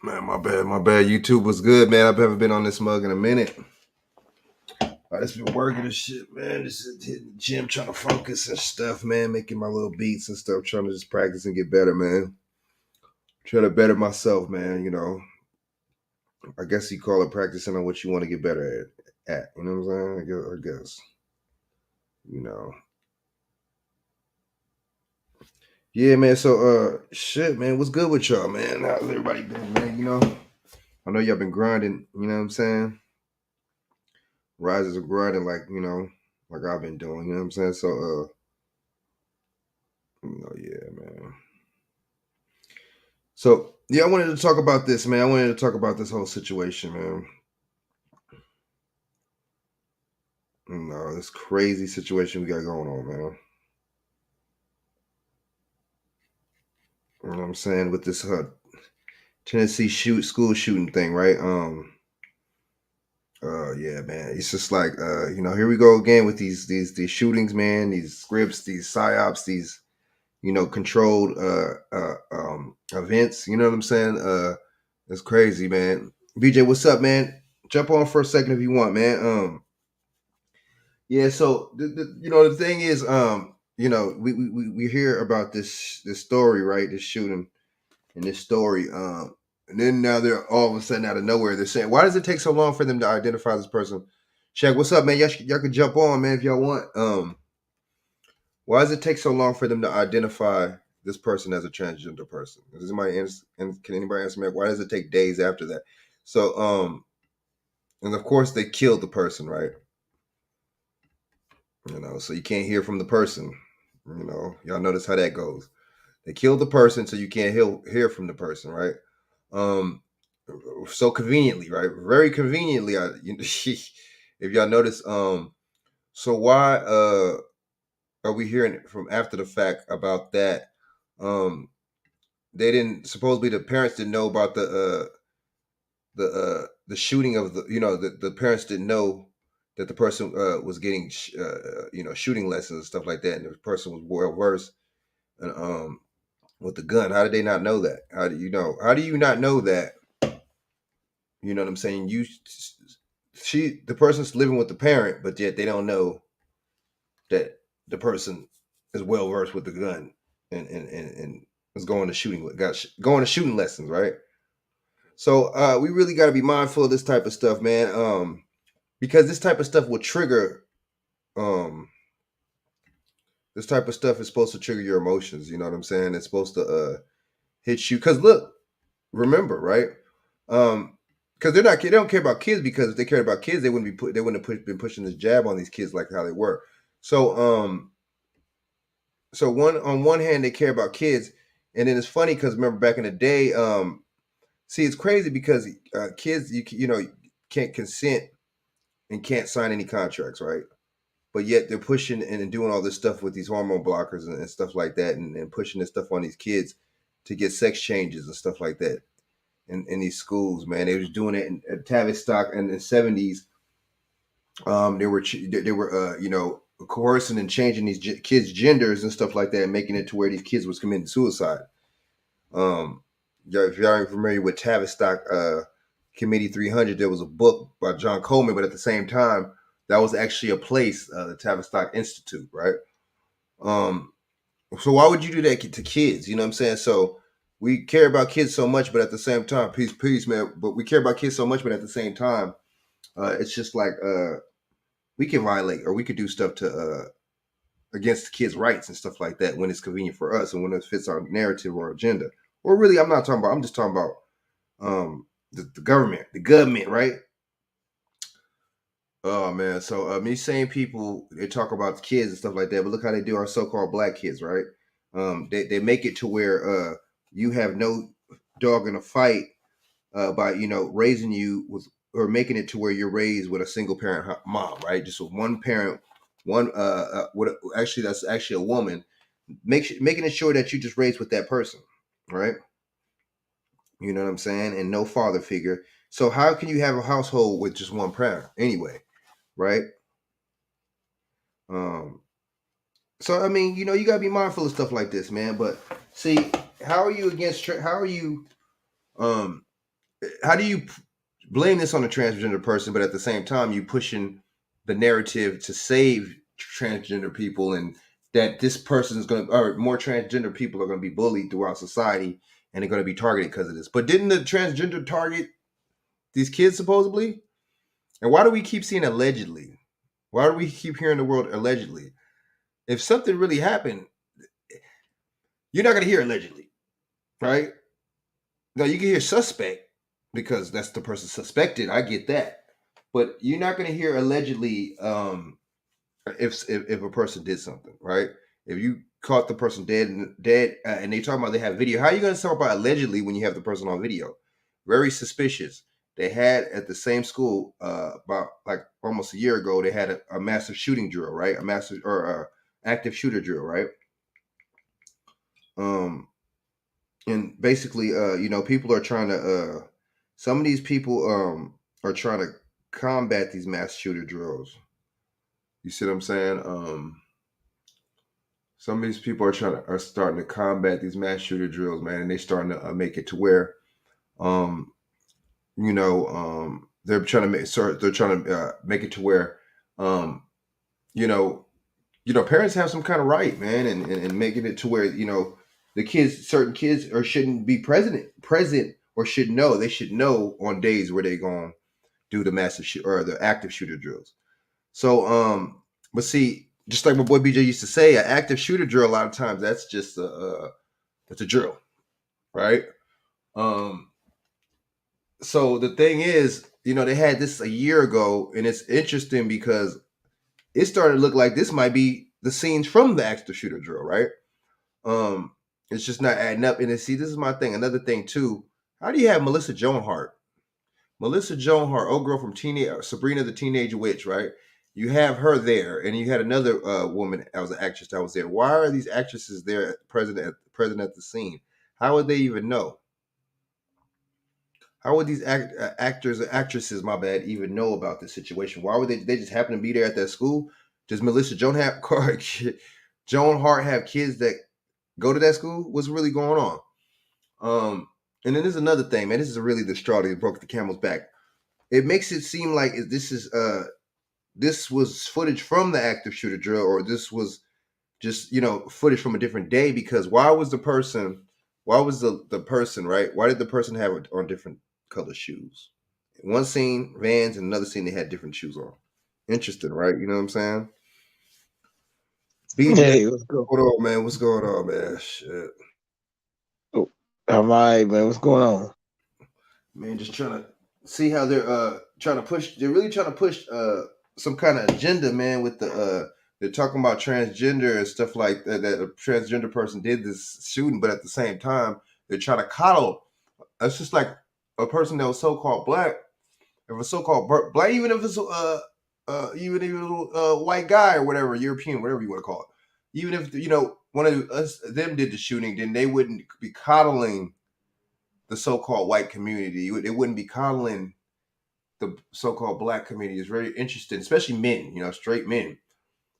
Man, my bad, my bad. YouTube was good, man. I've never been on this mug in a minute. I just been working and shit, man. Just hitting the gym, trying to focus and stuff, man. Making my little beats and stuff, trying to just practice and get better, man. Trying to better myself, man. I guess you call it practicing on what you want to get better at. You know what I'm saying? I guess. You know. Yeah, man. So, shit, man. What's good with y'all, man? How's everybody been, man? I know y'all been grinding. You know what I'm saying? Rises and grinding, like I've been doing. You know what I'm saying? So, yeah, man. So, yeah, I wanted to talk about this, man. I wanted to talk about this whole situation, man. This crazy situation we got going on, man. You know what I'm saying? With this Tennessee school shooting thing, right? Yeah, man. It's just like, here we go again with these shootings, man. These scripts, these psyops, these controlled events. You know what I'm saying? It's crazy, man. BJ, what's up, man? Jump on for a second if you want, man. Yeah. So the thing is, we hear about this story, right? This shooting and this story, and then now they're all of a sudden out of nowhere they're saying, why does it take so long for them to identify this person? Check, what's up, man? Y'all can jump on, man, if y'all want. Why does it take so long for them to identify this person as a transgender person? Can anybody answer me? Why does it take days after that? So, and of course they killed the person, right? So you can't hear from the person. Y'all notice how that goes. They killed the person, so you can't hear from the person, right? Um, so conveniently, right? Very conveniently. If y'all notice, so why are we hearing from after the fact about that? Um, they didn't supposedly the parents didn't know about the shooting of the parents didn't know that the person was getting shooting lessons and stuff like that, and the person was well versed and with the gun. How did they not know that? How do you not know that? You know what I'm saying? The person's living with the parent, but yet they don't know that the person is well versed with the gun and is going to going to shooting lessons, right? So we really got to be mindful of this type of stuff, man. Because this type of stuff will trigger. Um, this type of stuff is supposed to trigger your emotions. You know what I'm saying? It's supposed to hit you. Cause look, remember, right? Because they don't care about kids. Because if they cared about kids, they wouldn't have been pushing this jab on these kids like how they were. So on one hand they care about kids, and then it's funny because remember back in the day, see it's crazy because kids can't consent and can't sign any contracts, right? But yet they're pushing and doing all this stuff with these hormone blockers and stuff like that, and pushing this stuff on these kids to get sex changes and stuff like that in these schools. Man, they was doing it at Tavistock in the '70s. They were coercing and changing these kids' genders and stuff like that, and making it to where these kids was committing suicide. Um, if y'all are familiar with Tavistock Committee 300, there was a book by John Coleman, but at the same time, that was actually a place, the Tavistock Institute, right? Um, so why would you do that to kids? You know what I'm saying? So we care about kids so much, but at the same time, peace, man. But we care about kids so much, but at the same time, it's just like we can violate or we could do stuff to against kids' rights and stuff like that when it's convenient for us and when it fits our narrative or agenda. Or really, I'm not talking about. I'm just talking about the government, right? Oh man, so these same people they talk about the kids and stuff like that, but look how they do our so-called black kids, right? They make it to where you have no dog in a fight by raising you with or making it to where you're raised with a single parent mom, right? Just with one parent, one actually that's actually a woman, making it sure that you just raised with that person, right? You know what I'm saying? And no father figure. So how can you have a household with just one parent anyway, right? Um, so I mean, you gotta be mindful of stuff like this, man. But see, how are you against? How are you? Um, how do you blame this on a transgender person, but at the same time you pushing the narrative to save transgender people, and that this person is going to, or more transgender people are going to be bullied throughout society and they're going to be targeted because of this. But didn't the transgender target these kids supposedly? And why do we keep seeing allegedly? Why do we keep hearing the word allegedly? If something really happened, you're not going to hear allegedly, right? Now you can hear suspect because that's the person suspected. I get that, but you're not going to hear allegedly if a person did something, right? If you caught the person dead, and they talking about they have video, how are you going to talk about allegedly when you have the person on video? Very suspicious. They had at the same school about like almost a year ago. They had a massive shooting drill, right? A massive or active shooter drill, right? Um, and basically, people are trying to. Some of these people are trying to combat these mass shooter drills. You see what I'm saying? Some of these people are starting to combat these mass shooter drills, man, and they starting to make it to where, um, they're trying to make it to where, um, you know, parents have some kind of right, man, and making it to where the kids, certain kids, or shouldn't be present, or should know. They should know on days where they're going to do the massive or the active shooter drills. So, but see, just like my boy BJ used to say, an active shooter drill, a lot of times that's just it's a drill, right? Um, so the thing is, they had this a year ago, and it's interesting because it started to look like this might be the scenes from the active shooter drill, right? Um, it's just not adding up. And then, see, this is my thing. Another thing too. How do you have Melissa Joan Hart? Melissa Joan Hart, old girl from Teenage Sabrina the Teenage Witch, right? You have her there, and you had another woman that was an actress that was there. Why are these actresses there present at the scene? How would they even know? How would these actors or actresses, my bad, even know about this situation? Why would they just happen to be there at that school? Does Melissa Joan have Joan Hart have kids that go to that school? What's really going on? And then there's another thing, man. This is really the straw that broke the camel's back. It makes it seem like this was footage from the active shooter drill, or this was just footage from a different day. Because why was the person, right, why did the person have on different color shoes? In one scene Vans, and another scene they had different shoes on. Interesting, right? You know what I'm saying? BJ, Hey, let's go. what's going on, man? Shit. Oh, all right, man. What's going on? Man, just trying to see how they're really trying to push some kind of agenda, man, with they're talking about transgender and stuff like that, that a transgender person did this shooting, but at the same time they're trying to coddle. That's just like a person that was so-called black. If a so-called black, even if it's even if it was a white guy or whatever, European, whatever you want to call it, even if one of us them did the shooting, then they wouldn't be coddling the so-called white community. It wouldn't be coddling the so-called black community. Is very interesting, especially men, straight men.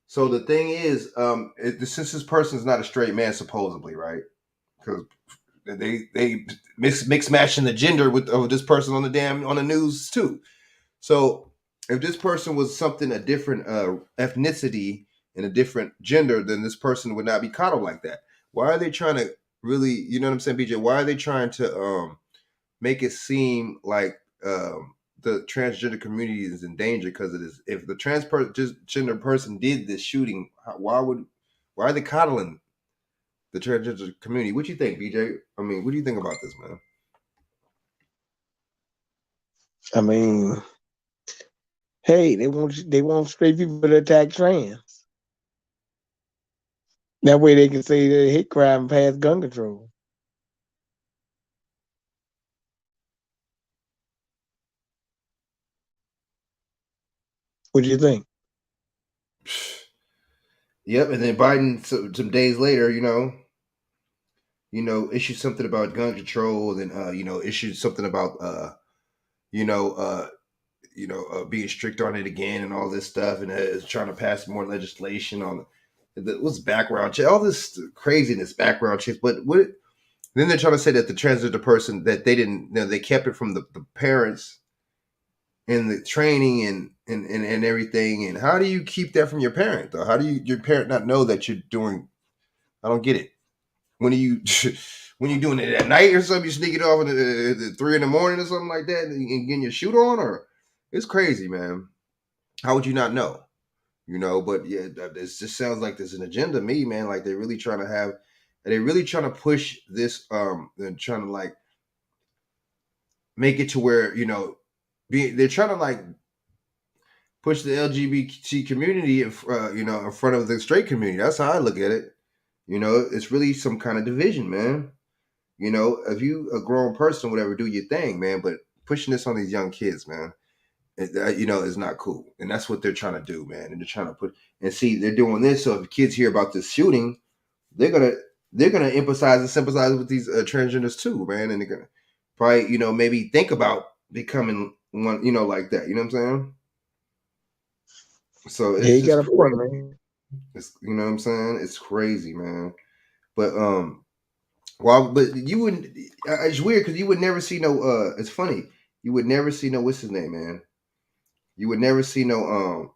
So the thing is, since this person is not a straight man, supposedly, right? Because they mix matching the gender with of this person on the news too. So if this person was something a different ethnicity and a different gender, then this person would not be coddled like that. Why are they trying to really, you know what I'm saying, BJ? Why are they trying to make it seem like the transgender community is in danger because of this? If the transgender person did this shooting, why are they coddling the transgender community? What do you think, BJ? I mean, what do you think about this, man? I mean, hey, they want straight people to attack trans. That way they can say that hate crime passed gun control. What do you think? Yep, and then Biden some days later, issued something about gun control, and issued something about you know, uh, being strict on it again, and all this stuff, and is trying to pass more legislation on what's background check, all this craziness, background checks. But Then they're trying to say that the transgender person that they didn't, they kept it from the parents and the training and everything. And how do you keep that from your parent though? How do your parent not know that you're doing? I don't get it. When are you when you doing it at night or something? You sneak it off at 3 in the morning or something like that, and getting your shoot on, or it's crazy, man. How would you not know? But yeah, this just sounds like there's an agenda, to me, man. Like they're really trying to have, they're really trying to push this. They're trying to like make it to where they're trying to like push the LGBT community, in front of the straight community. That's how I look at it. It's really some kind of division, man. If you a grown person, whatever, do your thing, man. But pushing this on these young kids, man, is not cool. And that's what they're trying to do, man. And they're trying to and see, they're doing this. So if kids hear about this shooting, they're gonna they're gonna emphasize and sympathize with these transgenders too, man. And they're gonna probably, maybe think about becoming one, like that. You know what I'm saying? So Yeah, it's you just got a crazy. point, man. You know what I'm saying? It's crazy, man. But well, but you wouldn't. It's weird because you would never see no. It's funny. You would never see no. What's his name, man? You would never see no.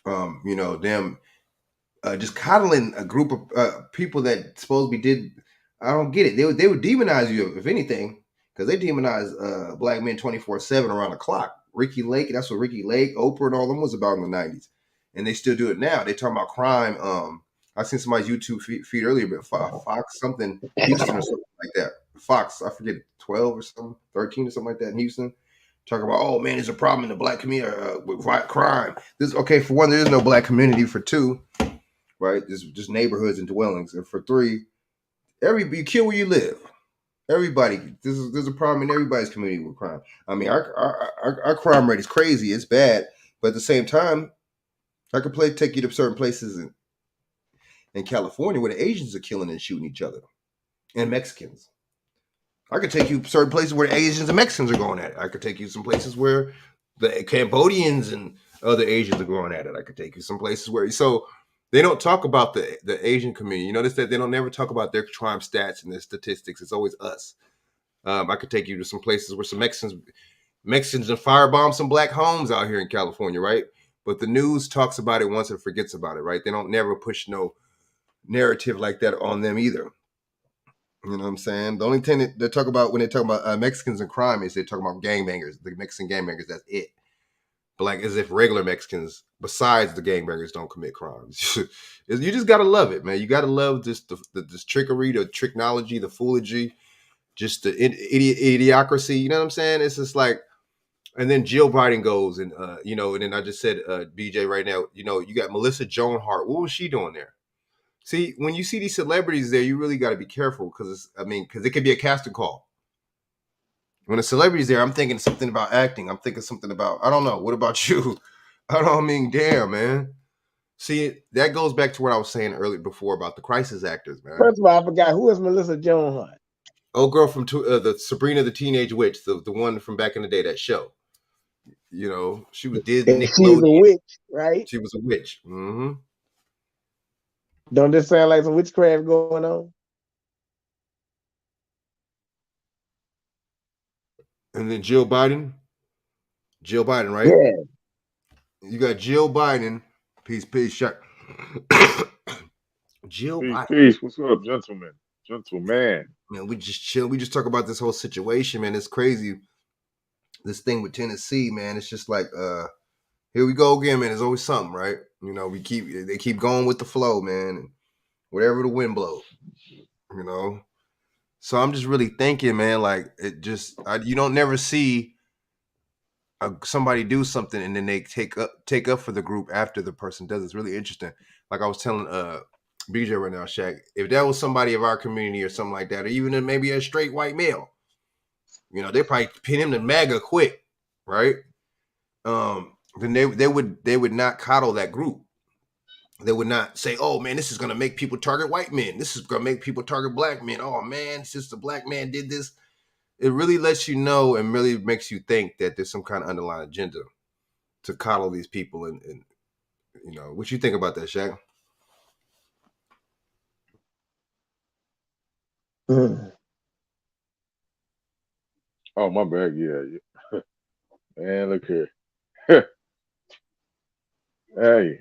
Them just coddling a group of people that supposedly did. I don't get it. They would demonize you if anything, because they demonize black men 24/7 around the clock. Ricky Lake. That's what Ricky Lake, Oprah, and all them was about in the '90s, and they still do it now. They talking about crime. I seen somebody's YouTube feed earlier, but Fox something Houston or something like that. Fox, I forget, 12 or something, 13 or something like that in Houston. Talking about, oh man, there's a problem in the black community with crime. This okay, for one, there is no black community. For two, right, there's just neighborhoods and dwellings, and for three, you kill where you live. Everybody, there's a problem in everybody's community with crime. I mean, our crime rate is crazy. It's bad, but at the same time, I could take you to certain places in California where the Asians are killing and shooting each other, and Mexicans. I could take you certain places where the Asians and Mexicans are going at it. I could take you some places where the Cambodians and other Asians are going at it. I could take you some places where they don't talk about the Asian community. You notice that they don't never talk about their crime stats and their statistics. It's always us. I could take you to some places where some Mexicans and firebomb some black homes out here in California, right? But the news talks about it once and forgets about it, right? They don't never push no narrative like that on them either. You know what I'm saying? The only thing that they talk about when they talk about Mexicans and crime is they talk about gangbangers, the Mexican gangbangers. That's it. But like as if regular Mexicans, besides the gangbangers, don't commit crimes. You just gotta love it, man. You gotta love this trickery, the technology, the foolery, just the idiocracy. You know what I'm saying? It's just like, and then Jill Biden goes and and then I just said BJ right now. You got Melissa Joan Hart. What was she doing there? See, when you see these celebrities there, you really got to be careful because it could be a casting call. When a celebrity's there, I'm thinking something about acting. I'm thinking something about, I don't know. What about you? Damn, man. See, that goes back to what I was saying earlier before about the crisis actors, man. First of all, I forgot who is Melissa Joan Hart. Old girl from the Sabrina the Teenage Witch, the one from back in the day, that show. She did And she's Nickelodeon. a witch, right? She was a witch. Mm-hmm. Don't this sound like some witchcraft going on? And then Jill Biden, right? Yeah. You got Jill Biden. Peace, shot. Jill Peace, Biden. peace. What's up, gentlemen? Gentleman. Man, we just chill. We just talk about this whole situation, man. It's crazy. This thing with Tennessee, man. It's just like, here we go again, man. There's always something, right? They keep going with the flow, man. And whatever the wind blows, you know. So I'm just really thinking, man. Like you don't never see somebody do something and then they take up for the group after the person does. It's really interesting. Like I was telling BJ right now, Shaq, if that was somebody of our community or something like that, or even maybe a straight white male, they probably pin him to MAGA quick, right? Then they would not coddle that group. They would not say, "Oh man, this is going to make people target white men. This is going to make people target black men. Oh man, since the black man did this." It really lets you know and really makes you think that there's some kind of underlying agenda to coddle these people. And what you think about that, Shaq? Mm. Oh, my bad. Yeah, yeah. Man, look here. Hey,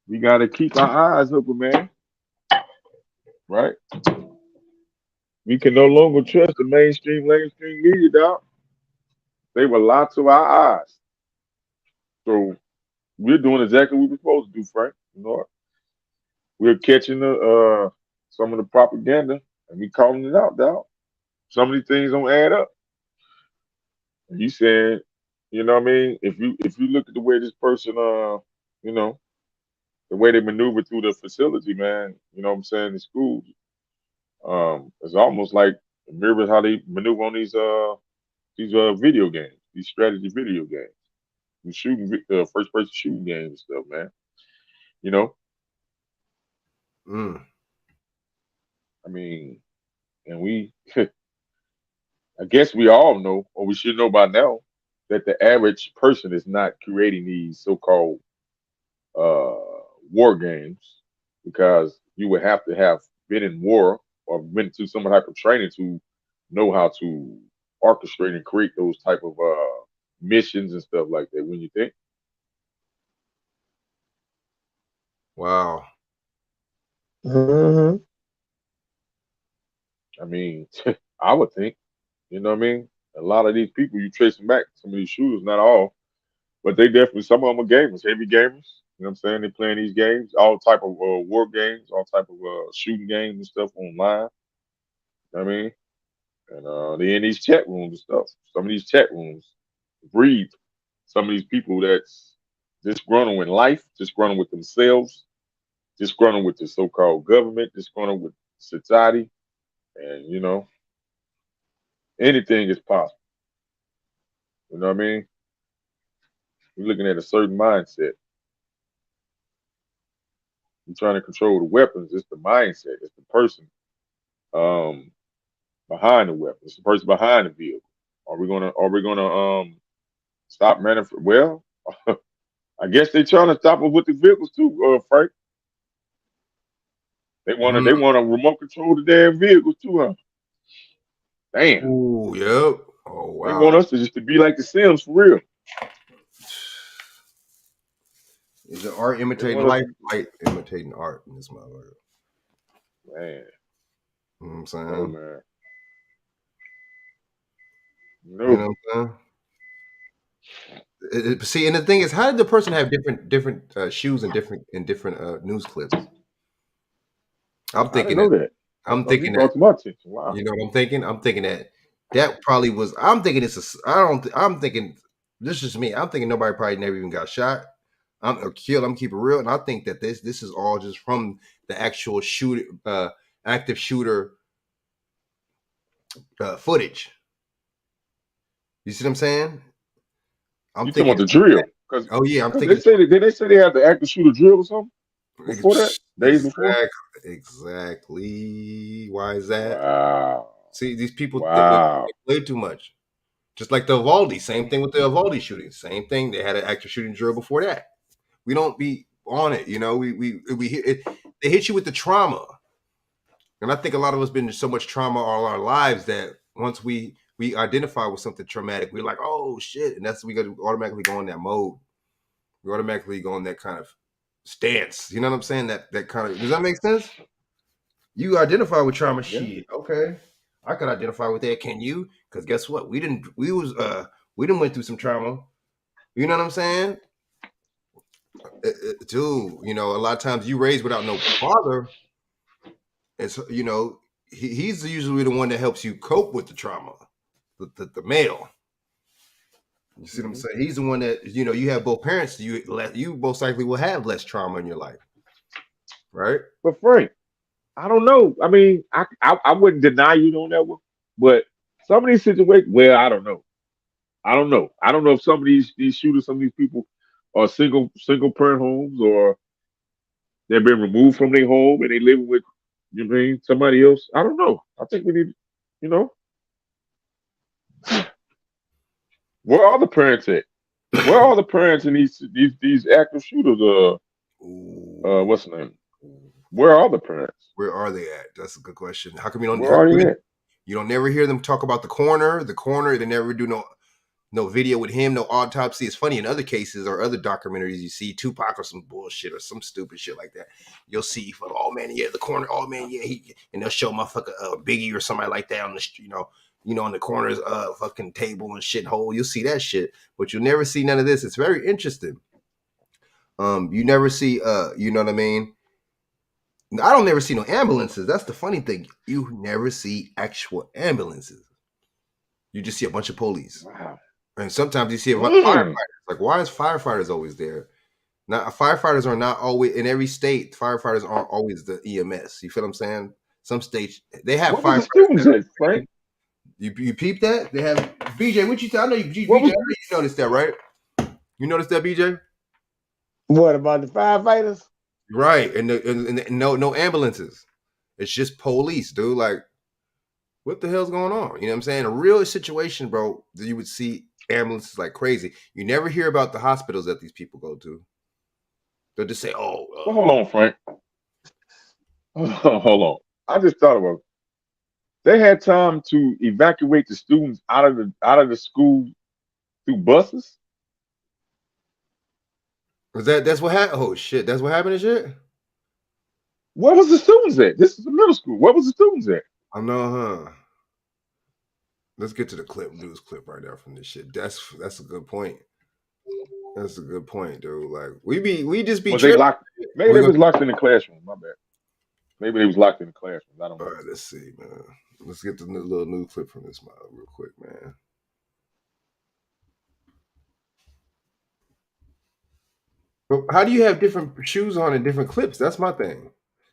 we got to keep our eyes open, man. Right? We can no longer trust the mainstream media, dog. They will lie to our eyes. So we're doing exactly what we're supposed to do, Frank. You know, we're catching the some of the propaganda and we calling it out, dog. Some of these things don't add up. You said, you know what I mean? If you look at the way this person you know, the way they maneuver through the facility, man, you know what I'm saying, the schools, it's almost like it mirrors how they maneuver on these video games, these strategy video games, these first person shooting games and stuff, man. You know, Mm. I mean, and we I guess we all know, or we should know by now, that the average person is not creating these so-called war games because you would have to have been in war or been through some type of training to know how to orchestrate and create those type of missions and stuff like that. When you think, Wow. Hmm. I mean, I would think, you know what I mean. A lot of these people, you trace them back. Some of these shooters, not all, but they definitely some of them are gamers, heavy gamers. You know what I'm saying? They playing these games, all type of war games, all type of shooting games and stuff online. You know what I mean? And they in these chat rooms and stuff. Some of these chat rooms breed some of these people that's disgruntled in life, disgruntled with themselves, disgruntled with the so-called government, disgruntled with society, and you know anything is possible. You know what I mean? You're looking at a certain mindset. You're trying to control the weapons. It's the mindset. It's the person um, behind the weapon. It's the person behind the vehicle. Are we gonna stop manufacturing? Well, I guess they're trying to stop us with the vehicles too, Frank. They Mm. wanna remote control the damn vehicles too, huh? Damn. Ooh, yep. Oh They want wow. us to just to be like the Sims for real. Is it art They imitating want us life? to Light imitating art in this motherfucker. man, You know what I'm no saying? man. You No. know what I'm saying? See, and the thing is, how did the person have different shoes and different news clips? I'm I didn't thinking know that. that. I'm You thinking that. brought to my attention. Wow. You know what I'm thinking? I'm thinking that that probably was. I'm thinking it's a. I don't. I'm thinking this is me. I'm thinking nobody probably never even got shot. I'm or killed. I'm keeping it real, and I think that this is all just from the actual shooter, active shooter footage. You see what I'm saying? I'm You talking about thinking. the drill. Cause Oh yeah, I'm cause they thinking. say that did they say they had to active shoot a drill or something before that? Days before? Exactly. Exactly. Why is that? Wow. See, these people Wow. they play too much. Just like the Uvalde, same thing with the Uvalde shooting. Same thing. They had an active shooting drill before that. We don't be on it, you know. We hit it, they hit you with the trauma, and I think a lot of us been in so much trauma all our lives that once we identify with something traumatic, we're like, oh shit, and that's we got to automatically go in that mode. We automatically go in that kind of stance. You know what I'm saying? That kind of does that make sense? You identify with trauma, Yeah. shit. Okay, I could identify with that. Can you? Because guess what? We didn't went through some trauma. You know what I'm saying? Too, you know, a lot of times you raised without no father, and so you know he's usually the one that helps you cope with the trauma. The male, you see what I'm Hmm. saying? He's the one that you know you have both parents. You most likely will have less trauma in your life, right? But Frank, I don't know. I mean, I wouldn't deny you on that one, but some of these situations, well, I don't know. I don't know. I don't know if some of these shooters, some of these people are single parent homes or they've been removed from their home and they living with you know what I mean somebody else. I don't know. I think we need you know, where are the parents at? Where are the parents in these active shooters? Ooh. What's the name? Where are the parents? Where are they at? That's a good question. How come you don't? Where are they at? You don't never hear them talk about the coroner. The coroner, they never do no video with him, no autopsy. It's funny in other cases or other documentaries, you see Tupac or some bullshit or some stupid shit like that. You'll see, oh man, yeah, the coroner, oh man, yeah, and they'll show motherfucker Biggie or somebody like that on the street, on the corner's fucking table and shit hole. You'll see that shit, but you'll never see none of this. It's very interesting. You never see, you know what I mean? I don't never see no ambulances. That's the funny thing. You never see actual ambulances. You just see a bunch of police. Wow. And sometimes you see firefighters. Like, why is firefighters always there? Now, firefighters are not always in every state. Firefighters aren't always the EMS. You feel what I'm saying? Some states they have what was firefighters. The students at, Frank? You peep that? They have BJ. What you? I know you. BJ, I know you noticed that, right? You noticed that, BJ? What about the firefighters? Right, and no ambulances. It's just police, dude. Like, what the hell's going on? You know what I'm saying? A real situation, bro. You would see ambulances like crazy. You never hear about the hospitals that these people go to. They'll just say, "Oh, well, hold on, Frank. Hold on. I just thought about it. They had time to evacuate the students out of the school through buses. That's what happened? Oh shit, that's what happened and shit? Where was the students at? This is a middle school. Where was the students at? I know, huh? Let's get to the clip. Do this clip right there from this shit. That's a good point. That's a good point, dude. Like we just be. Was they locked? Maybe they was locked in the classroom. My bad. Maybe they was locked in the classroom. I don't know. All right, let's see, man. Let's get the little new clip from this real quick, man. But how do you have different shoes on in different clips? That's my thing.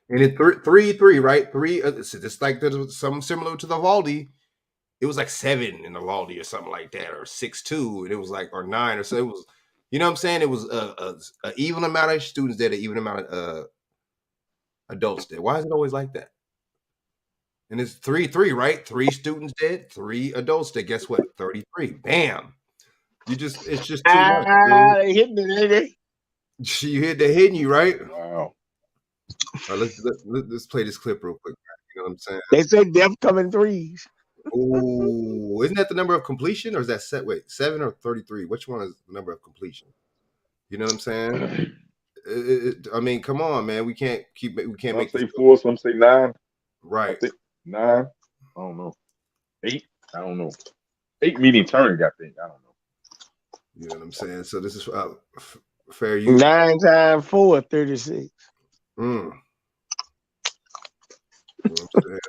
And it three, right? Three. It's like there's something similar to the Valdi. It was like 7 in the Valdi or something like that, or 6'2", and it was like or 9 or so. It was, you know what I'm saying? It was a even amount of students there, an even amount of adults there. Why is it always like that? And it's 3-3, right? 3 students dead, 3 adults dead. Guess what? 33. Bam. It's just too much. They hit me, lady. You hit the hitting you, right? Wow. All right, let's play this clip real quick. You know what I'm saying? They say death come in threes. Oh, isn't that the number of completion, or is that 7 or 33? Which one is the number of completion? You know what I'm saying? I mean, come on, man. We can't Some make say 4, some say 9. Right. 9. I don't know. 8. I don't know. 8 meaning turning. I think. I don't know. You know what I'm saying? So this is fair use. 9 times 4, 36.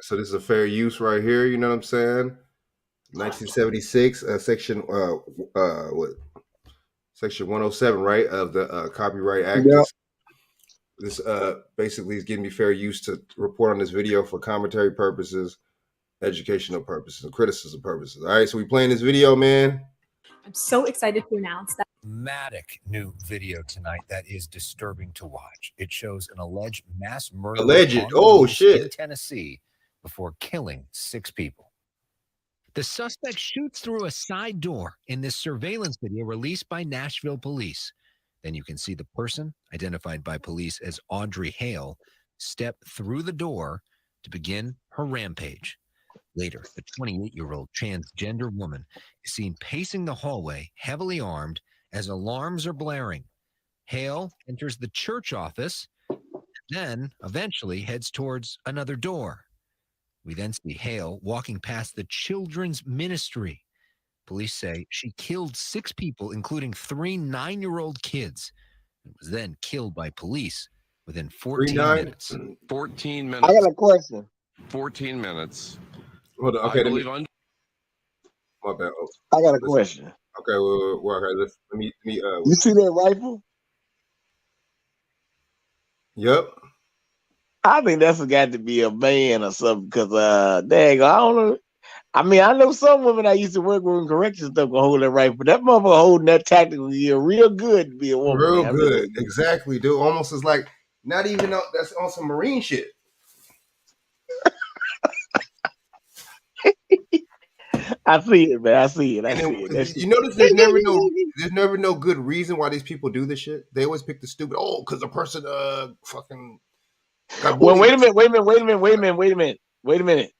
So this is a fair use right here. You know what I'm saying? 1976, section section 107, right, of the Copyright Act. Yep. This basically is giving me fair use to report on this video for commentary purposes, educational purposes, and criticism purposes. All right, so we playing this video, man. I'm so excited to announce that dramatic new video tonight that is disturbing to watch. It shows an alleged mass murder in Tennessee before killing 6 people. The suspect shoots through a side door in this surveillance video released by Nashville police. Then you can see the person, identified by police as Audrey Hale, step through the door to begin her rampage. Later, the 28-year-old transgender woman is seen pacing the hallway, heavily armed, as alarms are blaring. Hale enters the church office, and then eventually heads towards another door. We then see Hale walking past the children's ministry. Police say she killed 6 people, including 3 9-year-old kids, and was then killed by police within 14 minutes. 14 minutes. I got a question. 14 minutes. Hold on. Okay, my bad. Oh, I got a question. Okay, well, okay, let me. You see that rifle? Yep. I think that's got to be a ban or something, because dang, I don't know. I mean, I know some women I used to work with in corrections stuff can hold that rifle, but that motherfucker holding that tactically real good to be a woman. Real good, exactly, dude. Almost is like not even that's on some Marine shit. I see it, man. I see it. You notice there's never no good reason why these people do this shit. They always pick the stupid. Oh, because the person fucking Well, wait a minute.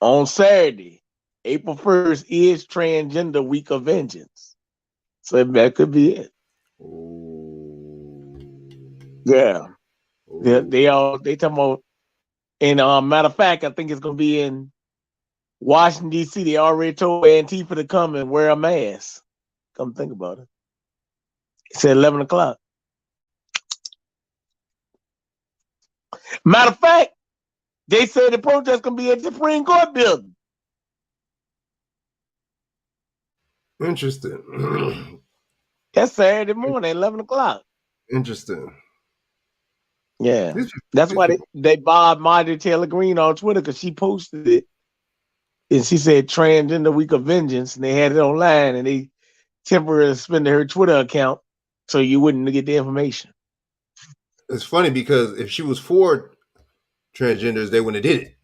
On Saturday, April 1st is Transgender Week of Vengeance. So that could be it. Ooh. Yeah. Ooh. They talking about, and matter of fact, I think it's gonna be in Washington, D.C. They already told Antifa to come and wear a mask. Come think about it. It's at 11 o'clock. Matter of fact, they said the protest gonna be at the Supreme Court building. Interesting. That's Saturday morning, 11 o'clock. Interesting. Yeah. That's why they barred Marjorie Taylor Greene on Twitter, because she posted it. And she said Transgender Week of Vengeance, and they had it online, and they temporarily suspended her Twitter account so you wouldn't get the information. It's funny because if she was for transgenders, they wouldn't have did it,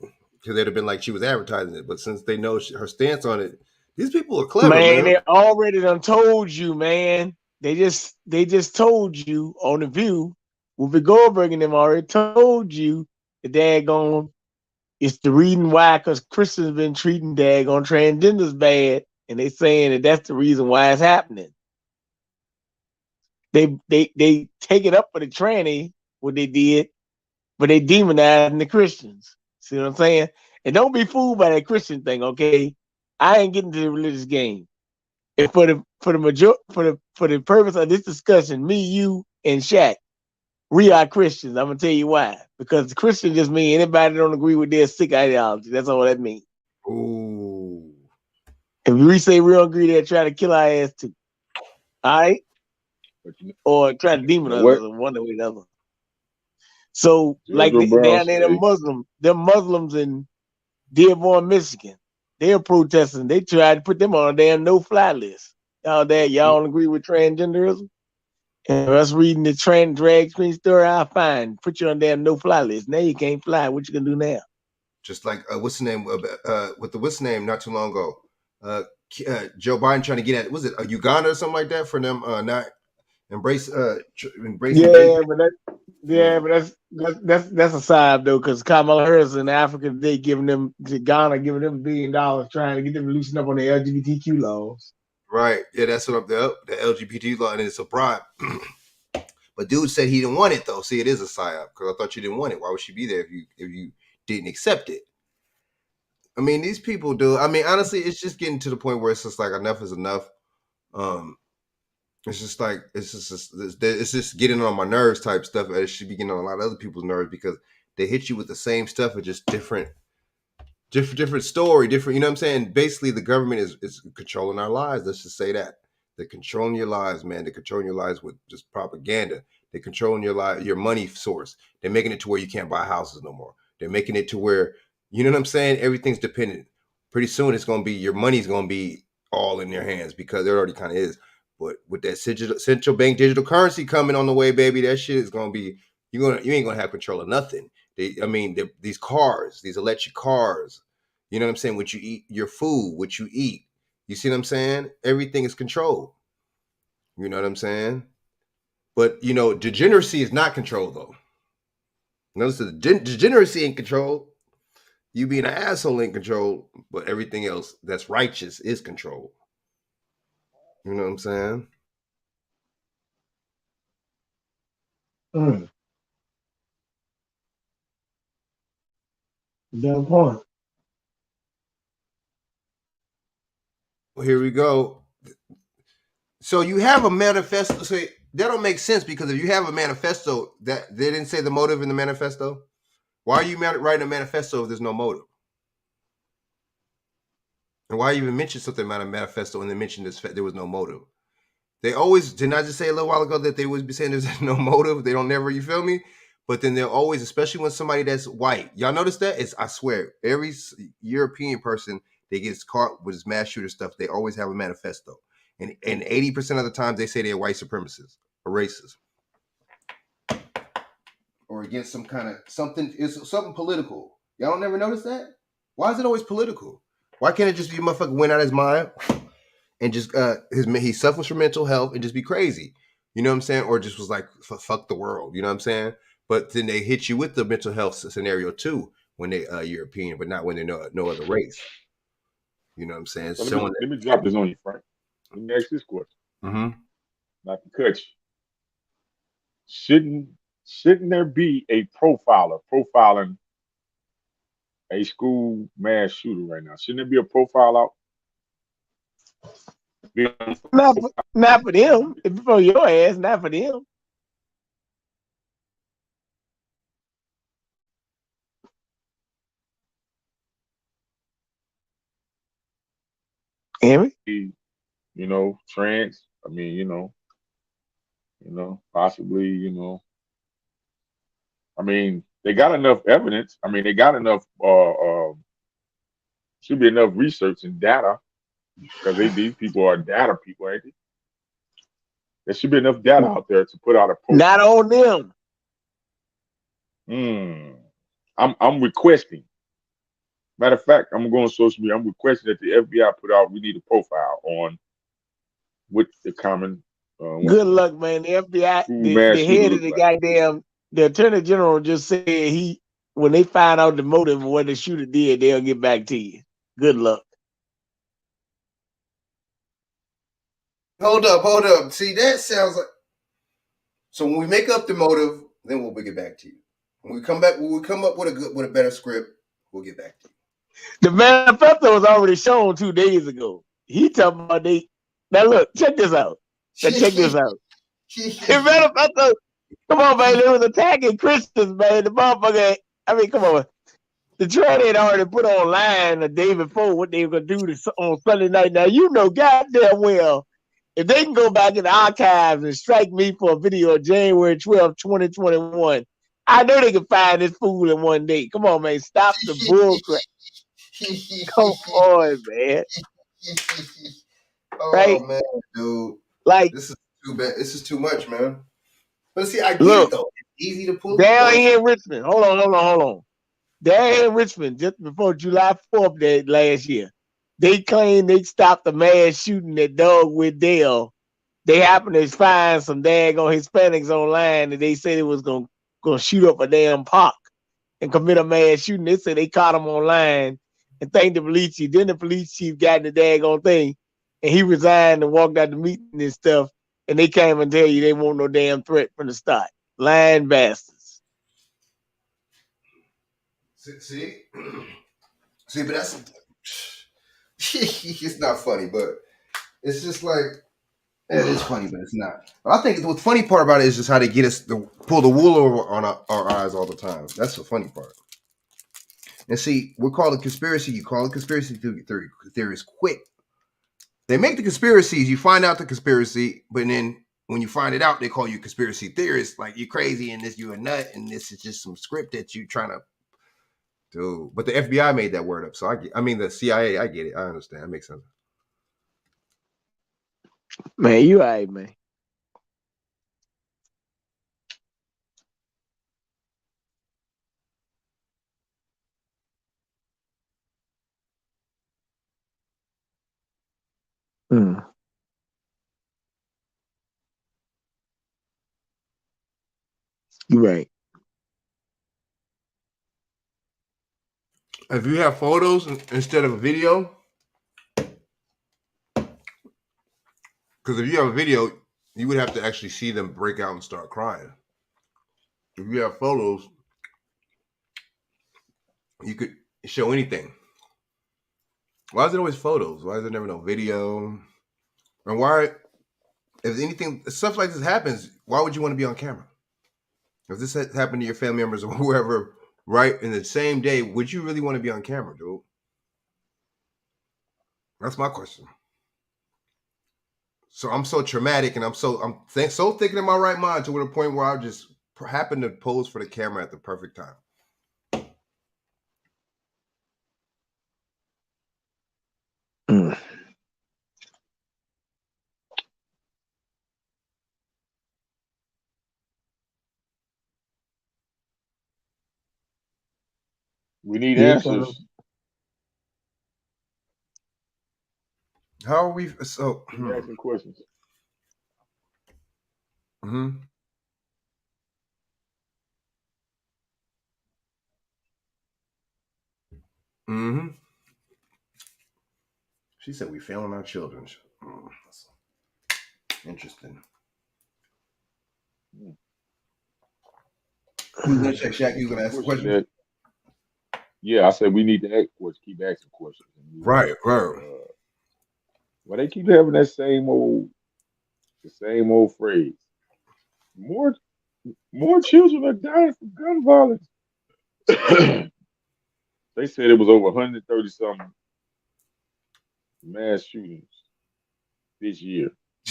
because they'd have been like she was advertising it. But since they know her stance on it, these people are clever, man. They already done told you, man. They just told you on The View. Whoopi Goldberg and them already told you the daggone, it's the reason why, because Christians been treating daggone transgenders bad, and they saying that that's the reason why it's happening. They take it up for the tranny, what they did, but they demonizing the Christians. See what I'm saying? And don't be fooled by that Christian thing, okay? I ain't getting to the religious game. And for the purpose of this discussion, me, you, and Shaq, we are Christians. I'm gonna tell you why. Because Christian just means anybody that don't agree with their sick ideology. That's all that means. Ooh. If we say we don't agree, they try to kill our ass too. All right? Or try to demonize us in one way or the other. So, like down there, they're Muslims in Dearborn, Michigan. They're protesting. They tried to put them on a damn no-fly list. Y'all don't agree with transgenderism? And us reading the drag queen story, I'll fine. Put you on damn no-fly list. Now you can't fly. What you gonna do now? Just like what's the name? With the what's the name? Not too long ago, Joe Biden trying to get at, was it Uganda or something like that, for them not embracing. But that's a side though, because Kamala Harris in Africa, they giving them to Ghana, giving them $1 billion, trying to get them loosened up on the LGBTQ laws. Right. Yeah, that's what the LGBT law, and it's a bribe. But dude said he didn't want it though. See, it is a psyop, because I thought you didn't want it. Why would she be there if you didn't accept it? I mean, these people do. I mean, honestly, it's just getting to the point where it's just like enough is enough. It's just like it's just getting on my nerves type stuff. It should be getting on a lot of other people's nerves, because they hit you with the same stuff, but just different story, different. You know what I'm saying? Basically, the government is controlling our lives. Let's just say that they're controlling your lives, man. They're controlling your lives with just propaganda. They're controlling your money source. They're making it to where you can't buy houses no more. They're making it to where, you know what I'm saying? Everything's dependent. Pretty soon, it's going to be, your money's going to be all in their hands, because it already kind of is. But with that central bank digital currency coming on the way, baby, that shit is going to be, you ain't going to have control of nothing. These cars, these electric cars, you know what I'm saying? What you eat, your food, what you eat. You see what I'm saying? Everything is controlled. You know what I'm saying? But, degeneracy is not controlled, though. Notice that degeneracy ain't controlled. You being an asshole ain't controlled, but everything else that's righteous is controlled. You know what I'm saying? Good point. Well, here we go. So you have a manifesto. So that don't make sense, because if you have a manifesto, that they didn't say the motive in the manifesto. Why are you writing a manifesto if there's no motive? And why even mention something about a manifesto and then mention this there was no motive? They always, didn't I just say a little while ago that they would be saying there's no motive? They don't never, you feel me? But then they're always, especially when somebody that's white. Y'all notice that? I swear, every European person that gets caught with this mass shooter stuff, they always have a manifesto. And 80% of the times they say they're white supremacists or racist. Or against some kind of something political. Y'all don't never notice that? Why is it always political? Why can't it just be motherfucker went out his mind and just he suffers from mental health and just be crazy? You know what I'm saying? Or just was like, fuck the world. You know what I'm saying? but then they hit you with the mental health scenario too when they European, but not when they're no other race. You know what I'm saying? So Showing let me drop this on you, Frank. Let me ask this question. that. Not to cut you. Shouldn't there be a profiler profiling a school mass shooter right now? Shouldn't there be a profile out? Not for them. If for your ass, not for them. Hear me? You know, trans. I mean, possibly, I mean, they got enough evidence. I mean, they got enough. Should be enough research and data because these people are data people, ain't they? There should be enough data out there to put out a profile. Not on them. I'm requesting. Matter of fact, I'm going to social media. I'm requesting that the FBI put out. We need a profile on what the common. Good luck, man. The FBI, the head of the goddamn, the attorney general just said when they find out the motive of what the shooter did, they'll get back to you. Good luck. Hold up. See, that sounds like. So when we make up the motive, then we'll get back to you. When we come up with a better script, we'll get back to you. The manifesto was already shown 2 days ago. He talking about now look, check this out. Now check this out. The manifesto, come on, man, they was attacking Christians, man. The motherfucker, I mean, come on. The trade had already put online the day before what they were gonna do on Sunday night. Now you know goddamn well if they can go back in the archives and strike me for a video of January 12th, 2021, I know they can find this fool in one day. Come on, man. Stop the bullcrap. Come on, man. Oh, right? Man, dude. Like, this is too bad. This is too much, man. But see, I get it though. It's easy to pull. Down here in Richmond. Hold on. Down here in Richmond, just before July 4th that last year, they claimed they stopped the mass shooting at Dogwood Dale. They happened to find some daggone Hispanics online and they said it was gonna shoot up a damn park and commit a mass shooting. They said they caught them online and thanked the police chief. Then the police chief got in the daggone thing and he resigned and walked out the meeting and stuff. And they came and tell you they want no damn threat from the start. Lying bastards. See, but that's it's not funny, but it's just like it is funny, but it's not. But I think the funny part about it is just how they get us to pull the wool over on our eyes all the time. That's the funny part. And see, we're called a conspiracy. You call it conspiracy theories quick. They make the conspiracies. You find out the conspiracy, but then when you find it out, they call you conspiracy theorist. Like you're crazy and this, you're a nut, and this is just some script that you're trying to do. But the FBI made that word up, so I mean the CIA. I get it. I understand. That makes sense. Man, you all right, man. You're right. If you have photos instead of a video, because if you have a video, you would have to actually see them break out and start crying. If you have photos, you could show anything. Why is it always photos? Why is there never no video? And why, if anything, stuff like this happens, why would you want to be on camera? If this had happened to your family members or whoever, right, in the same day, would you really want to be on camera, dude? That's my question. So I'm so traumatic, and I'm so thinking in my right mind to the point where I just happen to pose for the camera at the perfect time. We need answers. How are we? So asking questions. Mm-hmm. She said we failing our children. That's interesting. Who's gonna check? Shaq, you gonna ask a question? Yeah, I said we need to keep asking questions. Right, right. Well, they keep having the same old phrase. More, more children are dying from gun violence. They said it was over 130 something mass shootings this year.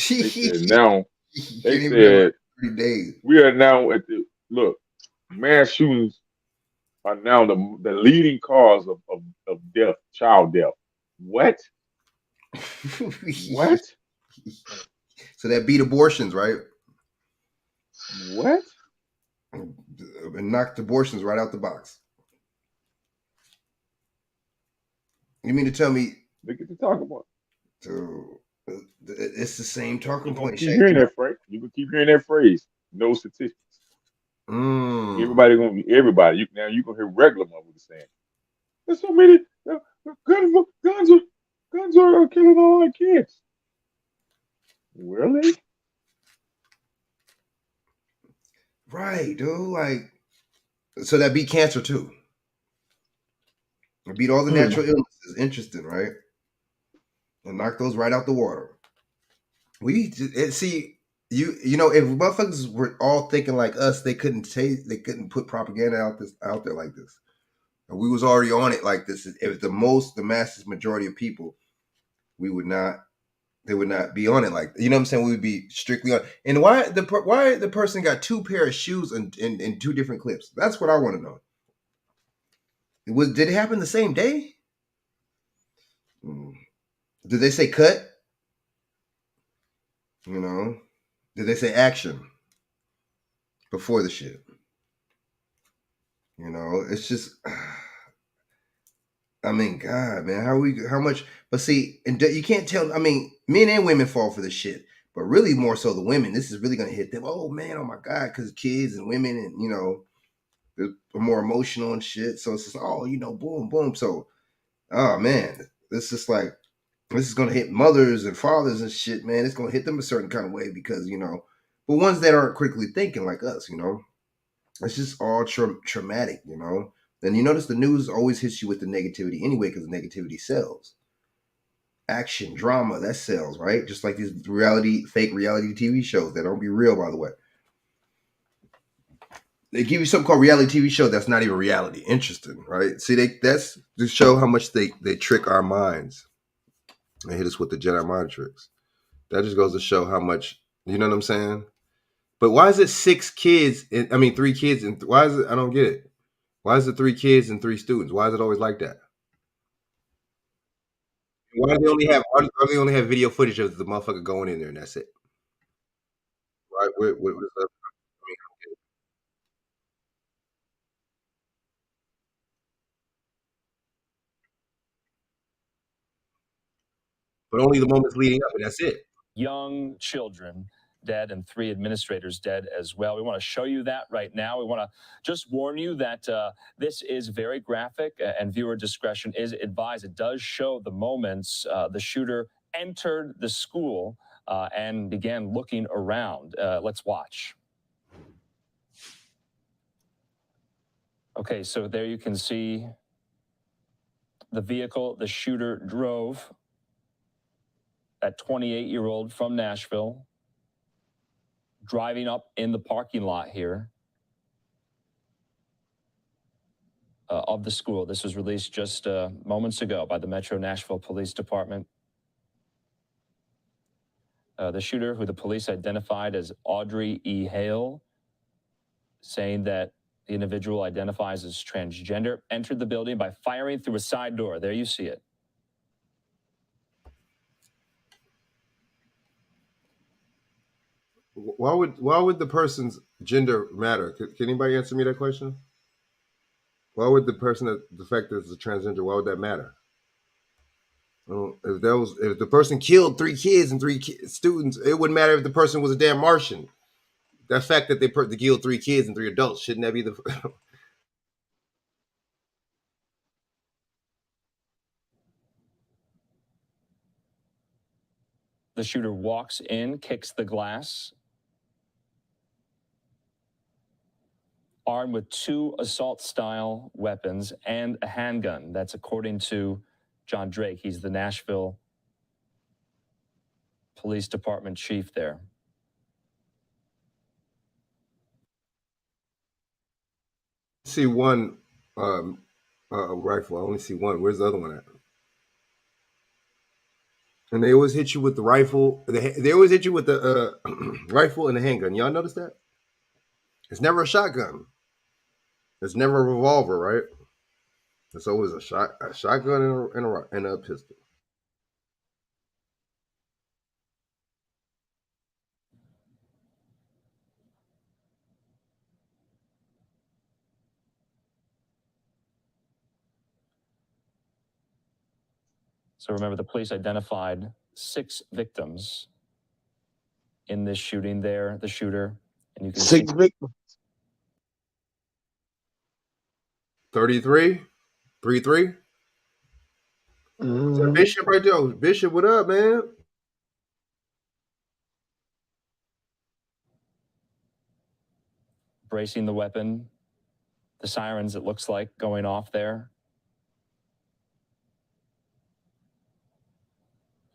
They said now. You They can't even remember said 3 days. we are now at the look. Mass shootings are now the leading cause of death, child death. What? What? So that beat abortions, right? What? And knocked abortions right out the box. You mean to tell me? They get to talk about. So it's the same talking You gonna point, keep Shaq. hearing that phrase. You gonna keep hearing that phrase. No statistics. Mm. Everybody. You gonna hear regular motherfuckers saying, "There's so many guns are killing all our kids." Really? Right, dude. Like, so that beat cancer too. It beat all the natural illnesses. Interesting, right? And knock those right out the water. See, you know, if motherfuckers were all thinking like us, they couldn't put propaganda out there like this. And we was already on it like this. If the massive majority of people, they would not be on it like, you know what I'm saying? We would be strictly on. And why the person got 2 pair of shoes in 2 different clips? That's what I want to know. Did it happen the same day? Did they say cut? You know, did they say action before the shit? You know, it's just, I mean, God, man, how much? But see, and you can't tell. I mean, men and women fall for this shit, but really more so the women. This is really gonna hit them. Oh man, oh my God, because kids and women, and you know, they're more emotional and shit. So it's just, oh, you know, boom, boom. So, oh man, this is like, this is gonna hit mothers and fathers and shit, man. It's gonna hit them a certain kind of way because, you know, but ones that aren't critically thinking like us, you know, it's just all traumatic, you know. Then you notice the news always hits you with the negativity anyway because the negativity sells. Action, drama, that sells, right? Just like these fake reality TV shows that don't be real, by the way. They give you something called reality TV show that's not even reality. Interesting, right? See, that's to show how much they trick our minds. They hit us with the Jedi mind tricks. That just goes to show how much, you know what I'm saying? But why is it 6 kids? 3 kids, and why is it? I don't get it. Why is it 3 kids and 3 students? Why is it always like that? Why do they only have video footage of the motherfucker going in there and that's it? Right? What is that? But only the moments leading up, and that's it. Young children dead and 3 administrators dead as well. We want to show you that right now. We want to just warn you that this is very graphic and viewer discretion is advised. It does show the moments the shooter entered the school and began looking around. Let's watch. Okay, so there you can see the vehicle the shooter drove, that 28-year-old from Nashville, driving up in the parking lot here of the school. This was released just moments ago by the Metro Nashville Police Department. The shooter, who the police identified as Audrey E. Hale, saying that the individual identifies as transgender, entered the building by firing through a side door. There you see it. Why would the person's gender matter? Can anybody answer me that question? Why would the fact that it's a transgender, why would that matter? If the person killed 3 kids and 3 students, it wouldn't matter if the person was a damn Martian. The fact that they killed 3 kids and 3 adults, shouldn't that be the The shooter walks in, kicks the glass, armed with 2 assault-style weapons and a handgun. That's according to John Drake. He's the Nashville Police Department chief there. See one rifle. I only see one. Where's the other one at? And they always hit you with the rifle. They always hit you with the rifle and the handgun. Y'all notice that? It's never a shotgun. It's never a revolver, right? It's always a shotgun and a pistol. So remember, the police identified 6 victims in this shooting there, the shooter. And you can 6 see victims. 33? 3-3? Mm-hmm. Bishop right there. Bishop, what up, man? bracing the weapon, the sirens, it looks like, going off there.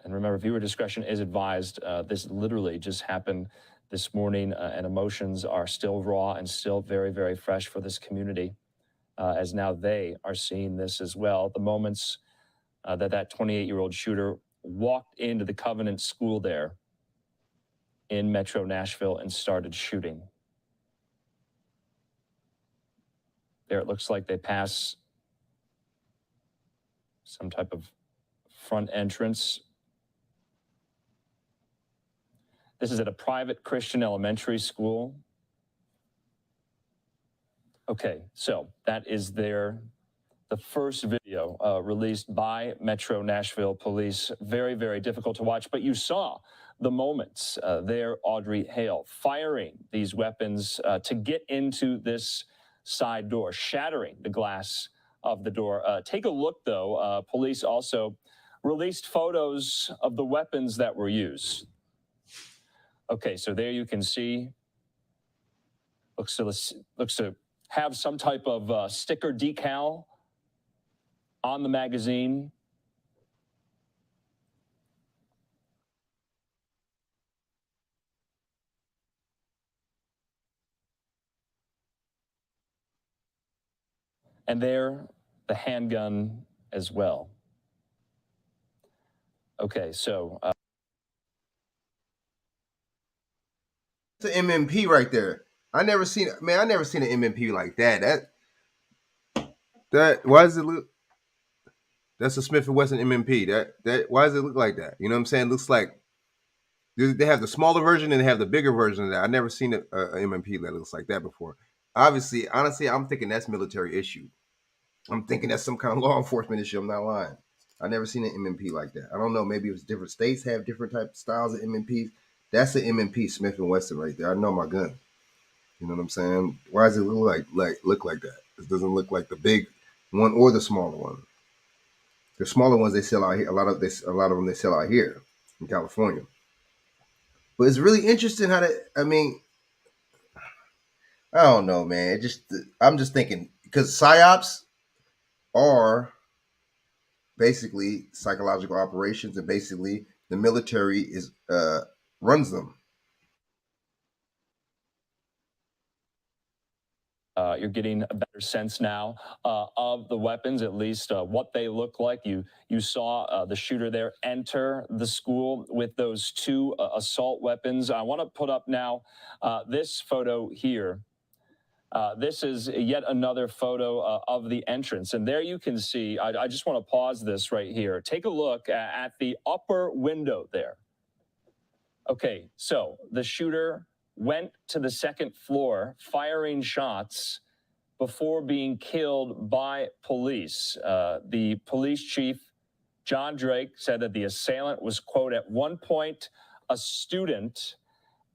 And remember, viewer discretion is advised. This literally just happened this morning, and emotions are still raw and still very, very fresh for this community, as now they are seeing this as well. The moments that 28-year-old shooter walked into the Covenant School there in Metro Nashville and started shooting. There it looks like they pass some type of front entrance. This is at a private Christian elementary school. Okay, so that is the first video released by Metro Nashville Police. Very, very difficult to watch, but you saw the moments there, Audrey Hale, firing these weapons to get into this side door, shattering the glass of the door. Take a look, though. Police also released photos of the weapons that were used. Okay, so there you can see, looks to have some type of sticker decal on the magazine. And there, the handgun as well. Okay, so It's an MMP right there. I never seen an MMP like that. That why does it look? That's a Smith & Wesson MMP. That why does it look like that? You know what I'm saying? It looks like they have the smaller version and they have the bigger version of that. I never seen a MMP that looks like that before. Obviously, honestly, I'm thinking that's military issue. I'm thinking that's some kind of law enforcement issue. I'm not lying. I never seen an MMP like that. I don't know. Maybe it was different states have different type of styles of MMPs. That's an MMP Smith & Wesson right there. I know my gun. You know what I'm saying? Why does it look like that? It doesn't look like the big one or the smaller one. The smaller ones they sell out here. A lot of them they sell out here in California. But it's really interesting how that. I mean, I don't know, man. I'm just thinking because psyops are basically psychological operations, and basically the military runs them. You're getting a better sense now of the weapons, at least what they look like. You saw the shooter there enter the school with those 2 assault weapons. I want to put up now this photo here. This is yet another photo of the entrance. And there you can see, I just want to pause this right here. Take a look at the upper window there. Okay, so the shooter went to the 2nd floor firing shots before being killed by police. The police chief, John Drake, said that the assailant was, quote, at one point a student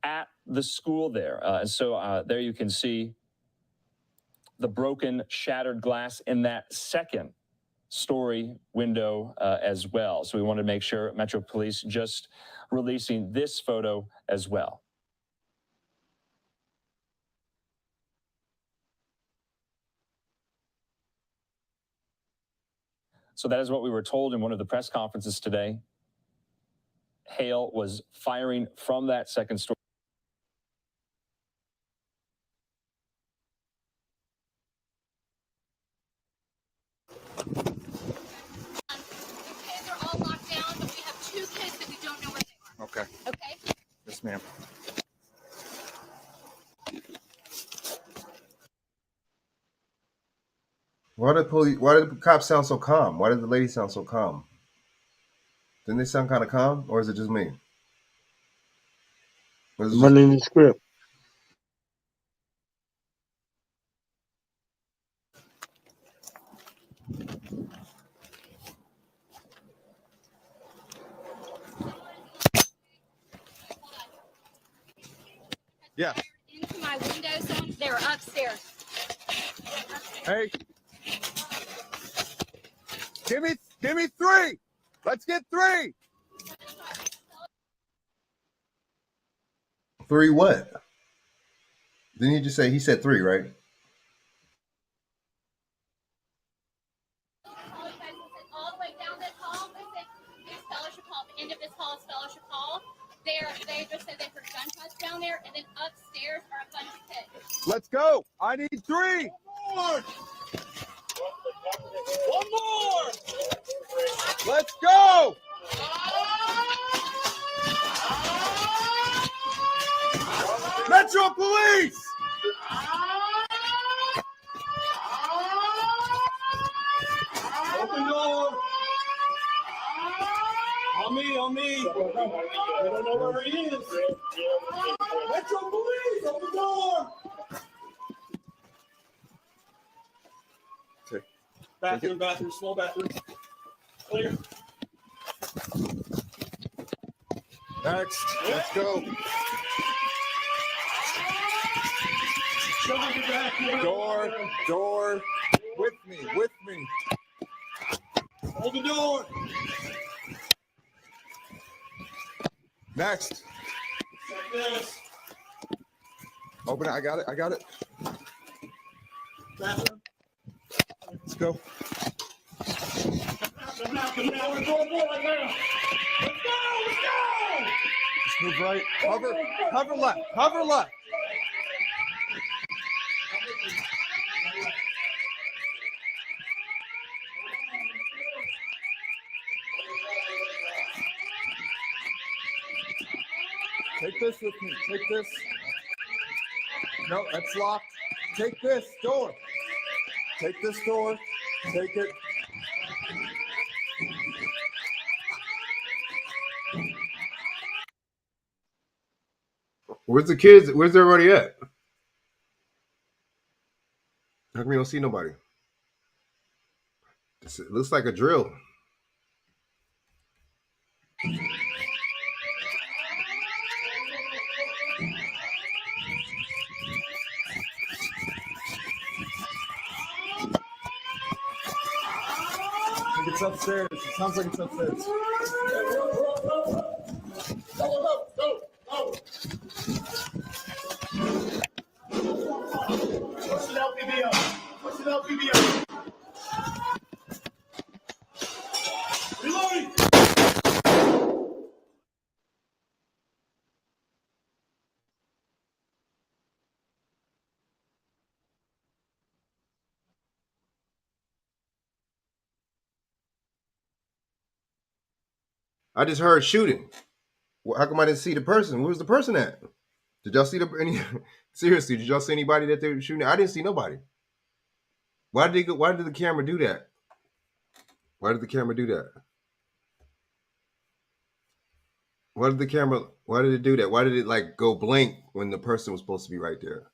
at the school there. And so there you can see the broken, shattered glass in that 2nd story window as well. So we want to make sure Metro Police just releasing this photo as well. So that is what we were told in one of the press conferences today. Hail was firing from that second story. Kids are all locked down, but we have 2 kids that we don't know where they are. Okay. Okay? Yes, ma'am. Why did the cops sound so calm? Why did the lady sound so calm? Didn't they sound kind of calm, or is it just me? Running the script. Yeah. Into my window zone. They're upstairs. Hey. Give me 3. Let's get 3. 3 what? Didn't he just say he said 3, right? All the way down this hall. They said it's fellowship hall. The end of this hall is fellowship hall. They just said they heard gunshots down there, and then upstairs are a bunch of kids. Let's go. I need 3. One more. Let's go. Metro Police. Open door. On me. I don't know where he is. Metro Police, open door. Bathroom, small bathroom. Clear. Next, let's go. Door. With me. Hold the door. Next. Like this. Open it. I got it. Bathroom. Let's go. Let's go. Just move right. Cover left. Take this with me. Take this. No, that's locked. Take this door. Take this door. Take it. Where's the kids? Where's everybody at? How come we don't see nobody? It looks like a drill. I think it's upstairs. It sounds like it's upstairs. Go. Push it LPB up. Reloading. I just heard shooting. Well, how come I didn't see the person? Where's the person at? Did y'all see seriously, did y'all see anybody that they were shooting? I didn't see nobody. Why did the camera do that? Why did the camera do that? Why did it do that? Why did it like go blank when the person was supposed to be right there?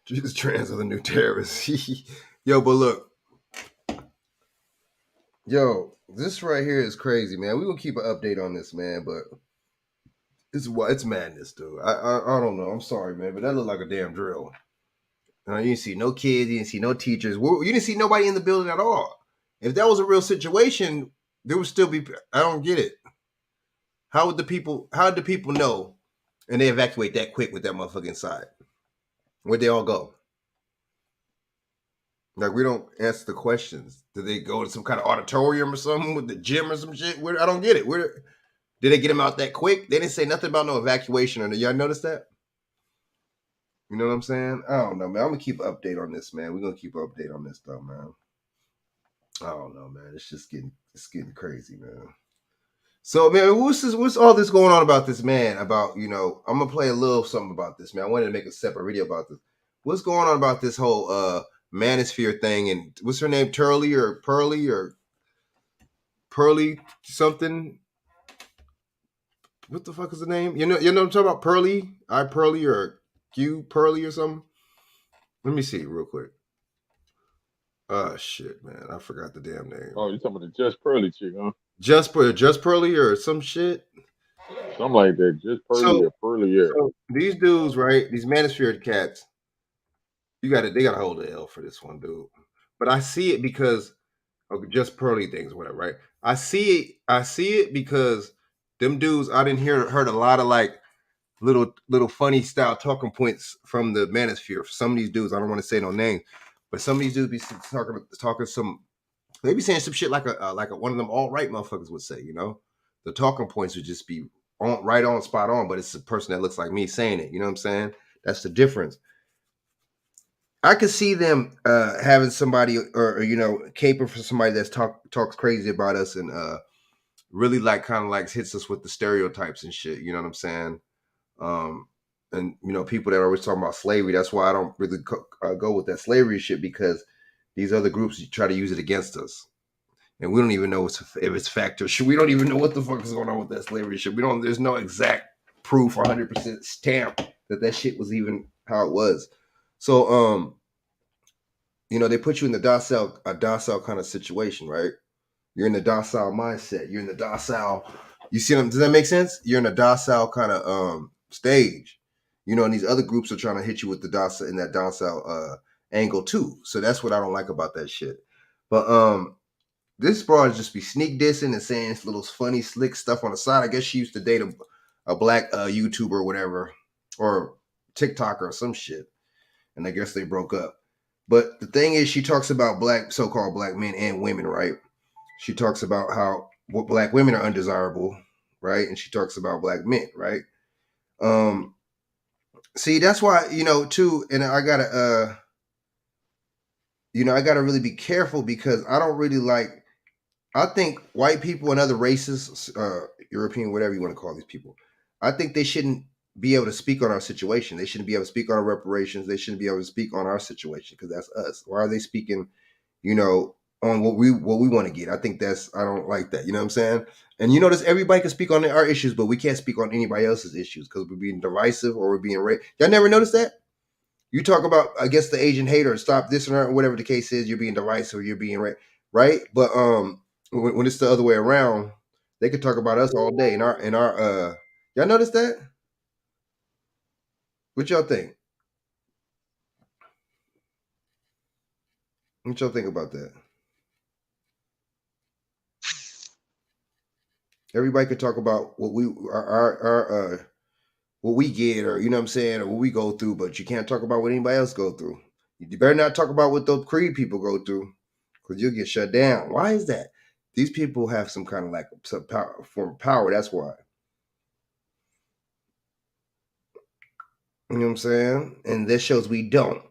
Jesus, trans are the new terrorists. Yo, but look. Yo, this right here is crazy, man. We're going to keep an update on this, man, but It's madness, dude. I don't know. I'm sorry, man, but that looked like a damn drill. You didn't see no kids. You didn't see no teachers. You didn't see nobody in the building at all. If that was a real situation, there would still be. I don't get it. How would the people? How did the people know? And they evacuate that quick with that motherfucker inside. Where'd they all go? Like, we don't answer the questions. Did they go to some kind of auditorium or something with the gym or some shit? Where, I don't get it. Where did they get him out that quick? They didn't say nothing about no evacuation. Or y'all notice that? You know what I'm saying? I don't know, man. I'm gonna keep an update on this, man. We're gonna keep an update on this stuff, man. I don't know, man. It's getting crazy, man. So, man, what's all this going on about this man? About, I'm gonna play a little something about this, man. I wanted to make a separate video about this. What's going on about this whole manosphere thing? And what's her name? Pearly something? What the fuck is the name? You know what I'm talking about? Pearly or Q Pearly or something? Let me see real quick. Oh shit, man. I forgot the damn name. Oh, you talking about the Just Pearly chick, huh? Just Pearly or some shit? Something like that. Just Pearly or Pearly, yeah. So these dudes, right? These manosphere cats, they gotta hold the L for this one, dude. But I see it because of Just Pearly things, whatever, right? I see it because them dudes, I didn't heard a lot of like little funny style talking points from the manosphere. Some of these dudes, I don't want to say no names, but some of these dudes be talking some. They be saying some shit like one of them alt-right motherfuckers would say. The talking points would just be right on, spot on. But it's a person that looks like me saying it. You know what I'm saying? That's the difference. I could see them having somebody or caping for somebody that's talks crazy about us and really kind of hits us with the stereotypes and shit. You know what I'm saying? And people that are always talking about slavery. That's why I don't really go with that slavery shit, because these other groups try to use it against us, and we don't even know if it's fact or shit. We don't even know what the fuck is going on with that slavery shit. There's no exact proof or 100% stamp that shit was even how it was. So they put you in a docile kind of situation, right? You're in the docile mindset. You're in the docile. You see them? Does that make sense? You're in a docile kind of stage. And these other groups are trying to hit you with the docile in that docile angle too. So that's what I don't like about that shit. But this broad just be sneak dissing and saying this little funny slick stuff on the side. I guess she used to date a black YouTuber or whatever, or TikToker or some shit, and I guess they broke up. But the thing is, she talks about so-called black men and women, right? She talks about how black women are undesirable, right? And she talks about black men, right? See, that's why, too, and I gotta really be careful, because I don't really I think white people and other races, European, whatever you want to call these people, I think they shouldn't be able to speak on our situation. They shouldn't be able to speak on our reparations. They shouldn't be able to speak on our situation, because that's us. Why are they speaking, on what we want to get? I think I don't like that. You know what I'm saying? And you notice everybody can speak on our issues, but we can't speak on anybody else's issues because we're being divisive or we're being Y'all never noticed that? You talk about, I guess, the Asian hater, stop this and that, whatever the case is, you're being divisive or you're being right? But when it's the other way around, they could talk about us all day in our y'all notice that? What y'all think? What y'all think about that? Everybody could talk about what what we get, or you know what I'm saying, or what we go through, but you can't talk about what anybody else go through. You better not talk about what those Creed people go through, because you'll get shut down. Why is that? These people have some kind of some form of power. That's why. You know what I'm saying? And this shows we don't.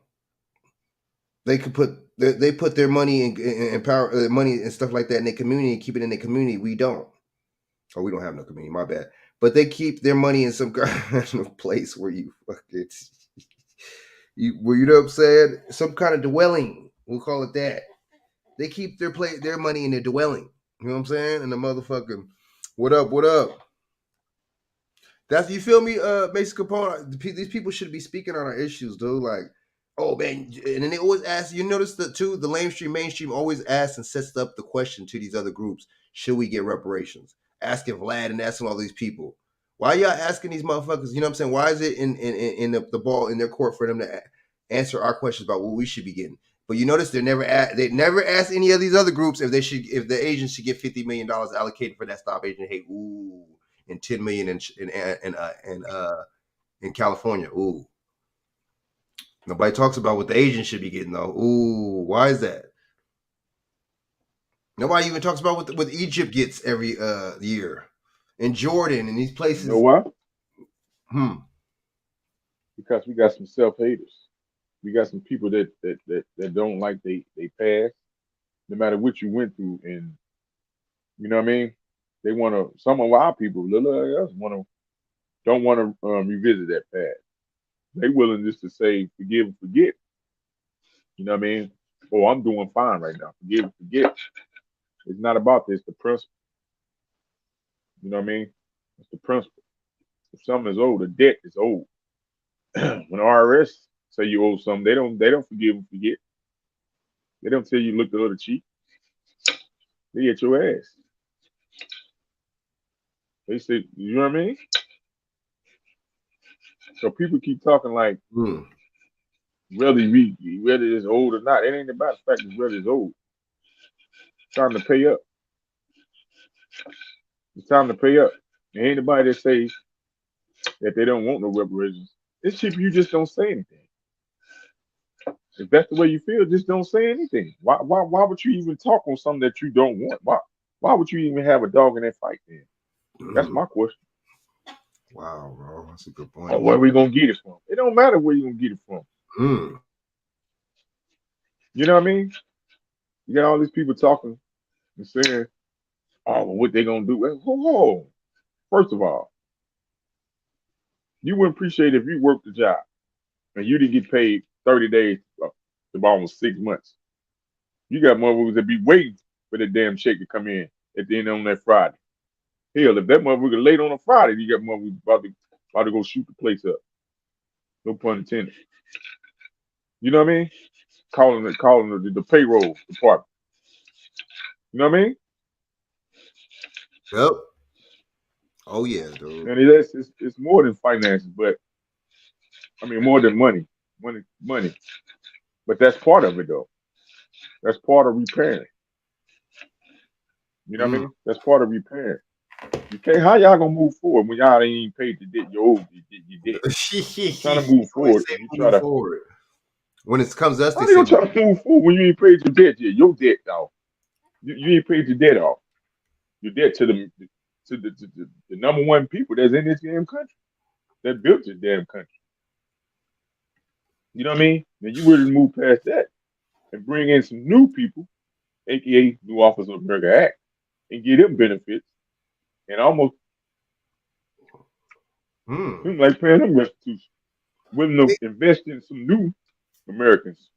They could put their money in power, money and stuff like that in their community, and keep it in their community. We don't. Oh, we don't have no community. My bad. But they keep their money in some kind of place where you know what I'm saying? Some kind of dwelling. We'll call it that. They keep their money in their dwelling. You know what I'm saying? And the motherfucking, what up? That's, you feel me, basic component. These people should be speaking on our issues, dude. Like, oh man, and then they always ask. You notice the mainstream always asks and sets up the question to these other groups: should we get reparations? Asking Vlad and asking all these people. Why y'all asking these motherfuckers? You know what I'm saying? Why is it in the ball in their court for them to answer our questions about what we should be getting? But you notice they never ask any of these other groups if the agents should get $50 million allocated for that Stop Agent Hate. Ooh, and 10 million in California. Ooh. Nobody talks about what the agents should be getting though. Ooh, why is that? Nobody even talks about what Egypt gets every year, and Jordan and these places. You know why? Hmm. Because we got some self-haters. We got some people that don't like they past, no matter what you went through, and you know what I mean. They want to. Some of our people, little like us, don't want to revisit that past. They willing just to say forgive and forget. You know what I mean? Oh, I'm doing fine right now. Forgive and forget. It's not about this. The principle. You know what I mean? It's the principle. If something is old, the debt is old. When the IRS say you owe something, they don't forgive and forget. They don't tell you look the other cheek. They get your ass. They say, you know what I mean? So people keep talking like whether it's old or not. It ain't about the fact that whether it's old. It's time to pay up. It's time to pay up. There ain't nobody that say that they don't want no reparations. It's cheaper you just don't say anything. If that's the way you feel, just don't say anything. Why would you even talk on something that you don't want? Why would you even have a dog in that fight then? That's my question. Wow, bro. That's a good point. Oh, where are we gonna get it from? It don't matter where you gonna get it from. You know what I mean? You got all these people talking and saying, oh, what they gonna do? Well, whoa. First of all, you wouldn't appreciate if you worked the job and you didn't get paid 30 days to almost 6 months. You got motherfuckers that be waiting for that damn check to come in at the end on that Friday. Hell, if that motherfucker late on a Friday, you got motherfuckers about to go shoot the place up. No pun intended. You know what I mean? Calling the payroll department. You know what I mean? Yep. Oh yeah, dude. And it's more than finances, but I mean more than money. Money. But that's part of it though. That's part of repairing. You know what I mean? That's part of repairing. You can't. How y'all gonna move forward when y'all ain't even paid the debt? You owe you debt. Trying to move forward, and you try to. Forward. When it comes to us, How you gonna try to move forward when you ain't paid your debt yet? Your debt off. You ain't paid your debt off. Your debt to the number one people that's in this damn country that built this damn country. You know what I mean? Now you ready to move past that and bring in some new people, aka New Office of America Act, and give them benefits and almost like paying them restitution. Willing to invest in some new Americans.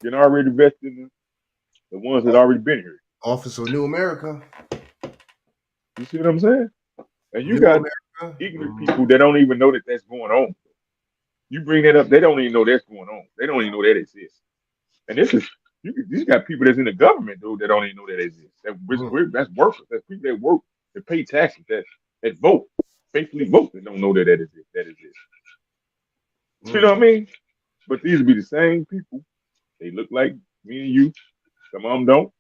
You can already invest in the ones that already been here. Office of New America. You see what I'm saying? And you got ignorant people that don't even know that that's going on. You bring that up, they don't even know that's going on. They don't even know that exists. And you got people that's in the government, dude, that don't even know that exists. That's workers. That's people that work, that pay taxes, that vote, faithfully vote, that don't know that exists. You know what I mean? But these would be the same people. They look like me and you. Some of them don't.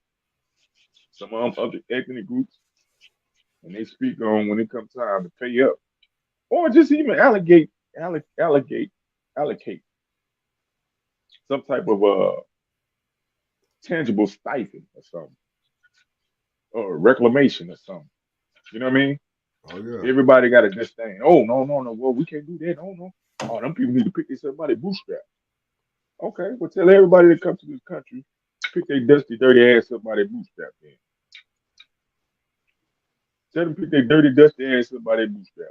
Some of them other ethnic groups. And they speak on when it comes time to pay up. Or just even allocate some type of tangible stipend or something. Or reclamation or something. You know what I mean? Oh yeah. Everybody got a disdain. Oh no. Well, we can't do that. No. Oh, them people need to pick this up by their bootstrap. Okay, well tell everybody that comes to this country, pick their dusty, dirty ass up by their bootstrap then. Tell them pick their dirty, dusty ass up by their bootstrap.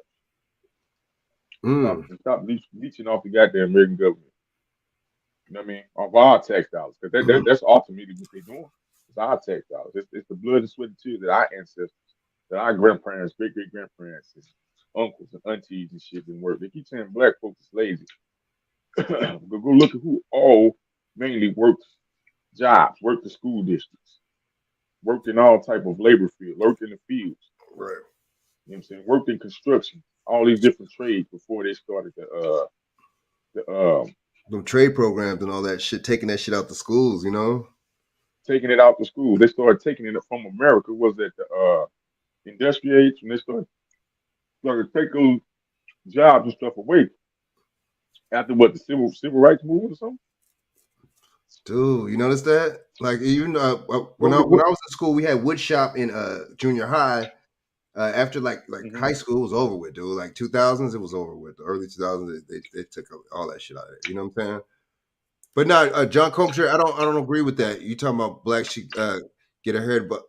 Stop leeching off the goddamn American government. You know what I mean? Off our tax dollars. Because that's ultimately what they're doing. It's our tax dollars. It's the blood and sweat and tears that our ancestors, that our grandparents, great-great-grandparents, and uncles and aunties and shit didn't work. They keep saying black folks is lazy. Go look at who all mainly worked jobs, worked the school districts, worked in all type of labor field, worked in the fields. Right. You know what I'm saying? Worked in construction, all these different trades before they started the Them trade programs and all that shit, taking that shit out the schools, you know? taking it out to school. They started taking it from America. Was at the industrial age, and they started to take those jobs and stuff away after what the civil rights movement or something. Dude, you notice that? Like even when What, I what, was in school, we had wood shop in junior high. After like mm-hmm. high school was over with, dude. Like 2000s, it was over with. The early 2000s, they took all that shit out of it. You know what I'm saying? But no, John culture, I don't agree with that. You talking about blacks should get ahead, but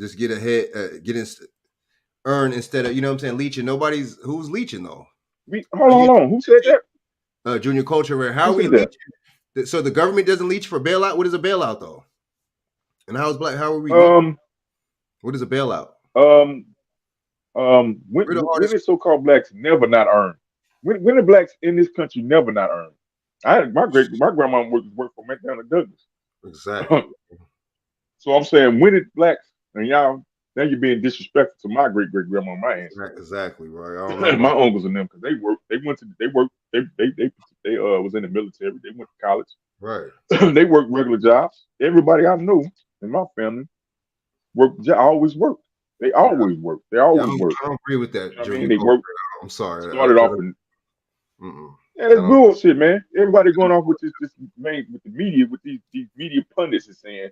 just get ahead, earn instead of, you know what I'm saying, leeching. Who's leeching though. Hold on. Who said that? Junior culture, where how Who are we said that? leeching? So the government doesn't leech for bailout. What is a bailout though? And how are we leeching? What is a bailout? When the so-called blacks never not earn? When the blacks in this country never not earn? I had my grandma worked for McDonald Douglas. Exactly. So I'm saying when it blacks and y'all now you're being disrespectful to my great grandma, my ancestors. Exactly, right. I don't know my uncles and them because they worked. They was in the military. They went to college. Right. They worked regular jobs. Everybody I know in my family always worked. They always worked. They always worked. I don't agree with that. You know what I mean? They worked. I'm sorry. Started off in. Yeah, that's bullshit, man. Everybody going off with with the media, with these media pundits is saying,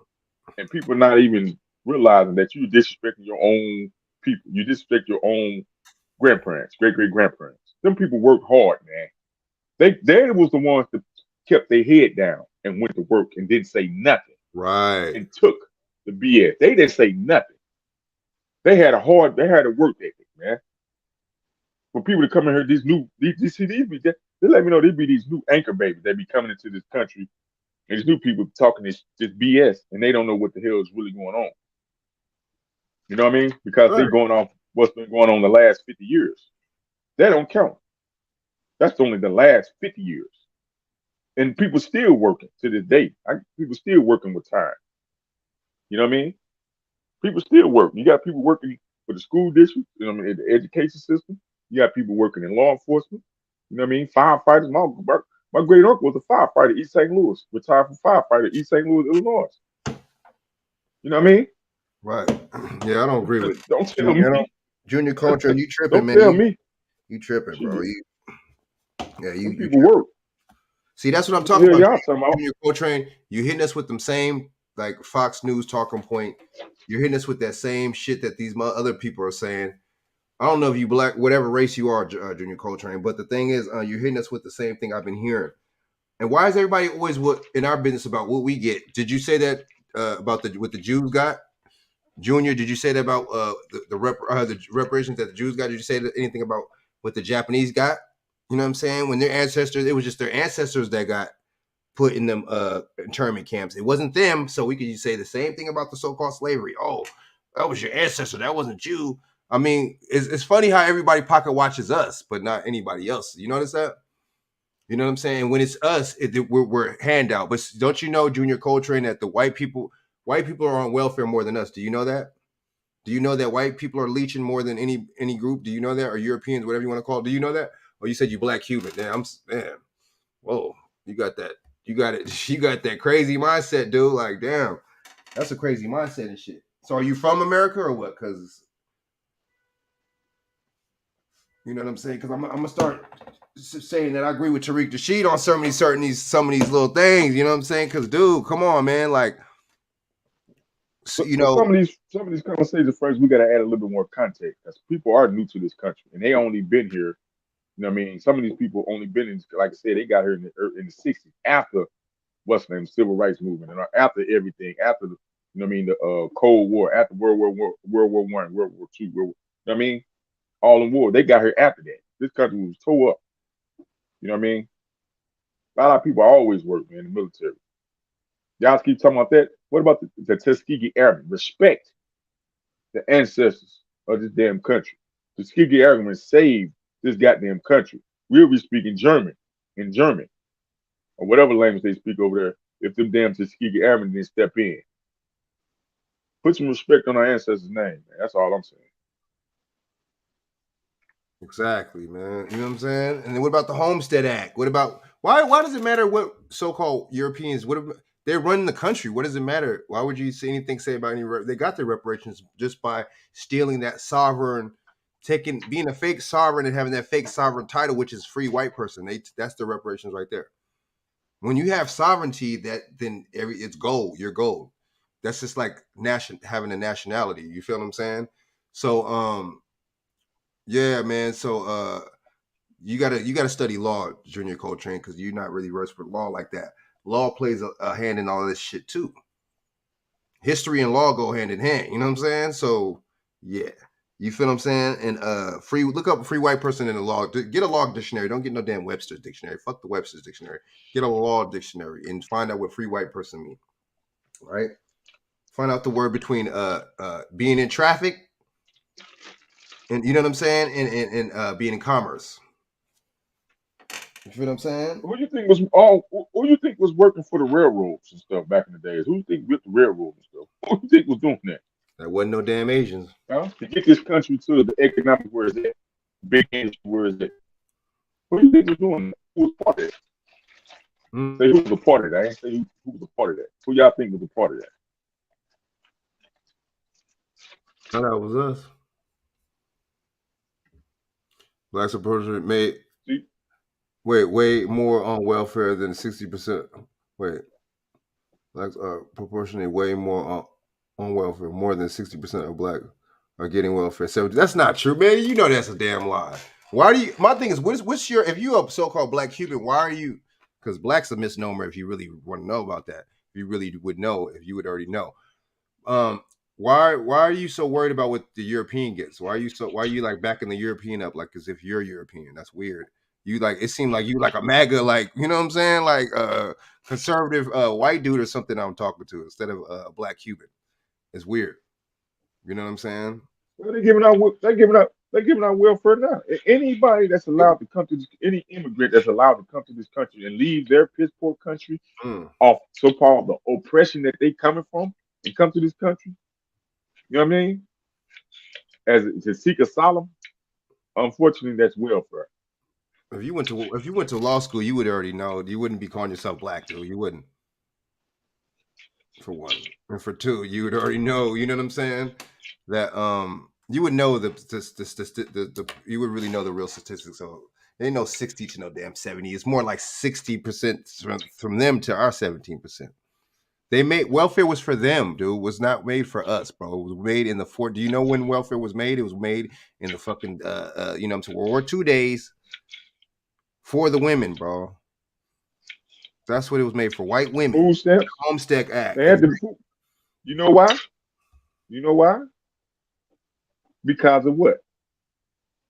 and people not even realizing that you're disrespecting your own people. You disrespect your own grandparents, great grandparents. Them people worked hard, man. They was the ones that kept their head down and went to work and didn't say nothing. Right. And took the BS. They didn't say nothing. They had a work ethic, man. For people to come in here, they let me know they be these new anchor babies that be coming into this country. And these new people talking this BS and they don't know what the hell is really going on. You know what I mean? Because they're going off what's been going on the last 50 years. That don't count. That's only the last 50 years. And people still working to this day. People still working with time. You know what I mean? People still work. You got people working for the school district, you know what I mean, the education system. You got people working in law enforcement. You know what I mean? Firefighters. My great uncle was a firefighter, East St. Louis, retired from firefighter, East St. Louis, Illinois. You know what I mean? Right. Yeah, I don't agree with. Don't tell me. Junior culture, you tripping, man. Don't tell me. You tripping, bro. You people work. See, that's what I'm talking about. Y'all talking about. Junior culture, you hitting us with them same like Fox News talking point. You're hitting us with that same shit that these other people are saying. I don't know if you black, whatever race you are, Junior Coltrane, but the thing is, you're hitting us with the same thing I've been hearing. And why is everybody always in our business about what we get? Did you say that about what the Jews got? Junior, did you say that about the reparations that the Jews got? Did you say anything about what the Japanese got? You know what I'm saying? When their ancestors, it was just their ancestors that got put in them internment camps. It wasn't them. So we could say the same thing about the so-called slavery. Oh, that was your ancestor. That wasn't you. I mean, it's funny how everybody pocket watches us, but not anybody else. You notice that? You know what I'm saying? When it's us, we're handout. But don't you know, Junior Coltrane, that the white people are on welfare more than us? Do you know that? Do you know that white people are leeching more than any group? Do you know that? Or Europeans, whatever you want to call it. Do you know that? Or you said you black Cuban. Damn, whoa, you got that. You got it. You got that crazy mindset, dude. Like, damn, that's a crazy mindset and shit. So are you from America or what? Because you know what I'm saying? Because I'm gonna start saying that I agree with Tariq Nasheed on some of these little things. You know what I'm saying? Because dude, come on, man. Like, you know, some of these conversations first, we got to add a little bit more context because people are new to this country and they only been here. You know what I mean? Some of these people only been in, like I said, they got here in the 60s after what's the name, civil rights movement, and after everything, after the, you know what I mean, the Cold War, after World War I, World War II, you know what I mean, all in war. They got here after that. This country was tore up. You know what I mean? A lot of people always work, man, in the military. Y'all keep talking about that. What about the Tuskegee Airmen? Respect the ancestors of this damn country. The Tuskegee Airmen saved this goddamn country. We'll be speaking German in German or whatever language they speak over there if them damn Tuskegee Airmen didn't step in. Put some respect on our ancestors' name, man. That's all I'm saying. Exactly, man. You know what I'm saying? And then what about the Homestead Act? What about why does it matter what so-called Europeans they're running the country? What does it matter? Why would you say anything say about they got their reparations just by stealing that sovereign, being a fake sovereign and having that fake sovereign title, which is free white person. That's the reparations right there. When you have sovereignty, then it's gold. You're gold. That's just like having a nationality. You feel what I'm saying? So yeah, man. So you gotta study law, Junior Coltrane, because you're not really versed with law like that. Law plays a hand in all of this shit too. History and law go hand in hand. You know what I'm saying? So yeah, you feel what I'm saying? And look up a free white person in the law. Get a law dictionary. Don't get no damn Webster's dictionary. Fuck the Webster's dictionary. Get a law dictionary and find out what free white person means. Right? Find out the word between being in traffic and you know what I'm saying, and being in commerce. You feel what I'm saying? Who you think was working for the railroads and stuff back in the days? Who you think built the railroads and stuff? Who you think was doing that? There wasn't no damn Asians. Huh? To get this country to the economic where it's at, big industry where it's at. Who do you think was doing that? Who was part of that? Say who was a part of that. I ain't say who was a part of that. Who y'all think was a part of that? I thought it was us. Black supporters made way more on welfare than 60%. Wait, blacks are proportionally way more on welfare. More than 60% of black are getting welfare. 70. That's not true, man. You know that's a damn lie. Why do you? My thing is, what's your? If you a so-called black Cuban, why are you? Because black's a misnomer. If you really want to know about that, if you really would know, if you would already know. Why are you so worried about what the European gets? Why are you like backing the European up like as if you're European? That's weird. You like it seemed like you like a MAGA, like you know what I'm saying, like conservative white dude or something I'm talking to instead of a black Cuban. It's weird. You know what I'm saying? Well, they're giving out welfare now. Anybody that's allowed to come to any immigrant that's allowed to come to this country and leave their piss poor country off so-called the oppression that they coming from and come to this country. You know what I mean? As to seek asylum, unfortunately, that's welfare. If you went to law school, you would already know. You wouldn't be calling yourself black, dude. You wouldn't. For one, and for two, you would already know. You know what I'm saying? That you would know the you would really know the real statistics. So they know 60 to no damn 70. It's more like 60% from them to our 17%. They made welfare was for them, dude. It was not made for us, bro. It was made in the fort. Do you know when welfare was made? It was made in the fucking you know, World War II days for the women, bro. That's what it was made for, white women. Food stamps. Homestead Act. They had to. You know why? You know why? Because of what?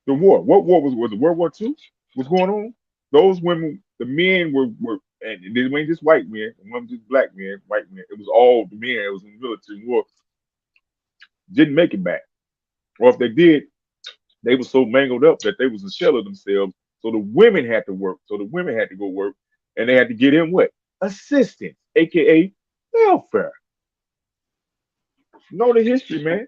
The war. What war was it? World War II was going on. Those women, the men were and they weren't just white men, it wasn't just black men, white men. It was all the men. It was in the military war. Didn't make it back, or if they did, they were so mangled up that they was a shell of themselves. So the women had to work. So the women had to go work, and they had to get in what? Assistance, aka welfare. Know the history, man.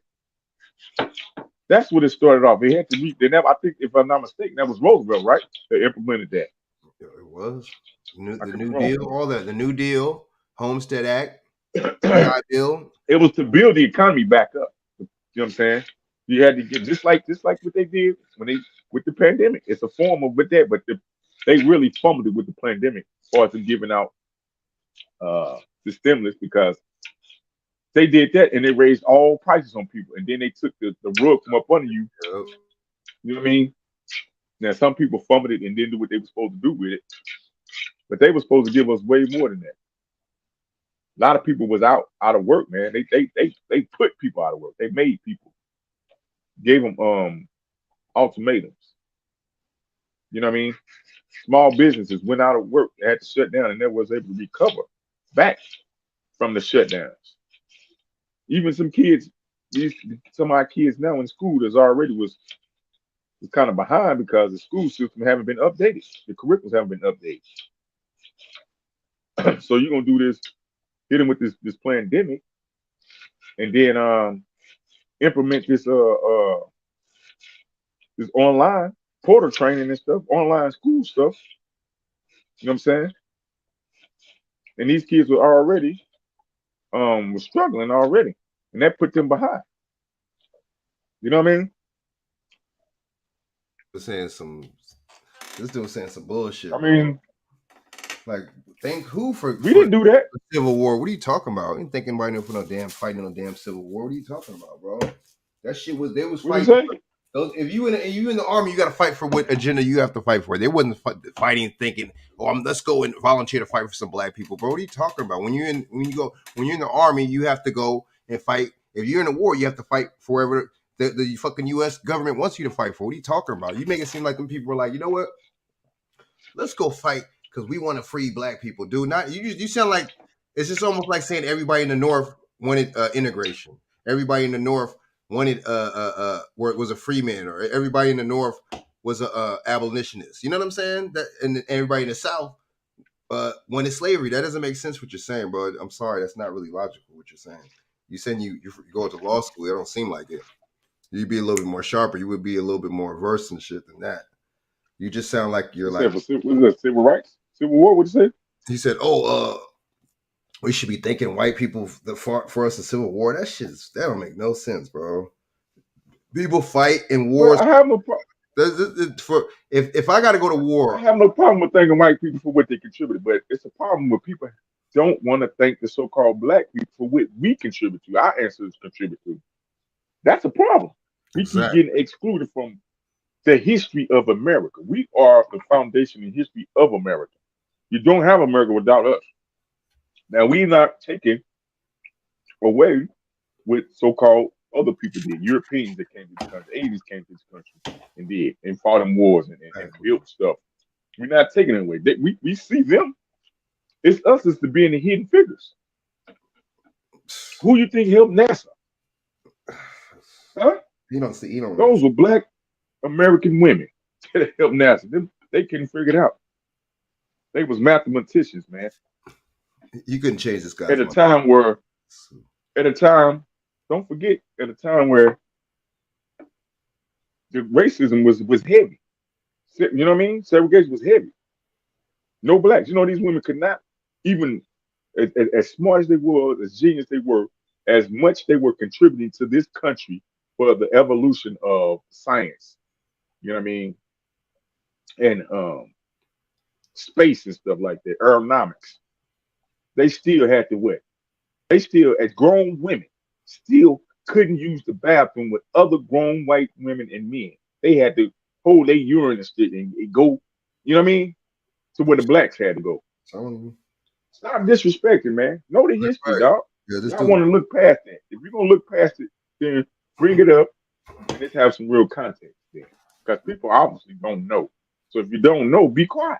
That's what it started off. They had to meet. They never. I think, if I'm not mistaken, that was Roosevelt, right? They implemented that. It was the New Deal, all that. The New Deal, Homestead Act, Bill. It was to build the economy back up. You know what I'm saying? You had to get just like what they did when they with the pandemic. It's a form of with that, but they really fumbled it with the pandemic, as far as them giving out the stimulus, because they did that and they raised all prices on people, and then they took the rug from up under you. Yep. You know what I mean? Now some people fumbled it and didn't do what they were supposed to do with it, but they were supposed to give us way more than that. A lot of people was out of work, man. They put people out of work. They made people, gave them ultimatums. You know what I mean? Small businesses went out of work. They had to shut down, and they was able to recover back from the shutdowns. Even some kids, some of our kids now in school that's already was kind of behind because the school system haven't been updated. The curriculums haven't been updated. So you're gonna do this, hit them with this pandemic, and then implement this online. porter training and stuff, online school stuff. You know what I'm saying? And these kids were already was struggling already, and that put them behind. You know what I mean? Saying some, this dude saying some bullshit. I mean, like, thank who for we didn't do that. The Civil War? What are you talking about? I ain't thinking right now for no damn fighting no damn Civil War. What are you talking about, bro? That shit was, they was What fighting. Those, if you in the army, you got to fight for what agenda you have to fight for. They wasn't fighting thinking, oh, let's go and volunteer to fight for some black people, bro. What are you talking about? When you're in the army, you have to go and fight. If you're in a war, you have to fight for whatever the fucking U.S. government wants you to fight for. What are you talking about? You make it seem like when people are like, you know what? Let's go fight because we want to free black people, dude. Not you. You sound like it's just almost like saying everybody in the North wanted integration. Everybody in the North wanted where it was a free man, or everybody in the North was a abolitionist. You know what I'm saying? That and everybody in the South wanted slavery. That doesn't make sense what you're saying, bro. I'm sorry, that's not really logical what you're saying. You saying you go to law school, it don't seem like it. You'd be a little bit more sharper. You would be a little bit more versed in shit than that. You just sound like you're like was it civil rights, civil war? What you say? He said, we should be thanking white people for us in Civil War. That don't make no sense, bro. People fight in wars. Well, I have no problem. If I got to go to war, I have no problem with thanking white people for what they contributed, but it's a problem when people don't want to thank the so-called black people for what we contribute to. Our ancestors contribute to. That's a problem. We keep getting excluded from the history of America. We are the foundation and history of America. You don't have America without us. Now, we're not taking away what so-called other people did. Europeans that came to this country, Asians came to this country and did, and fought in wars and built stuff. We're not taking it away. We see them. It's us as to being the hidden figures. Who you think helped NASA? Huh? Those were black American women that helped NASA. They couldn't figure it out. They was mathematicians, man. You couldn't change this guy. At a time, don't forget, at a time where the racism was heavy. You know what I mean? Segregation was heavy. No blacks. You know, these women could not, even as smart as they were, as genius they were, as much they were contributing to this country for the evolution of science. You know what I mean? And space and stuff like that, aeronautics. They still had to what? They still, as grown women, still couldn't use the bathroom with other grown white women and men. They had to hold their urine and go, you know what I mean? To where the blacks had to go. Stop disrespecting, man. Know the history, dog. I want to look past that. If you're going to look past it, then bring it up and let's have some real context there. Because people obviously don't know. So if you don't know, be quiet.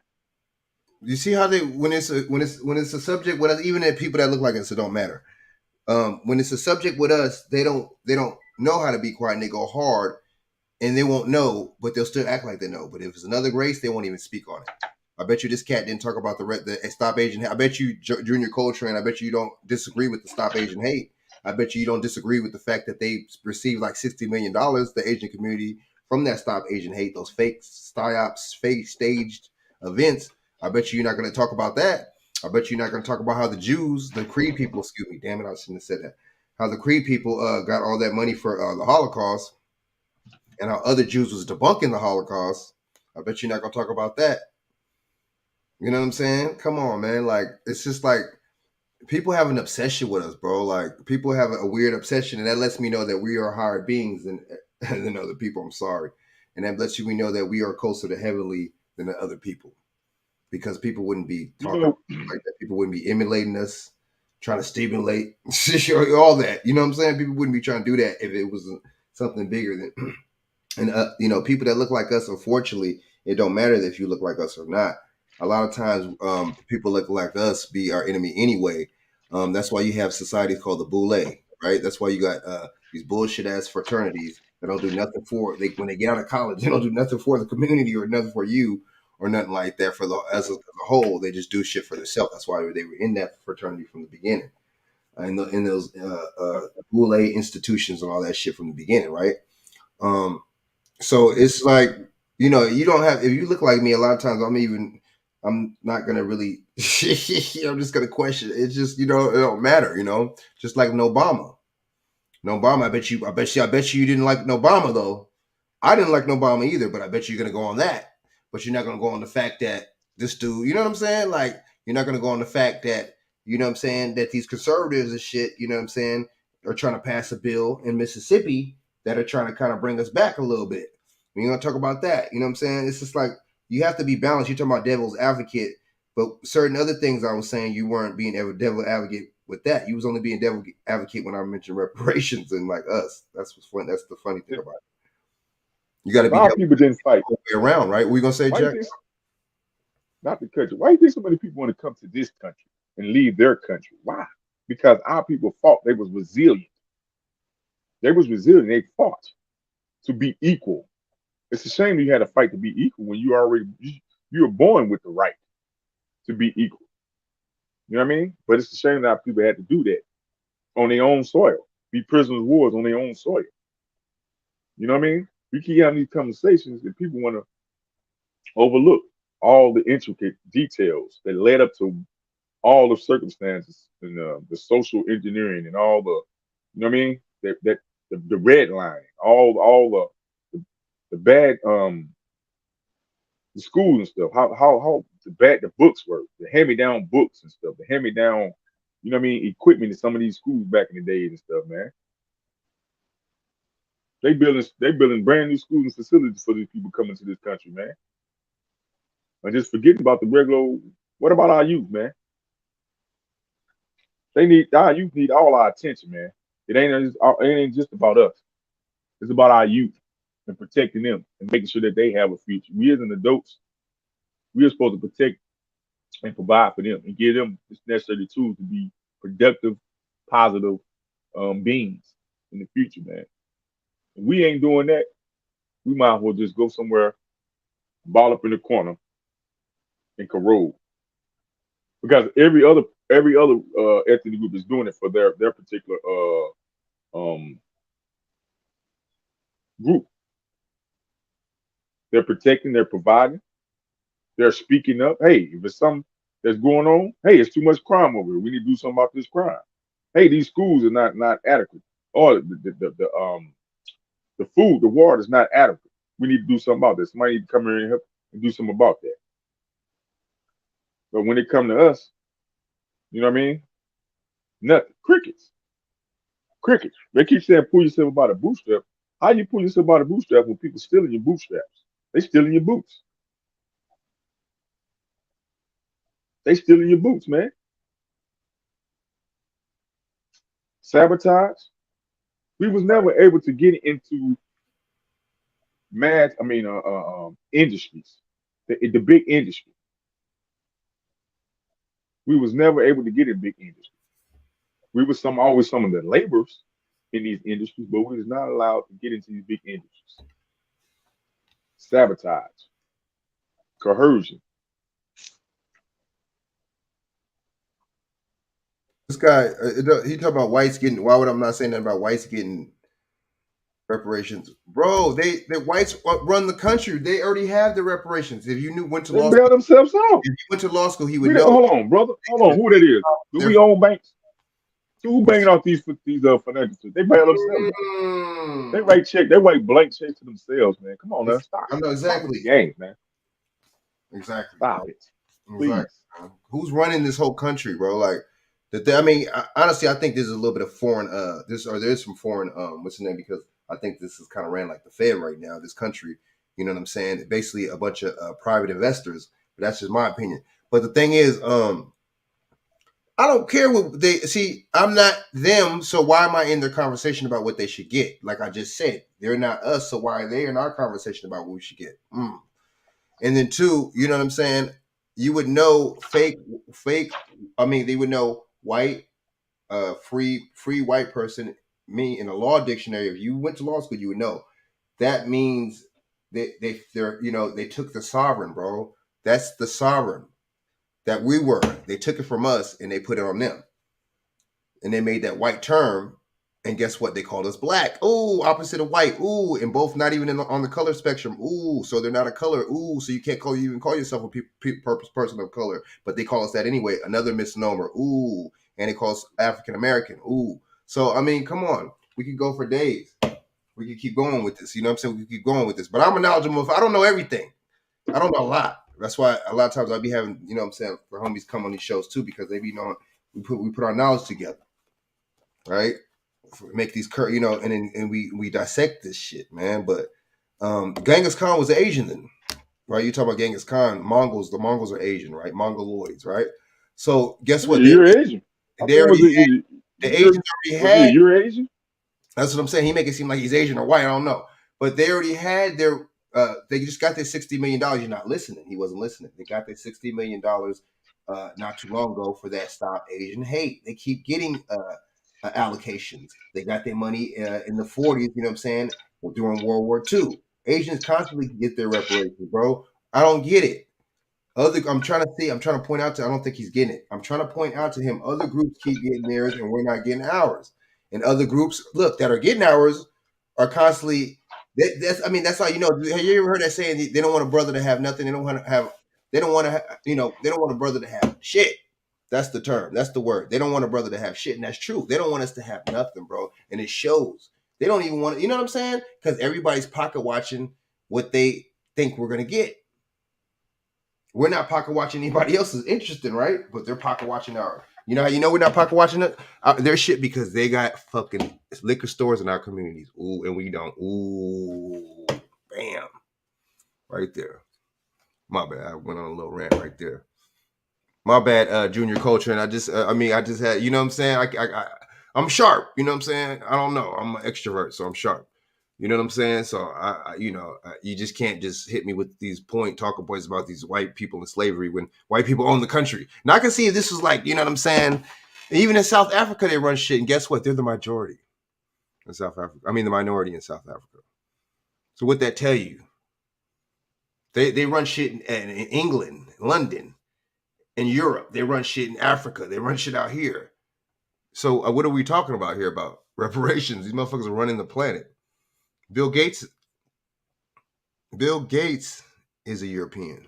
You see how they when it's a subject with us, even if people that look like us, it don't matter. When it's a subject with us, they don't know how to be quiet and they go hard and they won't know, but they'll still act like they know. But if it's another race, they won't even speak on it. I bet you this cat didn't talk about the Stop Asian Hate. I bet you Junior Coltrane, I bet you don't disagree with the Stop Asian Hate. I bet you don't disagree with the fact that they received like $60 million, the Asian community, from that Stop Asian Hate, those fake psyops, fake staged events. I bet you're not going to talk about that. I bet you're not going to talk about how the Jews, the Creed people, excuse me, damn it, I shouldn't have said that. How the Creed people got all that money for the Holocaust and how other Jews was debunking the Holocaust. I bet you're not going to talk about that. You know what I'm saying? Come on, man. Like, it's just like people have an obsession with us, bro. Like, people have a weird obsession, and that lets me know that we are higher beings than other people. I'm sorry. And that lets me know that we are closer to heavenly than the other people. Because people wouldn't be talking like that. People wouldn't be emulating us, trying to stimulate, all that. You know what I'm saying? People wouldn't be trying to do that if it was something bigger than. And people that look like us, unfortunately, it don't matter if you look like us or not. A lot of times, people look like us be our enemy anyway. That's why you have societies called the Boule, right? That's why you got these bullshit ass fraternities that don't do nothing for when they get out of college. They don't do nothing for the community or nothing for you. Or nothing like that as a whole. They just do shit for themselves. That's why they were in that fraternity from the beginning, in those Boule institutions and all that shit from the beginning, right? So it's like You know, you don't have. If you look like me, a lot of times I'm not gonna really. I'm just gonna question. It's just, it don't matter. Just like Obama. Obama. I bet you didn't like Obama though. I didn't like Obama either, but I bet you're gonna go on that. But you're not gonna go on the fact that this dude. You know what I'm saying? Like, you're not gonna go on the fact that, you know what I'm saying, that these conservatives and shit, you know what I'm saying, are trying to pass a bill in Mississippi that are trying to kind of bring us back a little bit. We're gonna talk about that. You know what I'm saying? It's just like, you have to be balanced. You're talking about devil's advocate, but certain other things I was saying, you weren't being devil advocate with that. You was only being devil advocate when I mentioned reparations and like us. That's what's fun. That's the funny thing about it. You got to be Our people didn't fight all the way around, right? What you gonna say, why Jack? Not the country. Why do you think so many people want to come to this country and leave their country? Why? Because our people fought. They was resilient. They was resilient. They fought to be equal. It's a shame you had to fight to be equal when you were born with the right to be equal. You know what I mean? But it's a shame that our people had to do that on their own soil, be prisoners of wars on their own soil. You know what I mean? We keep having these conversations and people want to overlook all the intricate details that led up to all the circumstances and the social engineering and all the, you know what I mean? The red line, all the bad the schools and stuff, how the bad the books were, the hand me down books and stuff, the hand me down, you know what I mean, equipment in some of these schools back in the days and stuff, man. They building brand new schools and facilities for these people coming to this country, man. And just forgetting about the regular. What about our youth, man? Our youth need all our attention, man. It ain't just about us. It's about our youth and protecting them and making sure that they have a future. We as an adults, we are supposed to protect and provide for them and give them the necessary tools to be productive, positive beings in the future, man. If we ain't doing that, we might as well just go somewhere, ball up in the corner, and corrode. Because every other ethnic group is doing it for their particular group. They're protecting, they're providing, they're speaking up. Hey, if it's something that's going on, hey, it's too much crime over here. We need to do something about this crime. Hey, these schools are not adequate. Or the food, the water is not adequate. We need to do something about this. Somebody need to come here and help and do something about that. But when it come to us, you know what I mean? Nothing. Crickets. Crickets. They keep saying pull yourself by the bootstrap. How you pull yourself by the bootstrap when people stealing your bootstraps? They stealing your boots. They stealing your boots, man. Sabotage. We was never able to get into industries, the big industry. We was never able to get in big industry. We was always some of the laborers in these industries, but we was not allowed to get into these big industries. Sabotage, coercion. This guy, he talking about whites getting. Why would I'm not saying that about whites getting reparations, bro? The whites run the country. They already have the reparations. If you went to They law bail school, themselves out. if you went to law school, he would know. Hold on, brother. Hold on. Who that is? Do we own banks? So who banging off these financial? They bail themselves out. They write check. They write blank checks to themselves, man. Come on, man. Stop. I know exactly. Stop the game, man. Exactly. Stop it, please. Exactly. Who's running this whole country, bro? Like, I mean, honestly, I think there's a little bit of foreign. There's some foreign. What's the name? Because I think this is kind of ran like the Fed right now. This country, you know what I'm saying? Basically, a bunch of private investors. But that's just my opinion. But the thing is, I don't care what they see. I'm not them, so why am I in their conversation about what they should get? Like I just said, they're not us, so why are they in our conversation about what we should get? And then two, you know what I'm saying? You would know fake. I mean, they would know white, free white person. Me in a law dictionary. If you went to law school, you would know that means they took the sovereign, bro. That's the sovereign that we were. They took it from us and they put it on them, and they made that white term, And guess what? They called us black. Ooh, opposite of white. Ooh, and both not even on the color spectrum. Ooh, so they're not a color. Ooh, so you can't even call yourself a person of color. But they call us that anyway. Another misnomer. Ooh, and they call us African American. Ooh. So I mean, come on. We could go for days. We could keep going with this. You know what I'm saying? We could keep going with this. But I'm a knowledgeable. I don't know everything. I don't know a lot. That's why a lot of times I'll be having, you know what I'm saying, for homies come on these shows too, because they be knowing we put our knowledge together, right? Make these you know, and we dissect this shit, man. But Genghis Khan was Asian then, right? You talk about Genghis Khan, Mongols. The Mongols are Asian, right? Mongoloids, right? So guess what? You're Asian. They already had, the Asians already had. You're Asian. That's what I'm saying. He make it seem like he's Asian or white. I don't know, but they already had their. They just got their $60 million. You're not listening. He wasn't listening. They got their $60 million not too long ago for that Stop Asian Hate. They keep getting allocations. They got their money in the 40s, you know what I'm saying, during World War II. Asians constantly get their reparations, bro. I don't get it. I'm trying to point out to, I don't think he's getting it. I'm trying to point out to him, other groups keep getting theirs and we're not getting ours. And other groups, look, that are getting ours are constantly, that's how you know. Have you ever heard that saying, they don't want a brother to have nothing. They don't want a brother to have shit. That's the term. That's the word. They don't want a brother to have shit, and that's true. They don't want us to have nothing, bro. And it shows. They don't even want to, you know what I'm saying? Because everybody's pocket watching what they think we're gonna get. We're not pocket watching anybody else's interest in, right? But they're pocket watching our. You know how you know we're not pocket watching their shit? Because they got fucking liquor stores in our communities. Ooh, and we don't. Ooh, bam, right there. My bad. I went on a little rant right there. My bad, Junior Culture. And I just had, you know what I'm saying? I'm sharp. You know what I'm saying? I don't know. I'm an extrovert, so I'm sharp. You know what I'm saying? So you just can't just hit me with these talking points about these white people in slavery when white people own the country. Now I can see if this was like, you know what I'm saying? Even in South Africa, they run shit, and guess what? They're the majority in South Africa. I mean, the minority in South Africa. So what that tell you? They run shit in England, London, in Europe. They run shit in Africa. They run shit out here. So what are we talking about here about reparations? These motherfuckers are running the planet. Bill Gates is a European,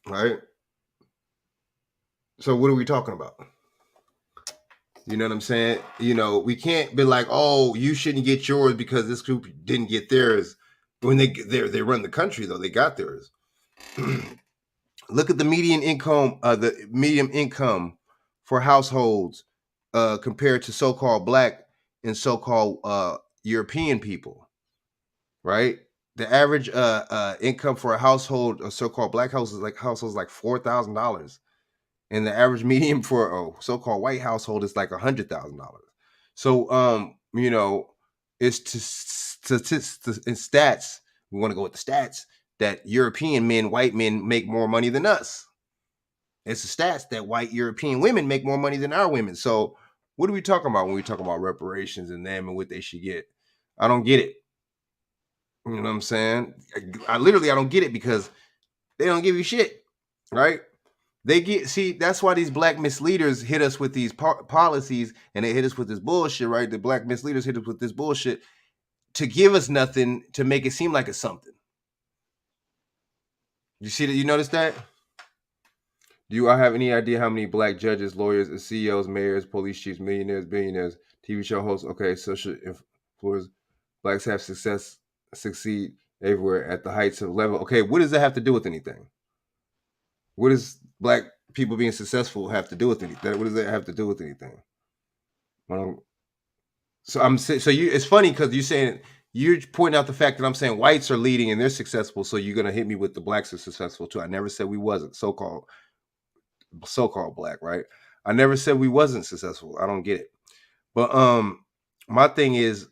right? So what are we talking about? You know what I'm saying? You know, we can't be like, oh, you shouldn't get yours because this group didn't get theirs. When they run the country, though, they got theirs. Look at the median income, for households compared to so-called black and so-called European people, right? The average income for a household, a so-called black households like $4,000, and the average median for a so-called white household is like $100,000. So, you know, it's in stats. We want to go with the stats that European men, white men, make more money than us. It's the stats that white European women make more money than our women. So, what are we talking about when we talk about reparations and them and what they should get? I don't get it. You know what I'm saying? I don't get it because they don't give you shit, right? That's why these black misleaders hit us with these policies and they hit us with this bullshit, right? The black misleaders hit us with this bullshit to give us nothing to make it seem like it's something. You see that? You notice that? Do I have any idea how many black judges, lawyers, and CEOs, mayors, police chiefs, millionaires, billionaires, TV show hosts, social influencers, blacks have succeed everywhere at the heights of level? Okay, what does that have to do with anything? What does black people being successful have to do with anything? What does that have to do with anything? It's funny because you're pointing out the fact that I'm saying whites are leading and they're successful, so you're gonna hit me with the blacks are successful too. I never said we wasn't so-called black, right? I never said we wasn't successful. I don't get it. But my thing is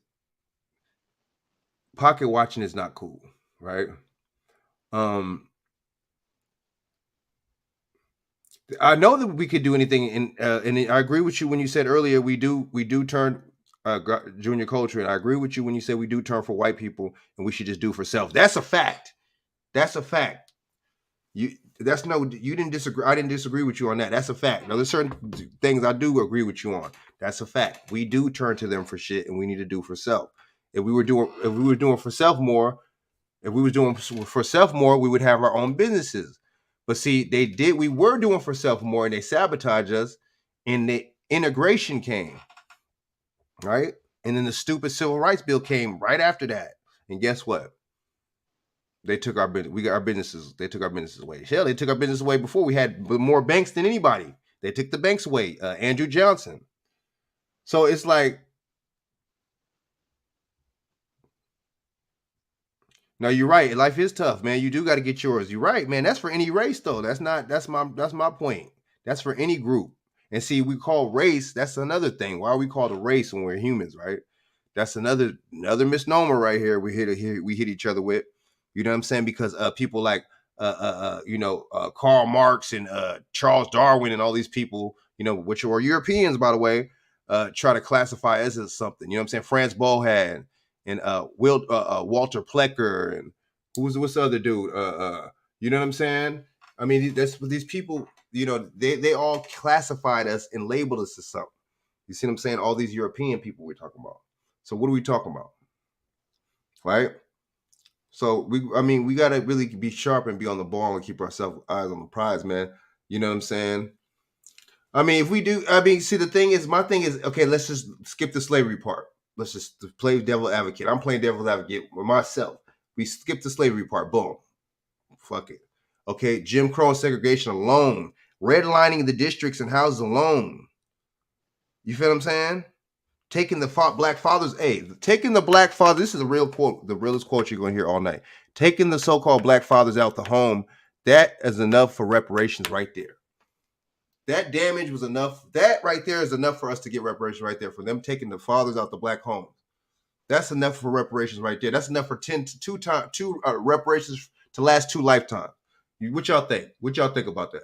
pocket watching is not cool, right? I know that we could do anything, and I agree with you when you said earlier we do turn Junior Culture, and I agree with you when you said we do turn for white people, and we should just do for self. That's a fact. That's a fact. that's no, you didn't disagree. I didn't disagree with you on that. That's a fact. Now, there's certain things I do agree with you on. That's a fact. We do turn to them for shit, and we need to do for self. If we were doing for self more, if we was doing for self more, we would have our own businesses. But see, we were doing for self more, and they sabotaged us, and the integration came, right? And then the stupid civil rights bill came right after that. And guess what? They took our business. We got our businesses. They took our businesses away. Hell, they took our business away before. We had more banks than anybody. They took the banks away. Andrew Johnson. So it's like, no, you're right. Life is tough, man. You do got to get yours. You're right, man. That's for any race, though. That's my point. That's for any group. And see, we call race. That's another thing. Why are we called a race when we're humans, right? That's another misnomer right here. We hit each other with. You know what I'm saying? Because people like Karl Marx and Charles Darwin and all these people, which are Europeans, by the way, try to classify us as something. You know what I'm saying? Franz Boas and Walter Plecker and what's the other dude? You know what I'm saying? I mean, that's these people. They all classified us and labeled us as something. You see what I'm saying? All these European people we're talking about. So what are we talking about? Right? So we gotta really be sharp and be on the ball and keep ourselves eyes on the prize, man. You know what I'm saying? I mean, if we do, see, my thing is, okay, let's just skip the slavery part. Let's just play devil advocate. I'm playing devil advocate with myself. We skip the slavery part. Boom. Fuck it. Okay, Jim Crow and segregation alone. Redlining the districts and houses alone. You feel what I'm saying? Taking the black fathers, taking the black father. This is a real quote, the realest quote you're going to hear all night. Taking the so-called black fathers out the home, that is enough for reparations right there. That damage was enough. That right there is enough for us to get reparations right there, for them taking the fathers out the black homes. That's enough for reparations right there. That's enough for two reparations to last 2 lifetimes. What y'all think? What y'all think about that?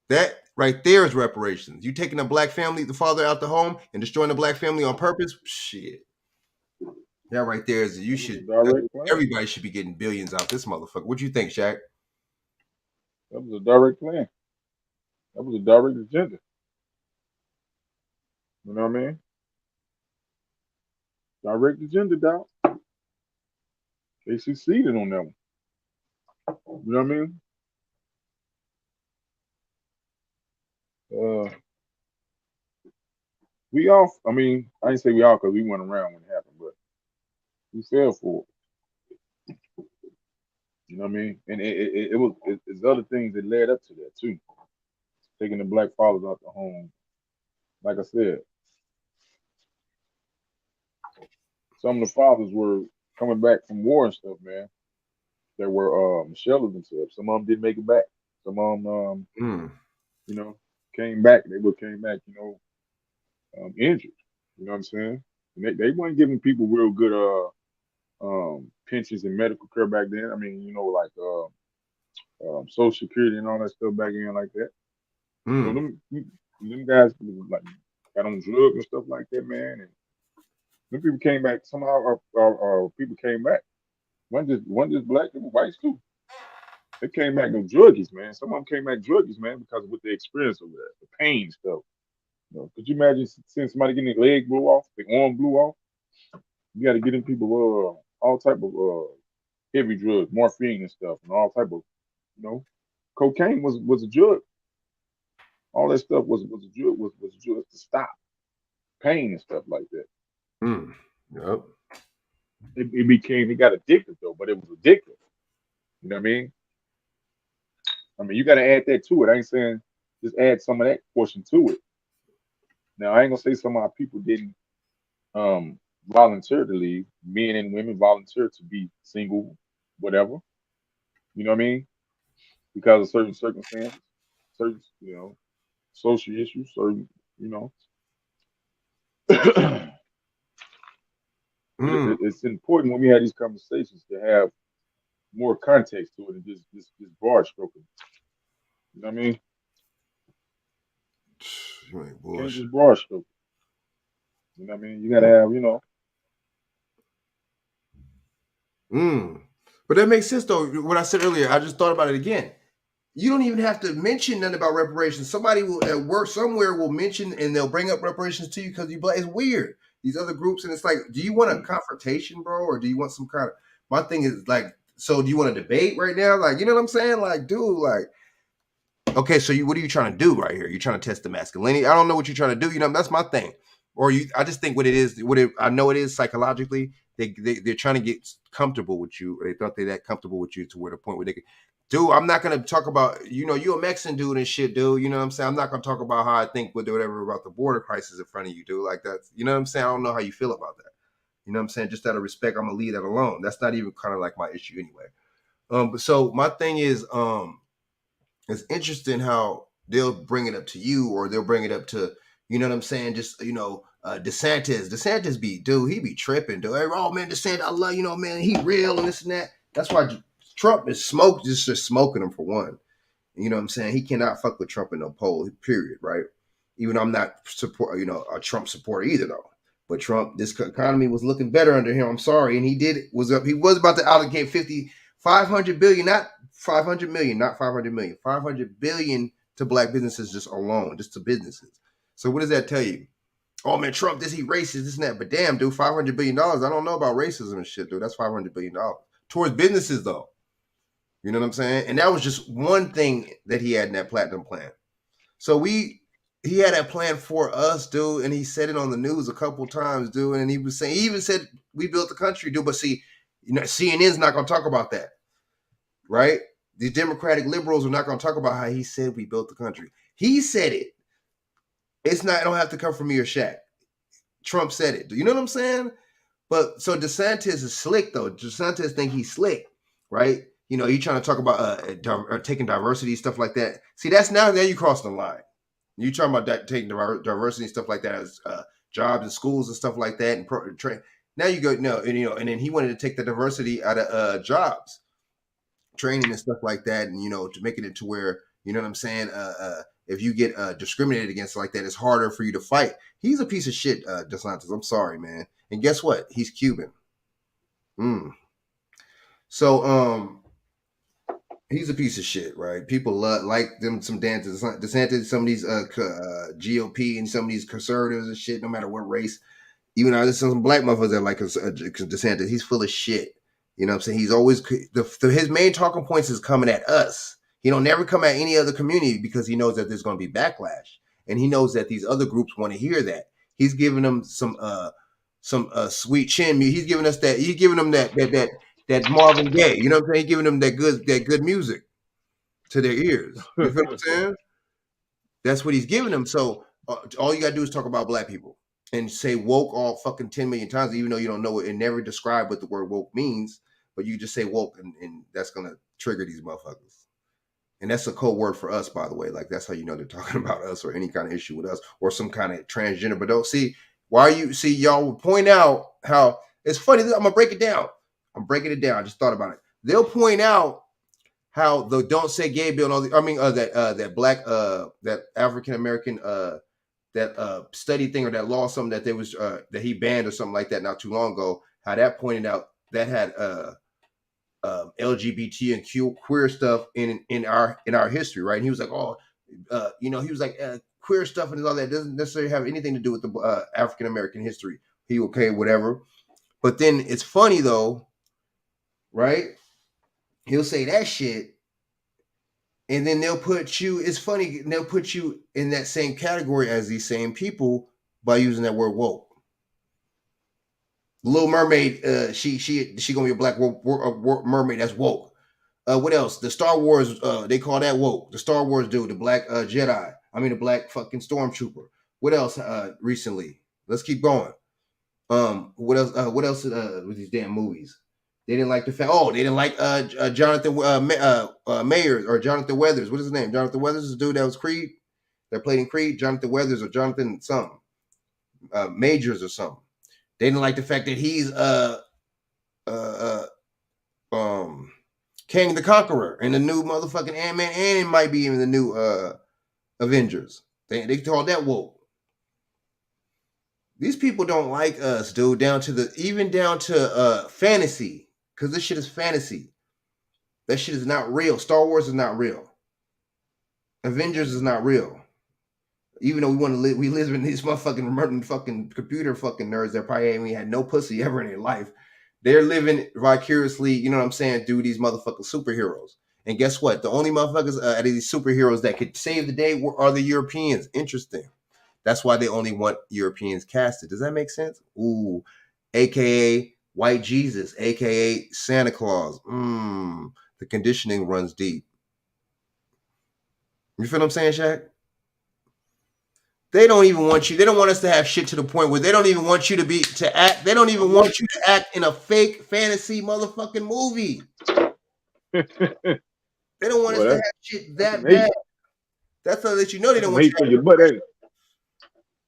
That right there is reparations. You taking a black family, the father out the home, and destroying the black family on purpose? Shit. That right there is everybody should be getting billions out this motherfucker. What you think, Shaq? That was a direct plan. That was a direct agenda. You know what I mean? Direct agenda, dog. They succeeded on that one. You know what I mean? We all, I didn't say we all because we went around when it happened, but we fell for it. You know what I mean? And it's other things that led up to that too. Taking the black fathers out the home. Like I said, some of the fathers were coming back from war and stuff, man. There were Michelle themselves. Some of them didn't make it back. Some of them, came back. They came back, injured. You know what I'm saying? And they weren't giving people real good pensions and medical care back then. I mean, like Social Security and all that stuff back then like that. So them guys like got on drugs and stuff like that, man. And them people came back. Somehow our people came back. One just black, they were whites too. They came back no druggies, man. Some of them came back druggies, man, because of what they experienced over there, the pain stuff. Could you imagine seeing somebody getting their leg blew off, their arm blew off? You got to get in people all type of heavy drugs, morphine and stuff, and all type of, cocaine was a drug. All that stuff was a drug, was a drug to stop pain and stuff like that. Yep. It got addictive though, but it was addictive. You know what I mean? You got to add that to it. I ain't saying just add some of that portion to it. Now, I ain't gonna say some of our people didn't volunteer to leave. Men and women volunteer to be single, whatever. You know what I mean? Because of certain circumstances, certain social issues, certain It's important when we have these conversations to have more context to it than just broad stroking. You know what I mean? You can't just broad stroke. You know what I mean? You gotta have, But that makes sense though. What I said earlier, I just thought about it again. You don't even have to mention nothing about reparations. Somebody will at work somewhere will mention and they'll bring up reparations to you because you black. It's weird. These other groups, and it's like, do you want a confrontation, bro, or do you want some kind of? My thing is like, so do you want to debate right now? Like, you know what I'm saying? Like, dude, like, okay, so what are you trying to do right here? You're trying to test the masculinity. I don't know what you're trying to do. You know, that's my thing. Or I just think what it is, I know it is psychologically. They're trying to get comfortable with you. Or they thought they're that comfortable with you to where the point where they could. Dude, I'm not gonna talk about, you a Mexican dude and shit, dude. You know what I'm saying? I'm not gonna talk about how I think with whatever about the border crisis in front of you, dude. Like that, you know what I'm saying? I don't know how you feel about that. You know what I'm saying? Just out of respect, I'm gonna leave that alone. That's not even kind of like my issue anyway. But so my thing is, it's interesting how they'll bring it up to you or they'll bring it up to, you know what I'm saying? Just, DeSantis be, dude, he be tripping, dude. Hey, oh man, DeSantis, I love, man, he real and this and that. That's why Trump is just smoking him for one. You know what I'm saying? He cannot fuck with Trump in no poll, period, right? Even though I'm not a Trump supporter either, though. But Trump, this economy was looking better under him. I'm sorry, and he was about to allocate 500 billion, not 500 million, not 500 million, 500 billion to black businesses just alone, just to businesses. So what does that tell you? Oh man, Trump, he racist, this and that. But damn, dude, $500 billion. I don't know about racism and shit, dude. That's $500 billion towards businesses, though. You know what I'm saying? And that was just one thing that he had in that platinum plan. So he had that plan for us, dude, and he said it on the news a couple times, dude. And he even said we built the country, dude. But see, CNN's not gonna talk about that, right? The Democratic liberals are not gonna talk about how he said we built the country. He said it. It don't have to come from me or Shaq. Trump said it. You know what I'm saying? But so DeSantis is slick, though. DeSantis think he's slick, right? You trying to talk about taking diversity, stuff like that. See, that's now you cross the line. You talking about that, taking diversity, stuff like that as jobs and schools and stuff like that, and train. Now you go and then he wanted to take the diversity out of jobs, training and stuff like that, and to making it to where you know what I'm saying. If you get discriminated against like that, it's harder for you to fight. He's a piece of shit, DeSantis. I'm sorry, man. And guess what? He's Cuban. So he's a piece of shit, right? People like them some dances. DeSantis, some of these GOP and some of these conservatives and shit, no matter what race. Even though there's some black motherfuckers that like DeSantis, he's full of shit. You know what I'm saying? He's always his main talking points is coming at us. He don't never come at any other community because he knows that there's going to be backlash, and he knows that these other groups want to hear that. He's giving them some sweet chin. He's giving us that. He's giving them that Marvin Gaye. You know what I'm saying? He's giving them that good music to their ears. You feel what I'm saying? That's what he's giving them. So all you got to do is talk about black people and say woke all fucking 10 million times, even though you don't know it and never describe what the word woke means. But you just say woke, and that's going to trigger these motherfuckers. And that's a code word for us, by the way. Like, that's how you know they're talking about us or any kind of issue with us or some kind of transgender. But don't see why y'all will point out how it's funny. I'm going to break it down. I'm breaking it down. I just thought about it. They'll point out how the Don't Say Gay bill, that black, that African-American, that study thing or that law, something that there was, that he banned or something like that not too long ago, how that pointed out that had, LGBT and queer stuff in our history, right? And he was like, he was like queer stuff and all that doesn't necessarily have anything to do with the African American history. He okay, whatever. But then it's funny though, right? He'll say that shit, and then they'll put you. It's funny, they'll put you in that same category as these same people by using that word woke. Little Mermaid, she gonna be a black mermaid that's woke. What else? The Star Wars, they call that woke. The Star Wars dude, the black Jedi. I mean, the black fucking stormtrooper. What else? Recently, let's keep going. What else? What else with these damn movies? They didn't like the fact. Oh, they didn't like Jonathan Mayer or Jonathan Weathers. What is his name? Jonathan Weathers is the dude that was Creed. That played in Creed. Jonathan Weathers or Jonathan something. Majors or something. They didn't like the fact that he's King the Conqueror in the new motherfucking Ant-Man, and it might be even the new Avengers. They call that woke. These people don't like us, dude, down to fantasy, because this shit is fantasy. That shit is not real. Star Wars is not real. Avengers is not real. Even though we want to live, we live in these motherfucking murdering fucking computer fucking nerds that probably ain't even had no pussy ever in their life. They're living vicariously, you know what I'm saying, through these motherfucking superheroes. And guess what? The only motherfuckers out of these superheroes that could save the day are the Europeans. Interesting. That's why they only want Europeans casted. Does that make sense? Ooh, AKA White Jesus, AKA Santa Claus. The conditioning runs deep. You feel what I'm saying, Shaq? They don't even want you. They don't want us to have shit to the point where they don't even want you to act. They don't even want you to act in a fake fantasy motherfucking movie. They don't want us to have shit that bad. That's how that you know they don't want you to hate for your butt, ain't it?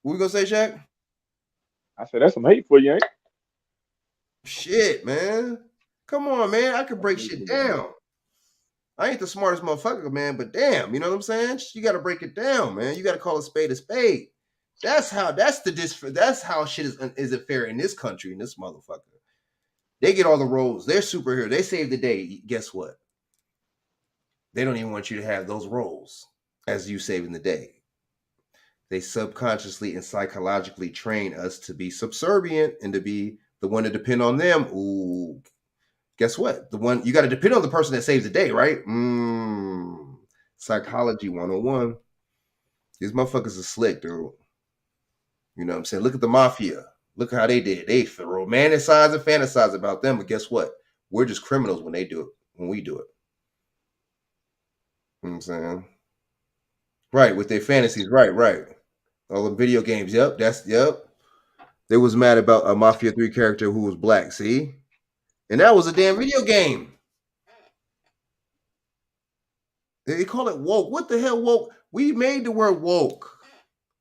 What we gonna say, Shaq? I said that's some hate for you, ain't it? Shit, man. Come on, man. I can break shit down. I ain't the smartest motherfucker, man, but damn, you know what I'm saying? You got to break it down, man. You got to call a spade a spade. That's how shit isn't fair in this country, in this motherfucker. They get all the roles. They're superheroes. They save the day. Guess what? They don't even want you to have those roles as you saving the day. They subconsciously and psychologically train us to be subservient and to be the one to depend on them. Ooh. Guess what? The one you got to depend on the person that saves the day, right? Psychology 101. These motherfuckers are slick, dude. You know what I'm saying? Look at the mafia. Look at how they did. They romanticize and fantasize about them, but guess what? We're just criminals when they do it. When we do it. You know what I'm saying? Right, with their fantasies. Right. All the video games. Yep. They was mad about a Mafia 3 character who was black. See? And that was a damn video game. They call it woke. What the hell woke? We made the word woke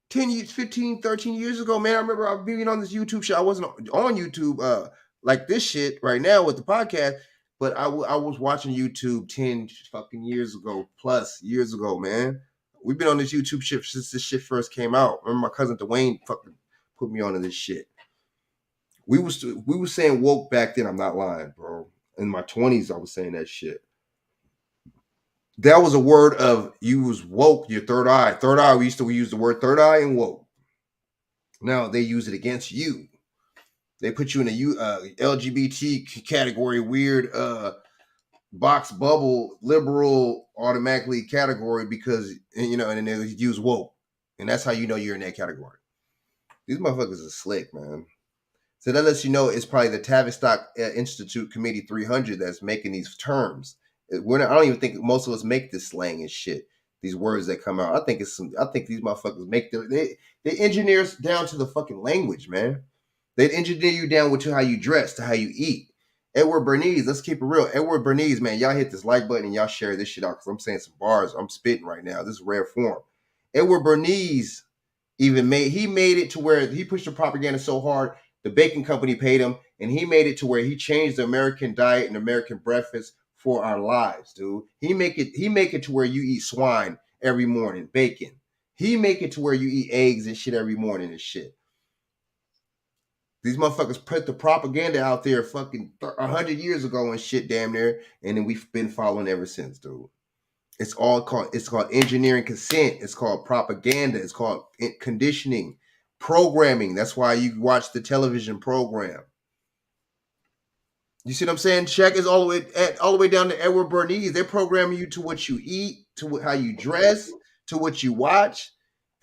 10 years, 15, 13 years ago, man. I remember I was being on this YouTube show. I wasn't on YouTube like this shit right now with the podcast, but I was watching YouTube 10 fucking years ago, plus years ago, man. We've been on this YouTube shit since this shit first came out. Remember my cousin Dwayne fucking put me onto this shit. We was saying woke back then. I'm not lying, bro. In my 20s, I was saying that shit. That was a word of you was woke, your third eye. Third eye, we use the word third eye and woke. Now they use it against you. They put you in a LGBT category, weird box bubble, liberal automatically category because, you know, and then they use woke. And that's how you know you're in that category. These motherfuckers are slick, man. So that lets you know it's probably the Tavistock Institute Committee 300 that's making these terms. I don't even think most of us make this slang and shit. These words that come out. I think these motherfuckers make they engineer us down to the fucking language, man. They engineer you down to how you dress, to how you eat. Edward Bernays, let's keep it real. Edward Bernays, man, y'all hit this like button and y'all share this shit out because I'm saying some bars. I'm spitting right now. This is rare form. Edward Bernays made it to where he pushed the propaganda so hard. The baking company paid him, and he made it to where he changed the American diet and American breakfast for our lives, dude. He make it to where you eat swine every morning, bacon. He make it to where you eat eggs and shit every morning and shit. These motherfuckers put the propaganda out there fucking 100 years ago and shit damn near, and then we've been following ever since, dude. It's called engineering consent. It's called propaganda. It's called conditioning, programming. That's why you watch the television program. You see what I'm saying? Shaq is all the way down to Edward Bernays. They're programming you to what you eat, to how you dress, to what you watch.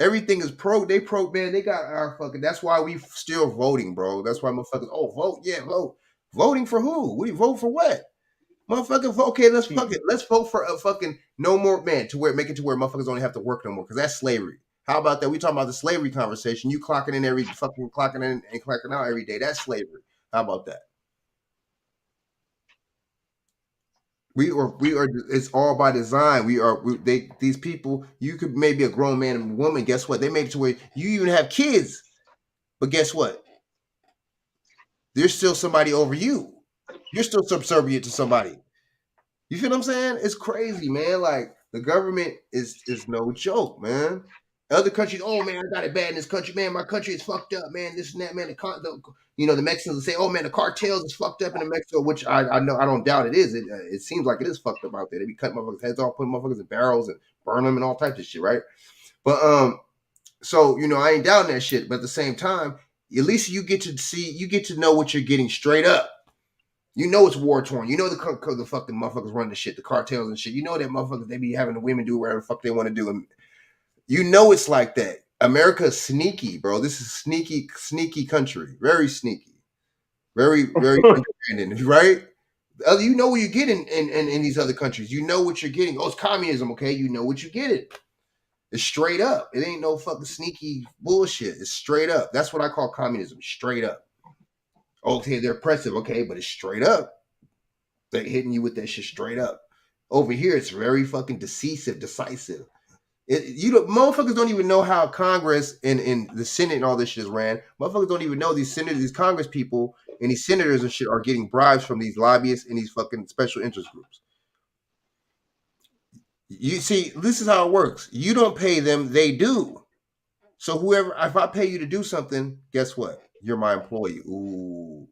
Everything is man. They got our fucking. That's why we still voting, bro. That's why motherfuckers. Oh, vote, yeah, vote. Voting for who? We vote for what? Motherfucker, okay, let's fuck it. Let's vote for a fucking no more man to make it to where motherfuckers only have to work no more because that's slavery. How about that? We talking about the slavery conversation. You clocking in and clocking out every day. That's slavery. How about that? We are. It's all by design. These people. You could maybe a grown man and woman. Guess what? They make it to where you even have kids, but guess what? There's still somebody over you. You're still subservient to somebody. You feel what I'm saying? It's crazy, man. Like the government is no joke, man. Other countries, oh man, I got it bad in this country, man. My country is fucked up, man. This and that, man. The Mexicans will say, oh man, the cartels is fucked up in Mexico, which I know I don't doubt it is. It seems like it is fucked up out there. They be cutting motherfuckers' heads off, putting motherfuckers in barrels and burn them and all types of shit, right? But so I ain't down that shit. But at the same time, at least you get to know what you're getting straight up. You know it's war torn. You know the fucking motherfuckers running the shit, the cartels and shit. You know that motherfuckers, they be having the women do whatever the fuck they want to do. And you know it's like that. America's sneaky, bro. This is sneaky country. Very sneaky. Very, very independent, right? You know what you get in these other countries. You know what you're getting. Oh, it's communism, okay? You know what you get it. It's straight up. It ain't no fucking sneaky bullshit. It's straight up. That's what I call communism. Straight up. Okay, they're oppressive, okay, but it's straight up. They're hitting you with that shit straight up. Over here, it's very fucking decisive. Motherfuckers don't even know how Congress and the Senate and all this shit is ran. Motherfuckers don't even know these senators, these Congress people, and these senators and shit are getting bribes from these lobbyists and these fucking special interest groups. You see, this is how it works. You don't pay them, they do. So if I pay you to do something, guess what? You're my employee. Ooh.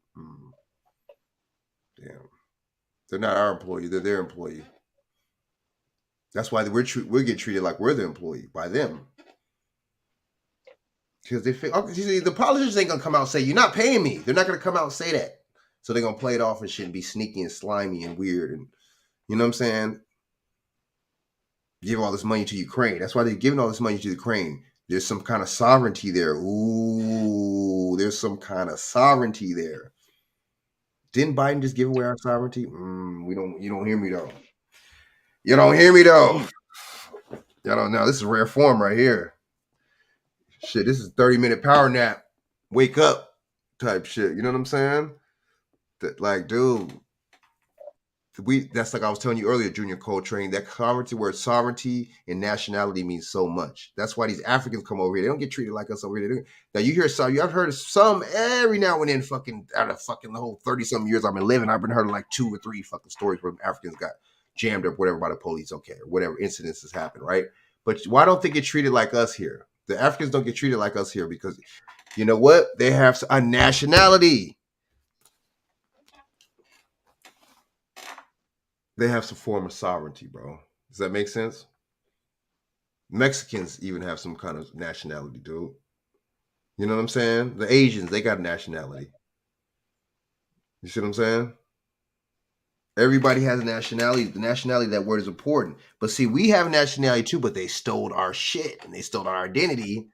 Damn. They're not our employee, they're their employee. That's why we get treated like we're the employee by them. Because they feel, the politicians ain't gonna come out and say, you're not paying me. They're not gonna come out and say that. So they're gonna play it off and shit and be sneaky and slimy and weird, and you know what I'm saying? Give all this money to Ukraine. That's why they're giving all this money to Ukraine. There's some kind of sovereignty there. Ooh, there's some kind of sovereignty there. Didn't Biden just give away our sovereignty? You don't hear me though. You don't hear me though. Y'all don't know. This is rare form right here. Shit, this is 30-minute power nap. Wake up type shit. You know what I'm saying? That, like, dude, that's like I was telling you earlier, Junior Coltrane, that word sovereignty and nationality means so much. That's why these Africans come over here. They don't get treated like us over here. Now you hear some, I've heard of some every now and then fucking out of fucking the whole 30-something years I've been living, I've been heard of like 2 or 3 fucking stories where Africans got jammed up, whatever, by the police, okay, or whatever incidents has happened, right? But why don't they get treated like us here? The Africans don't get treated like us here because you know what? They have a nationality. They have some form of sovereignty, bro. Does that make sense? Mexicans even have some kind of nationality, dude. You know what I'm saying? The Asians, they got a nationality. You see what I'm saying? Everybody has a nationality. The nationality, that word is important. But see, we have a nationality too, but they stole our shit and they stole our identity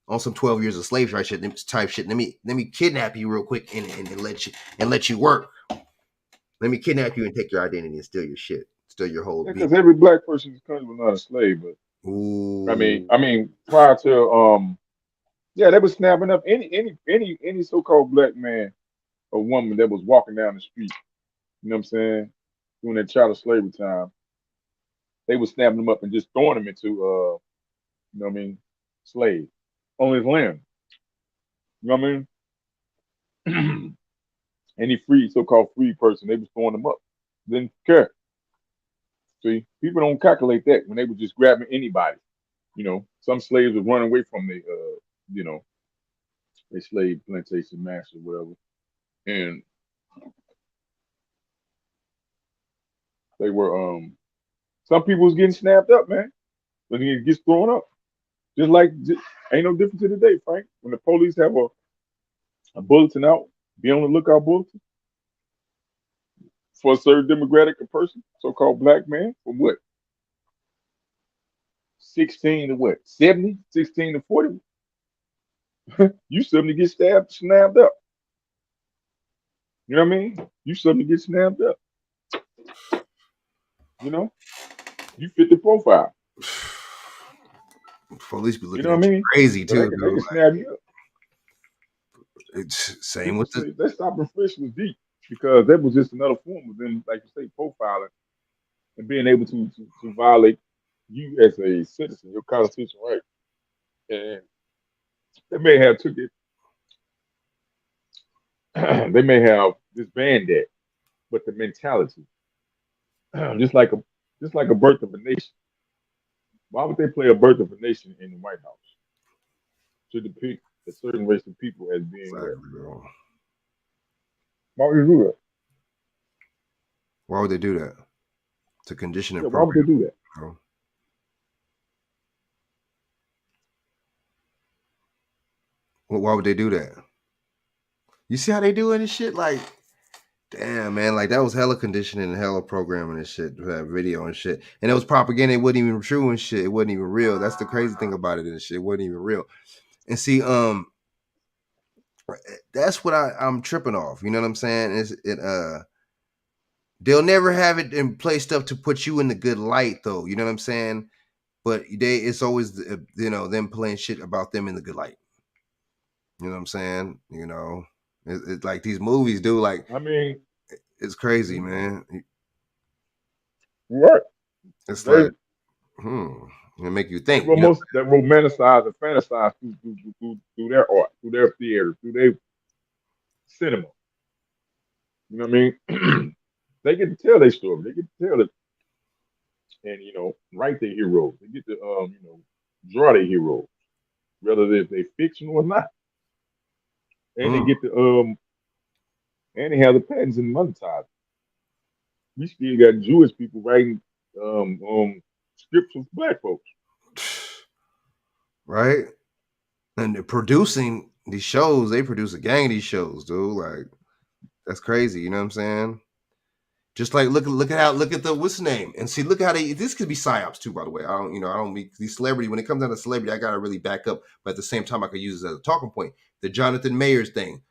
on some 12 years of slave right shit type shit. Let me kidnap you real quick and let you work. Let me kidnap you and take your identity and steal your shit, steal your whole. Because every black person in this country was not a slave, but ooh. I mean, prior to yeah, they were snapping up any so-called black man or woman that was walking down the street. You know what I'm saying? During that child slavery time, they were snapping them up and just throwing them into you know what I mean, slave on his land. You know what I mean? Any free so-called free person, they was throwing them up. Didn't care. See, people don't calculate that when they were just grabbing anybody. You know, some slaves were running away from the you know, a slave plantation master, whatever, and they were some people was getting snapped up, man. But it gets thrown up. Just ain't no difference to today, Frank. When the police have a bulletin out, be on the lookout bulletin for a certain demographic of person, so-called black man, from what? 16 to what? 70? 16 to 40? You suddenly get snapped up. You know what I mean? You suddenly get snapped up. You know? You fit the profile. Police be looking you know what I mean? Crazy too. They can snap you up. It's same with the. That stop and frisk was deep because that was just another form of them, like you say, profiling and being able to violate you as a citizen, your constitutional right. And they may have took it. They may have disbanded that, but the mentality, just like a birth of a nation. Why would they play a birth of a nation in the White House to depict a certain race of people as being wrong? Why would they do that? Why would they do that? To condition it. Yeah, why would they do that? Well, why would they do that? You see how they do it and shit? Like, damn, man, like that was hella conditioning and hella programming and shit, that video and shit. And it was propaganda, it wasn't even true and shit. It wasn't even real. That's the crazy thing about it and shit. It wasn't even real. And see, that's what I'm tripping off. You know what I'm saying? They'll never have it in play stuff to put you in the good light though. You know what I'm saying? But it's always them playing shit about them in the good light. You know what I'm saying? You know, it's like these movies do. Like, I mean, it's crazy, man. right? It's They like, it make you think. You know? that romanticize and fantasize through their art, through their theater, through their cinema. You know what I mean? They get to tell their story. They get to tell it, and write their heroes. They get to draw their heroes, whether they're fictional or not. And they get to and they have the patents and monetize. We still got Jewish people writing scripts for black folks, right? And they're producing these shows. They produce a gang of these shows, dude. Like, that's crazy. You know what I'm saying? Just like look at the what's the name and see, look how this could be psyops too, by the way. I don't mean these celebrity, when it comes down to celebrity, I gotta really back up, but at the same time I could use it as a talking point. The Jonathan Majors thing.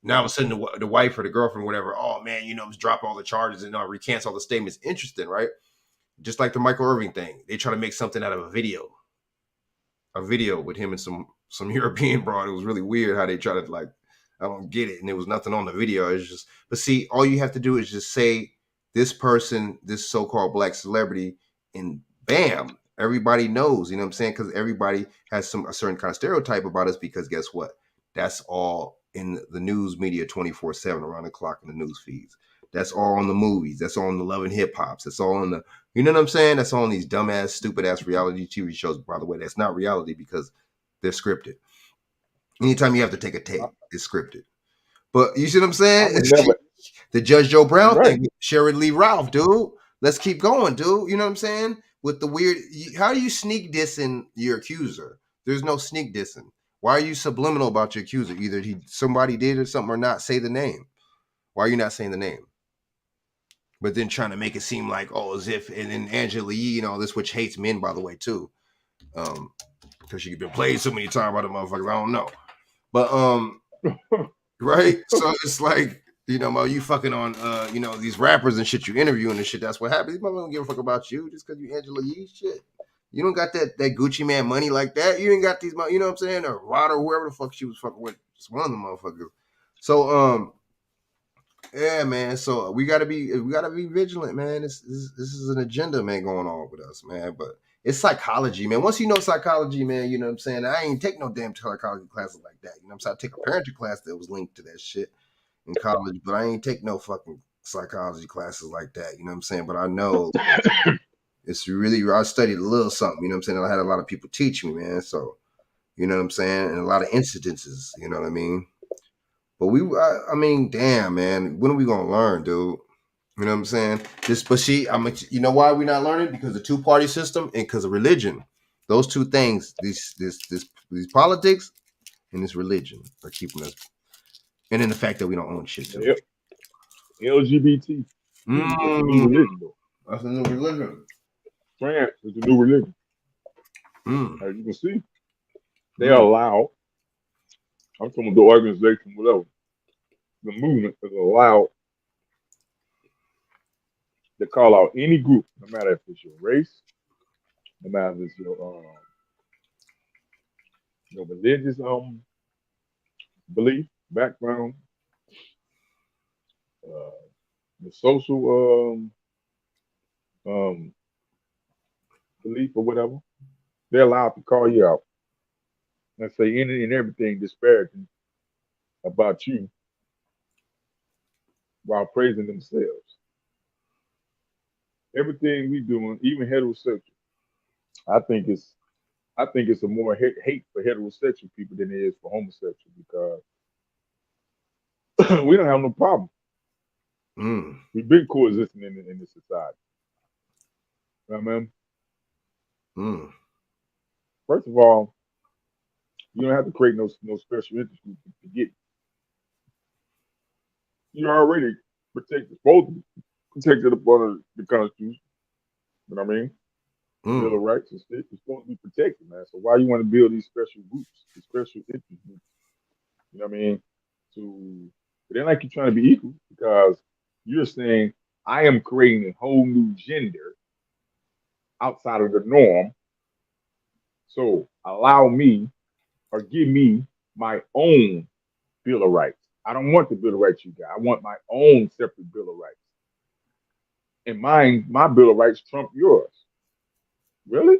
Now all of a sudden the wife or the girlfriend, whatever, oh man, drop all the charges and recants all the statements. Interesting, right? Just like the Michael Irving thing. They try to make something out of a video with him and some European broad. It was really weird how they try to, like, I don't get it. And there was nothing on the video. It's just, but see, all you have to do is just say this person, this so-called black celebrity, and bam, everybody knows, you know what I'm saying? Because everybody has a certain kind of stereotype about us, because guess what? That's all in the news media 24/7 around the clock in the news feeds. That's all in the movies. That's all in the Love and Hip Hops. That's all in the, you know what I'm saying? That's all in these dumbass, stupid ass reality TV shows. By the way, that's not reality because they're scripted. Anytime you have to take a tape, it's scripted. But you see what I'm saying? The Judge Joe Brown thing, Sharon Lee Ralph, dude. Let's keep going, dude. You know what I'm saying? With the weird, how do you sneak dissing your accuser? There's no sneak dissing. Why are you subliminal about your accuser? Either somebody did or something, or not. Say the name. Why are you not saying the name? But then trying to make it seem like, as if, and then Angela Yee, this which hates men, by the way, too. Because she's been played so many times by the motherfuckers. I don't know. But right? So it's like, you fucking on these rappers and shit you interviewing and shit. That's what happens. These motherfuckers don't give a fuck about you just because you Angela Yee shit. You don't got that Gucci man money like that. You ain't got these, you know what I'm saying? Or Rod or whoever the fuck she was fucking with. Just one of them motherfuckers. So yeah, man. So we gotta be vigilant, man. This is an agenda, man, going on with us, man. But it's psychology, man. Once you know psychology, man, you know what I'm saying? I ain't take no damn psychology classes like that. You know what I'm saying? I take a parenting class that was linked to that shit in college, but I ain't take no fucking psychology classes like that. You know what I'm saying? But I know it's really, I studied a little something, you know what I'm saying? I had a lot of people teach me, man. So, you know what I'm saying? And a lot of incidences, you know what I mean? But I mean, damn, man, when are we gonna learn, dude? You know what I'm saying? You know why we're not learning? Because the two-party system and because of religion. Those two things, these politics and this religion, are keeping us. And then the fact that we don't own shit too. Yep. LGBT. That's a new religion, though. That's a new religion. Trans is a new religion. As you can see, they allow. I'm talking about the organization, whatever. The movement is allowed to call out any group, no matter if it's your race, no matter if it's your religious belief, background, the social belief or whatever. They're allowed to call you out and say anything and everything disparaging about you while praising themselves. Everything we doing, even heterosexual, I think it's a more hate for heterosexual people than it is for homosexual, because we don't have no problem. We've been coexisting in this society. You know what I mean? First of all, You don't have to create no special interest group to get. You're already protected, supposed to be protected upon the Constitution. You know what I mean? Bill of Rights and shit. You're supposed to be protected, man. So why you want to build these special groups, these special interest groups? You know what I mean? It ain't like you're trying to be equal because you're saying I am creating a whole new gender outside of the norm. So allow me or give me my own Bill of Rights. I don't want the Bill of Rights you got. I want my own separate Bill of Rights. And my Bill of Rights trump yours. Really?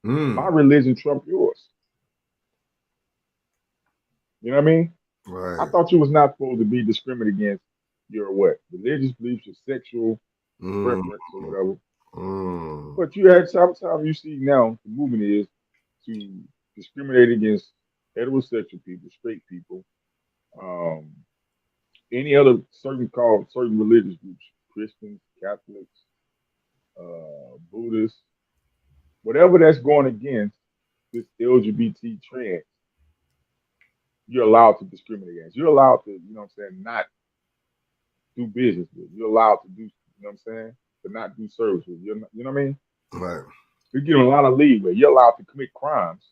My religion trump yours. You know what I mean? Right. I thought you was not supposed to be discriminated against your what? Religious beliefs, your sexual preference or whatever. But you had sometimes you see now the movement is to discriminate against heterosexual people, straight people, any other certain religious groups, Christians, Catholics, Buddhists, whatever that's going against this LGBT trans, you're allowed to discriminate against. You're allowed to, you know what I'm saying, not do business with. You're allowed to do, you know what I'm saying, to not do service with. You know what I mean? Right. You're given a lot of leeway. You're allowed to commit crimes,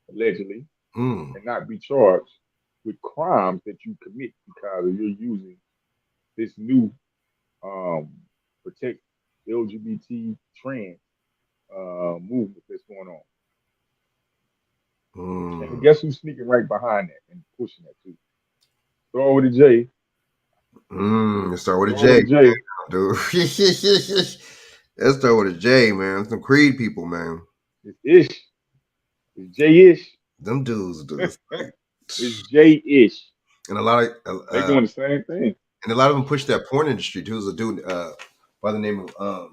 allegedly, and not be charged with crimes that you commit because you're using this new protect LGBT trans movement that's going on. And guess who's sneaking right behind that and pushing that too? Throw over to Jay. Let's start with a J, dude. Let's start with a J, man. Some Creed people, man. It's Ish. It's J-ish. Them dudes, dude. It's J-ish. And a lot of they're doing the same thing. And a lot of them push that porn industry too. There's a dude by the name of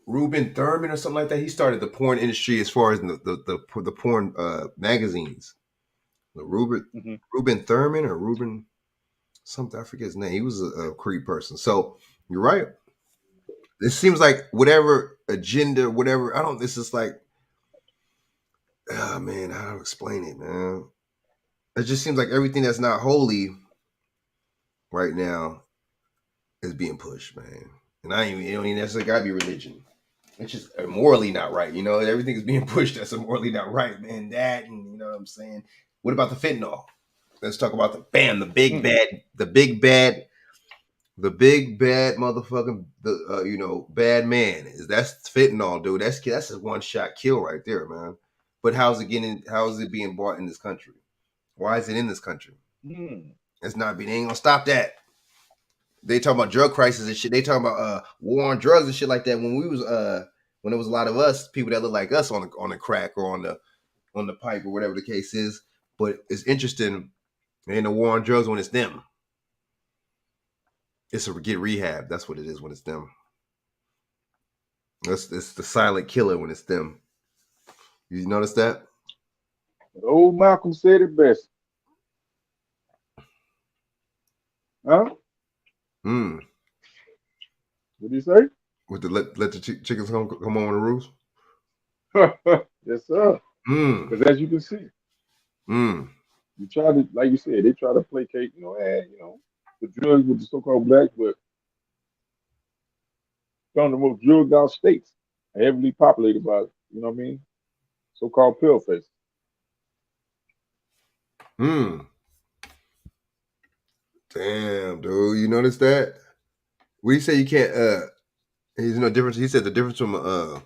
Ruben Thurman or something like that. He started the porn industry as far as the porn magazines. Ruben Thurman or Ruben something, I forget his name. He was a Creed person. So you're right. It seems like whatever agenda, whatever. This is like, oh man, how to explain it, man? It just seems like everything that's not holy right now is being pushed, man. And it don't even necessarily gotta be religion. It's just morally not right. You know, everything is being pushed that's morally not right, man. That, and you know what I'm saying? What about the fentanyl? Let's talk about the big bad motherfucking bad man. That's fentanyl, dude. That's a one shot kill right there, man. But how is it being bought in this country? Why is it in this country? It's not being. They ain't gonna stop that. They talk about drug crisis and shit. They talk about war on drugs and shit like that. When we was when there was a lot of us people that look like us on the crack or on the pipe or whatever the case is. But it's interesting. Ain't a war on drugs when it's them. It's a get rehab. That's what it is when it's them. It's the silent killer when it's them. You notice that? Old Malcolm said it best. Huh? What did he say? With the let the chickens come on the roofs? Yes, sir. Because as you can see, you try to, like you said, they try to placate, the drugs with the so-called black, but some of the most drugged out states are heavily populated by, you know what I mean? So-called pill faces. Damn, dude. You notice that? What do you say you can't he's no difference. He said the difference from the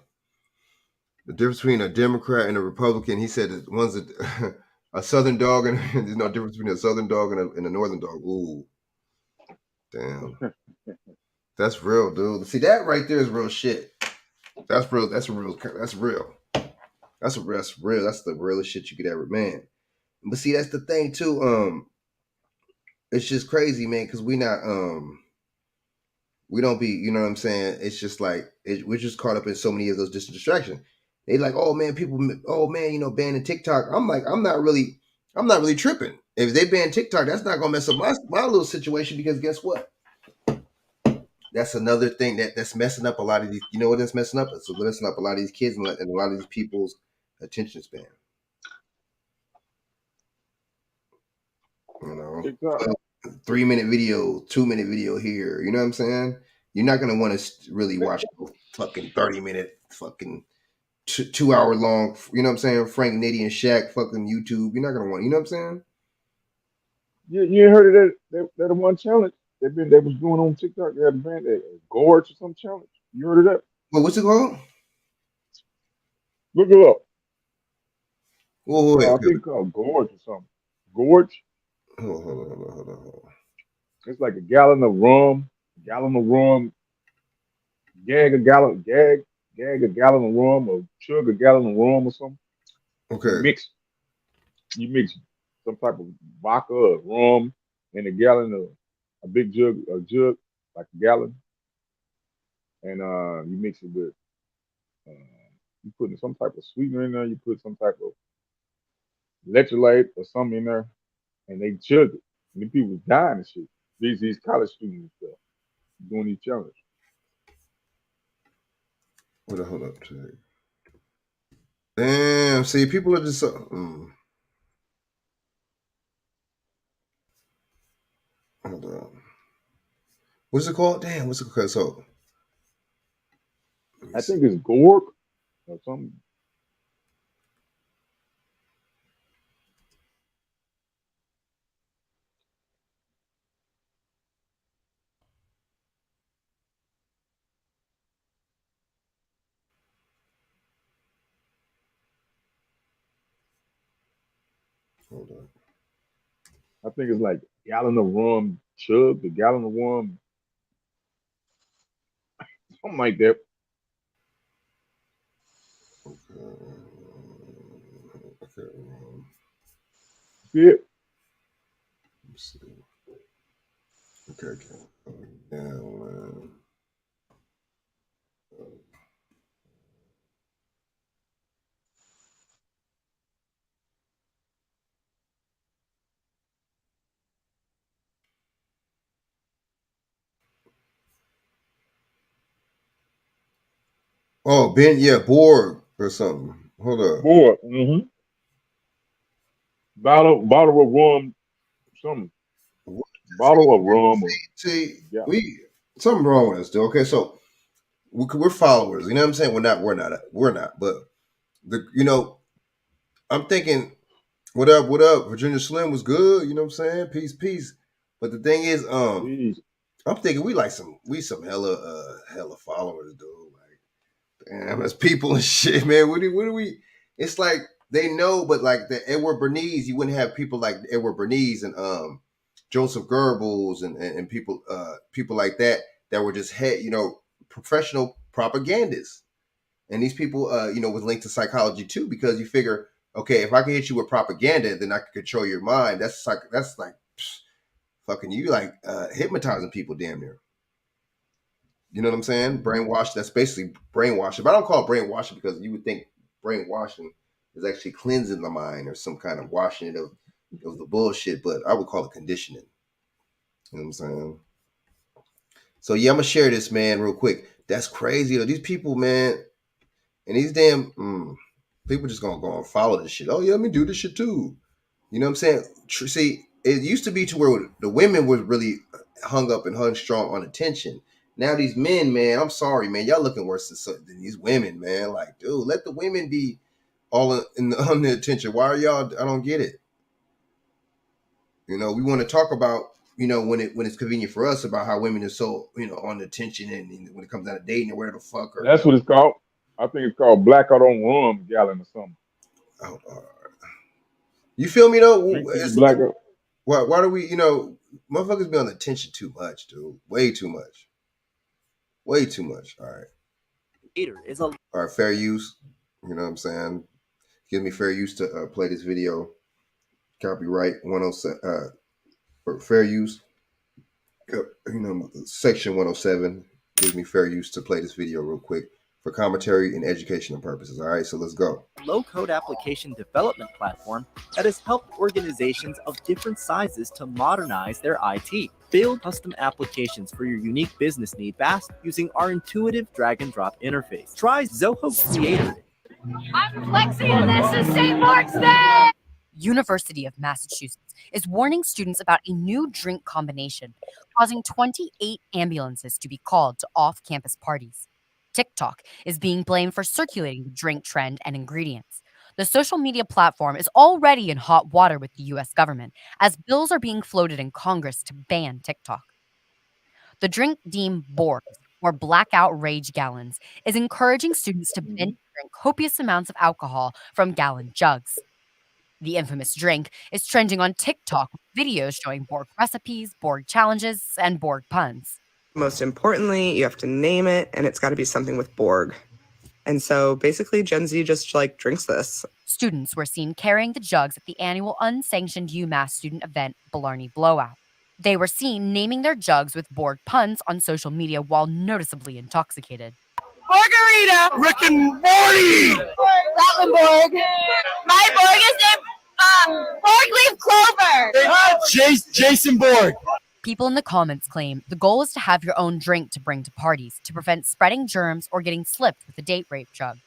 difference between a Democrat and a Republican, he said that one's a southern dog and there's no difference between a southern dog and a northern dog. Ooh. Damn. That's real, dude. See, that right there is real shit. That's real. That's real. That's real. That's real. That's the realest shit you could ever, man. But see, that's the thing too. It's just crazy, man, because we don't be, you know what I'm saying? It's just like we're just caught up in so many of those distractions. They like, oh man, banning TikTok. I'm like, I'm not really tripping. If they ban TikTok, that's not gonna mess up my little situation because guess what? That's another thing that's messing up a lot of these. You know what that's messing up? It's messing up a lot of these kids and a lot of these people's attention span. You know, TikTok. 3-minute video, 2-minute video here. You know what I'm saying? You're not gonna want to really watch a fucking 30-minute fucking 2 hour long. You know what I'm saying? Frank Nitty and Shaq fucking YouTube. You're not gonna want. You know what I'm saying? You ain't heard of that one challenge they was doing on TikTok? They had a band that Gorge or some challenge. You heard of that? Well, what's it called? Look it up. Oh, wait, I okay. think it's called Gorge or something. Gorge. Hold on. It's like a gallon of rum, gag a gallon of rum, or chug a gallon of rum or something. Okay. You mix some type of vodka or rum in a gallon of a jug like a gallon, and you mix it with you put some type of sweetener in there. You put some type of electrolyte or something in there, and they chug it. And the people was dying and shit. These college students and stuff doing these challenges. Hold up. Damn, see, people are just so. Hold on. What's it called? Damn, what's it called? So, I think it's Gork or something. hold on. I think it's like gallon of rum chug, the gallon of rum, something like that. Okay. See it? Let's see. Okay. Yeah, man. Oh, Ben, yeah, Borg or something. Hold up. Boy, bottle of rum, something. Bottle of rum. See, Yeah. something wrong with us, dude. Okay, so we're followers. You know what I'm saying? We're not. But I'm thinking, what up? Virginia Slim was good. You know what I'm saying? Peace. But the thing is, Jeez. I'm thinking we some hella followers, dude. Like, damn, as people and shit, man. What do we? It's like they know, but like the Edward Bernays, you wouldn't have people like Edward Bernays and Joseph Goebbels and people like that were just professional propagandists. And these people, was linked to psychology too, because you figure, okay, if I can hit you with propaganda, then I can control your mind. That's like fucking you, like hypnotizing people, damn near. You know what I'm saying? Brainwash. That's basically brainwashing. But I don't call it brainwashing because you would think brainwashing is actually cleansing the mind or some kind of washing it of the bullshit. But I would call it conditioning. You know what I'm saying? So yeah, I'm gonna share this, man, real quick. That's crazy, though. These people, man, and these damn people just gonna go and follow this shit. Oh yeah, let me do this shit too. You know what I'm saying? See, it used to be to where the women was really hung up and hung strong on attention. Now these men, man, I'm sorry, man, y'all looking worse than these women, man. Like, dude, let the women be all on the attention. Why are y'all? I don't get it. We want to talk about, when it's convenient for us about how women are so, on the attention and when it comes down to dating or where the fuck. That's what it's called. I think it's called blackout on rum gallon or something. Oh, you feel me though? Blackout. Why do we, motherfuckers be on the attention too much, dude? Way too much. All right. All right, fair use. You know what I'm saying? Give me fair use to play this video. Copyright 107. For fair use. Section 107 gives me fair use to play this video real quick for commentary and educational purposes. All right, so let's go. Low-code application development platform that has helped organizations of different sizes to modernize their IT. Build custom applications for your unique business need fast using our intuitive drag-and-drop interface. Try Zoho Creator. I'm flexing and this is St. Mark's Day! University of Massachusetts is warning students about a new drink combination, causing 28 ambulances to be called to off-campus parties. TikTok is being blamed for circulating the drink trend and ingredients. The social media platform is already in hot water with the US government, as bills are being floated in Congress to ban TikTok. The drink deemed Borgs, or blackout rage gallons, is encouraging students to binge drink copious amounts of alcohol from gallon jugs. The infamous drink is trending on TikTok with videos showing Borg recipes, Borg challenges, and Borg puns. Most importantly, you have to name it, and it's got to be something with Borg. And so basically Gen Z just like drinks this. Students were seen carrying the jugs at the annual unsanctioned UMass student event, Blarney Blowout. They were seen naming their jugs with Borg puns on social media while noticeably intoxicated. Margarita! Rick and Morty! Borg. My Borg is named Borg Leaf Clover! Jason Borg! People in the comments claim the goal is to have your own drink to bring to parties to prevent spreading germs or getting slipped with a date rape jug.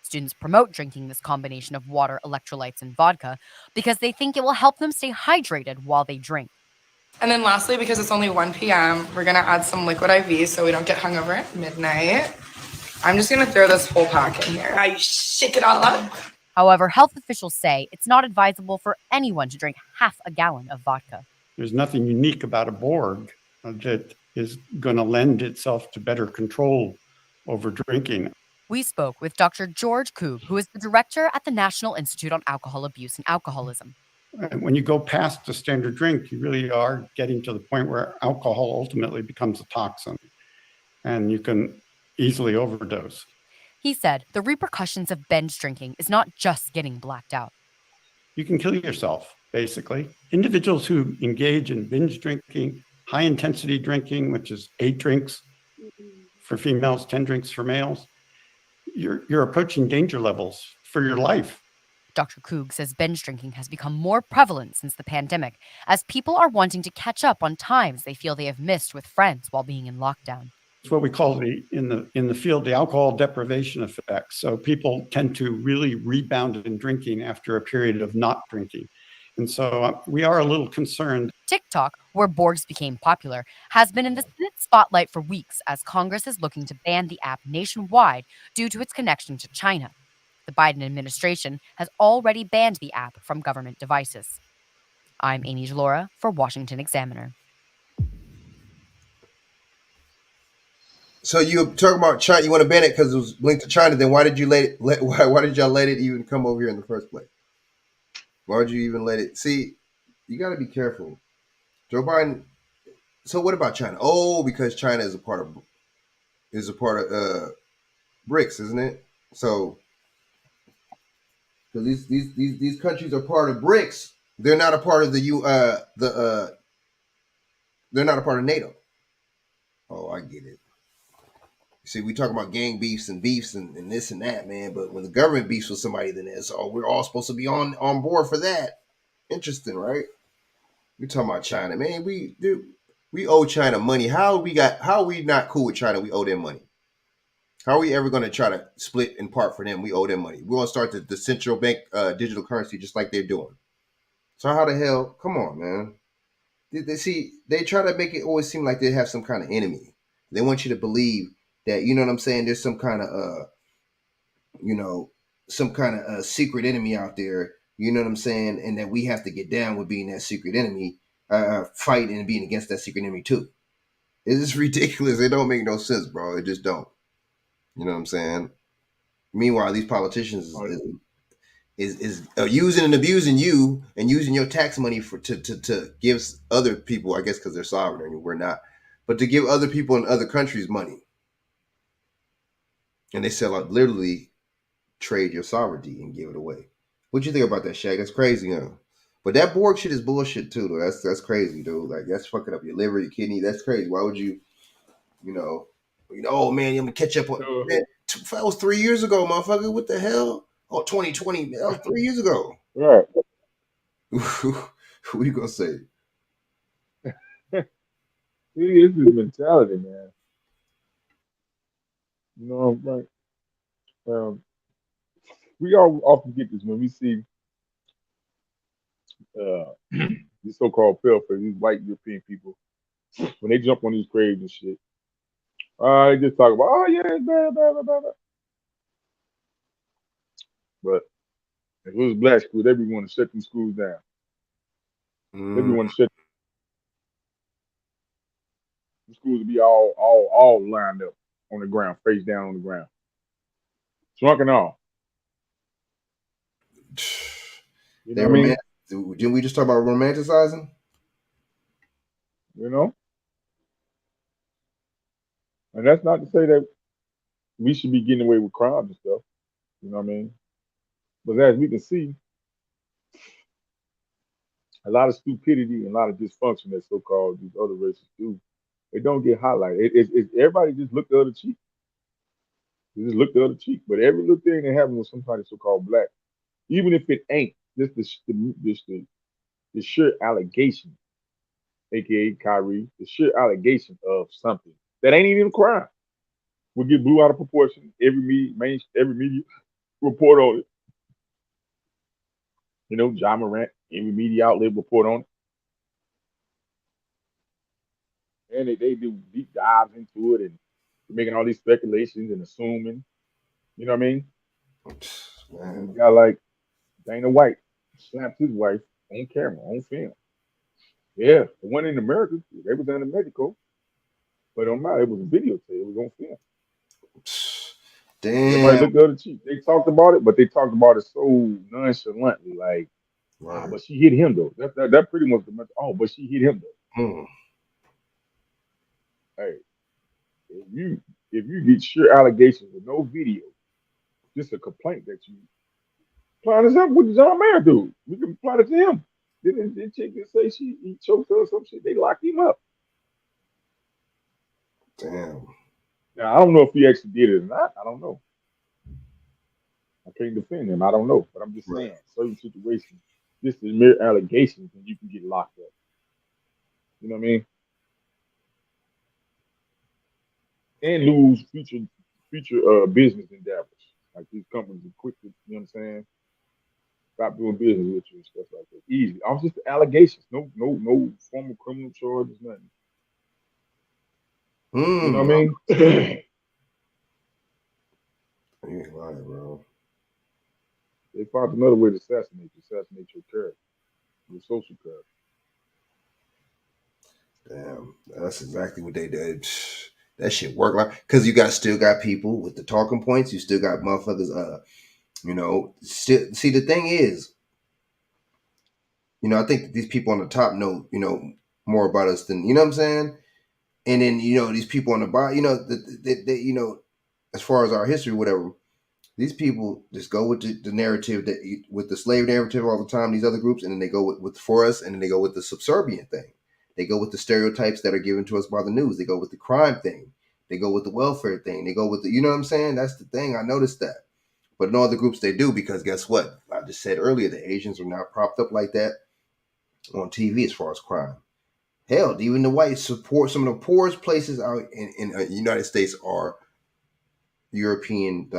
Students promote drinking this combination of water, electrolytes, and vodka because they think it will help them stay hydrated while they drink. And then lastly, because it's only 1 p.m., we're gonna add some liquid IV so we don't get hungover at midnight. I'm just gonna throw this whole pack in here. I shake it all up. However, health officials say it's not advisable for anyone to drink half a gallon of vodka. There's nothing unique about a Borg that is going to lend itself to better control over drinking. We spoke with Dr. George Koob, who is the director at the National Institute on Alcohol Abuse and Alcoholism. When you go past the standard drink, you really are getting to the point where alcohol ultimately becomes a toxin, and you can easily overdose. He said the repercussions of binge drinking is not just getting blacked out. You can kill yourself, basically. Individuals who engage in binge drinking, high intensity drinking, which is 8 drinks for females, 10 drinks for males, you're approaching danger levels for your life. Dr. Koog says binge drinking has become more prevalent since the pandemic, as people are wanting to catch up on times they feel they have missed with friends while being in lockdown. It's what we call in the field the alcohol deprivation effect. So people tend to really rebound in drinking after a period of not drinking. And so we are a little concerned. TikTok, where Borgs became popular, has been in the Senate spotlight for weeks as Congress is looking to ban the app nationwide due to its connection to China. The Biden administration has already banned the app from government devices. I'm Amy Jalora for Washington Examiner. So you talking about China? You want to ban it because it was linked to China? Then why did you why did y'all let it even come over here in the first place? Why would you even let it? See, you got to be careful. Joe Biden. So what about China? Oh, because China is a part of BRICS, isn't it? So because these countries are part of BRICS, they're not a part of they're not a part of NATO. Oh, I get it. See, we talk about gang beefs and this and that, man. But when the government beefs with somebody, then it's we're all supposed to be on board for that. Interesting, right? We're talking about China, man. We owe China money. How are we not cool with China? We owe them money. How are we ever going to try to split and part for them? We owe them money. We want to start the central bank digital currency just like they're doing. So how the hell? Come on, man. They try to make it always seem like they have some kind of enemy. They want you to believe that, you know what I'm saying, there's some kind of secret enemy out there, you know what I'm saying, and that we have to get down with being that secret enemy, fighting and being against that secret enemy too. It's just ridiculous. It don't make no sense, bro. It just don't. You know what I'm saying? Meanwhile, these politicians is using and abusing you and using your tax money to give other people, I guess because they're sovereign and we're not, but to give other people in other countries money. And they sell out, literally trade your sovereignty and give it away. What you think about that, Shaq? That's crazy, huh? But that Borg shit is bullshit too, though. That's crazy, dude. Like that's fucking up your liver, your kidney. That's crazy. Why would you, oh man, you're gonna catch up on man, that was 3 years ago, motherfucker. What the hell? Oh, 2020, man. That was 3 years ago. Right. What you gonna say? See, it's his mentality, man. You know, like, We all often get this when we see these so-called pale-face, these white European people, when they jump on these craves and shit. They just talk about, oh yeah, it's bad, bad, bad, bad. But if it was black school, they'd be wanting to shut these schools down. They'd be wanting to shut the schools to be all lined up on the ground, face down on the ground, drunk and all. You know They what I mean? didn't we just talk about romanticizing? You know, and that's not to say that we should be getting away with crimes and stuff. You know what I mean? But as we can see, a lot of stupidity and a lot of dysfunction that so-called these other races do, they don't get highlighted. Everybody just look the other cheek. They just look the other cheek. But every little thing that happened with somebody so-called black, even if it ain't, just the sheer allegation, aka Kyrie, the sheer allegation of something that ain't even a crime, will get blew out of proportion. Every media report on it. You know, John Morant, every media outlet report on it. And they do deep dives into it and making all these speculations and assuming. You know what I mean? And a guy like Dana White slapped his wife on camera, on film. Yeah, the one in America, they was under Mexico, but on my, it was a videotape. It was on film. Everybody Damn. looked the other cheek. They talked about it, but they talked about it so nonchalantly, like, but she hit him though. That pretty much the message. Oh, but she hit him though. Hey, if you get sheer allegations with no video, just a complaint that you apply this up with the John Mayer dude, we can apply it to him. Then chick just say he choked her or some shit. They locked him up. Damn. Now I don't know if he actually did it or not. I don't know. I can't defend him. I don't know, but I'm just saying, certain situations, just the mere allegations, and you can get locked up. You know what I mean? And lose future business endeavors. Like these companies are quick to, you know what I'm saying? Stop doing business with you and stuff like that. Easy. I was just allegations. No formal criminal charges, nothing. You know what I mean? You ain't lying, bro. They found another way to assassinate your character, your social character. Damn, that's exactly what they did. That shit worked like because you still got people with the talking points. You still got motherfuckers. You know, still see the thing is, you know, I think these people on the top know, you know, more about us than you know what I'm saying. And then you know these people on the bottom, you know, they you know, as far as our history, whatever. These people just go with the narrative with the slave narrative all the time. These other groups, and then they go with for us, and then they go with the subservient thing. They go with the stereotypes that are given to us by the news. They go with the crime thing. They go with the welfare thing. They go with the, you know what I'm saying? That's the thing. I noticed that. But in all the groups they do, because guess what? I just said earlier, the Asians are now propped up like that on TV as far as crime. Hell, even the whites support some of the poorest places out in the United States are European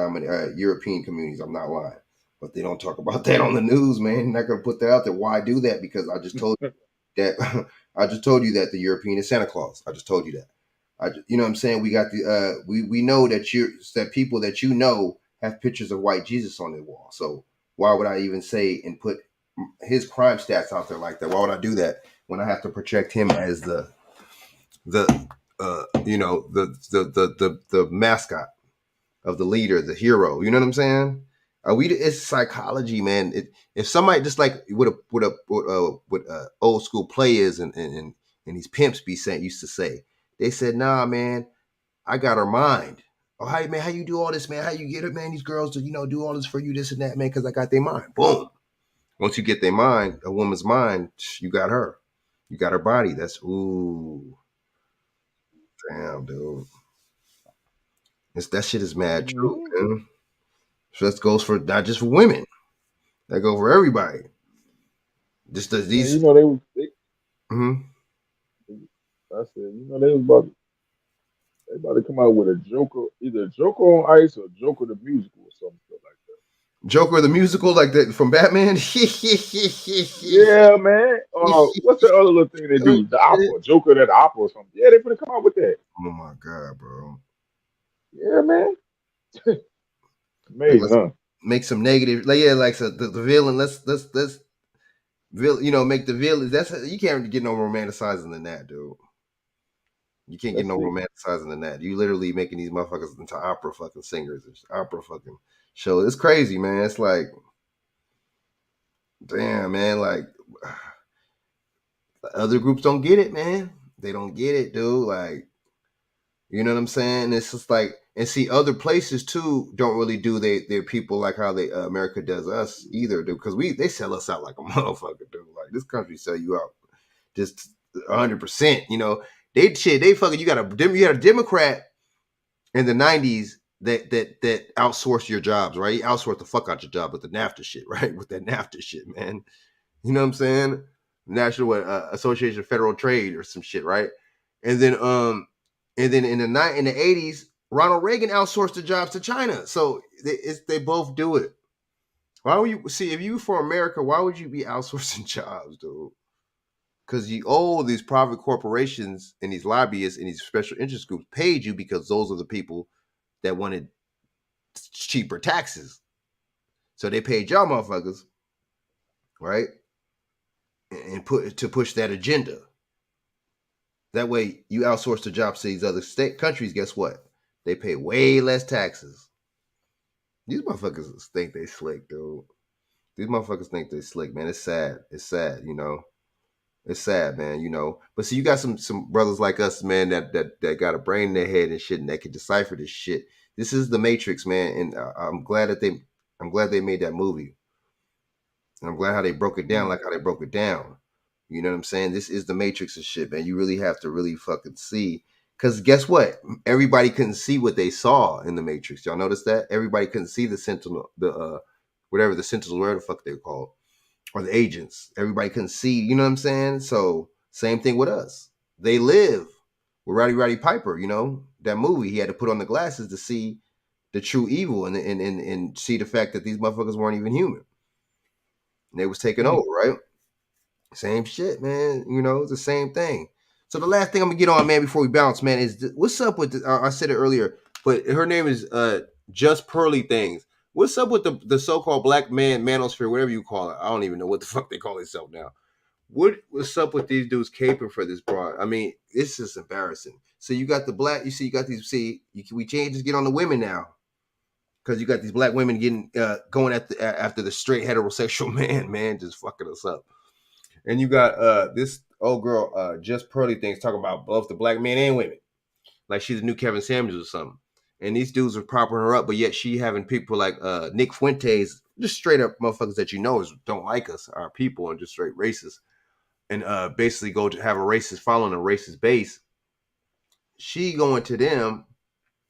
European communities. I'm not lying, but they don't talk about that on the news, man. They're not gonna put that out there. Why do that? Because I just told you that I just told you that the European is Santa Claus. I just told you that. You know what I'm saying? We got the we know that people that you know have pictures of white Jesus on their wall. So why would I even say and put his crime stats out there like that? Why would I do that when I have to project him as the you know the mascot of the leader, the hero? You know what I'm saying? It's psychology, man. If somebody just like what old school players and these pimps used to say, they said, "Nah, man, I got her mind. Oh, hey, man, how you do all this, man? How you get it, man? These girls to do all this for you, this and that, man, because I got their mind." Boom. Once you get their mind, a woman's mind, you got her. You got her body. That's ooh, damn, dude. That shit is mad true, man. So that goes for not just for women. That go for everybody. Just these. You know they Mhm. I said, they was about to come out with a Joker, either a Joker on Ice or Joker the musical or something like that. Joker the musical, like that from Batman. Yeah, man. What's the other little thing they do? The opera, Joker at the opera or something. Yeah, they finna come out with that. Oh my god, bro! Yeah, man. Like Amazing, let's huh? make some negative. Like yeah, like so the villain. Let's make the villain. That's you can't get no romanticizing than that, dude. You can't get That's no it. romanticizing than that. You literally making these motherfuckers into opera fucking singers, and opera fucking shows. It's crazy, man. It's like, damn, man. Like, other groups don't get it, man. They don't get it, dude. Like, you know what I'm saying? It's just like, and see, other places too don't really do their people like how they America does us either, dude. Because they sell us out like a motherfucker, dude. Like this country sell you out just 100%. You know, they fucking you had a Democrat in the 90s that outsourced your jobs, right? He outsourced the fuck out your job with the NAFTA shit, right? With that NAFTA shit, man. You know what I'm saying? National Association of Federal Trade or some shit, right? And then in the 80s, Ronald Reagan outsourced the jobs to China. So they both do it. Why would you see if you for America? Why would you be outsourcing jobs, dude? Because you owe these private corporations and these lobbyists and these special interest groups paid you because those are the people that wanted cheaper taxes. So they paid y'all motherfuckers, right? And push that agenda. That way you outsource the jobs to these other countries, guess what? They pay way less taxes. These motherfuckers think they slick, dude. These motherfuckers think they slick, man. It's sad. It's sad, you know. It's sad, man, you know. But see, you got some brothers like us, man, that got a brain in their head and shit, and that can decipher this shit. This is the Matrix, man, and I'm glad they made that movie. And I'm glad how they broke it down, like how they broke it down. You know what I'm saying? This is the Matrix and shit, man. You really have to really fucking see. Because guess what? Everybody couldn't see what they saw in the Matrix. Y'all notice that? Everybody couldn't see the Sentinel, whatever the Sentinels, whatever the fuck they were called, or the agents. Everybody couldn't see. You know what I'm saying? So same thing with us. They live with Roddy Piper. You know that movie. He had to put on the glasses to see the true evil and see the fact that these motherfuckers weren't even human. And they was taking over, right? Same shit, man. You know, it's the same thing. So the last thing I'm gonna get on, man, before we bounce, man, is what's up with I said it earlier, but her name is Just Pearly Things. What's up with the so-called black manosphere, whatever you call it? I don't even know what the fuck they call themselves now. What's up with these dudes caping for this broad? I mean, it's just embarrassing. So you got the black, you got these. We can't just get on the women now because you got these black women getting going after the straight heterosexual man, just fucking us up. And you got this old girl, Just Pearly Things, talking about both the black men and women. Like she's the new Kevin Samuels or something. And these dudes are propping her up, but yet she having people like Nick Fuentes, just straight up motherfuckers that you know don't like us, our people, and just straight racist. And basically go to have a racist following a racist base. She going to them,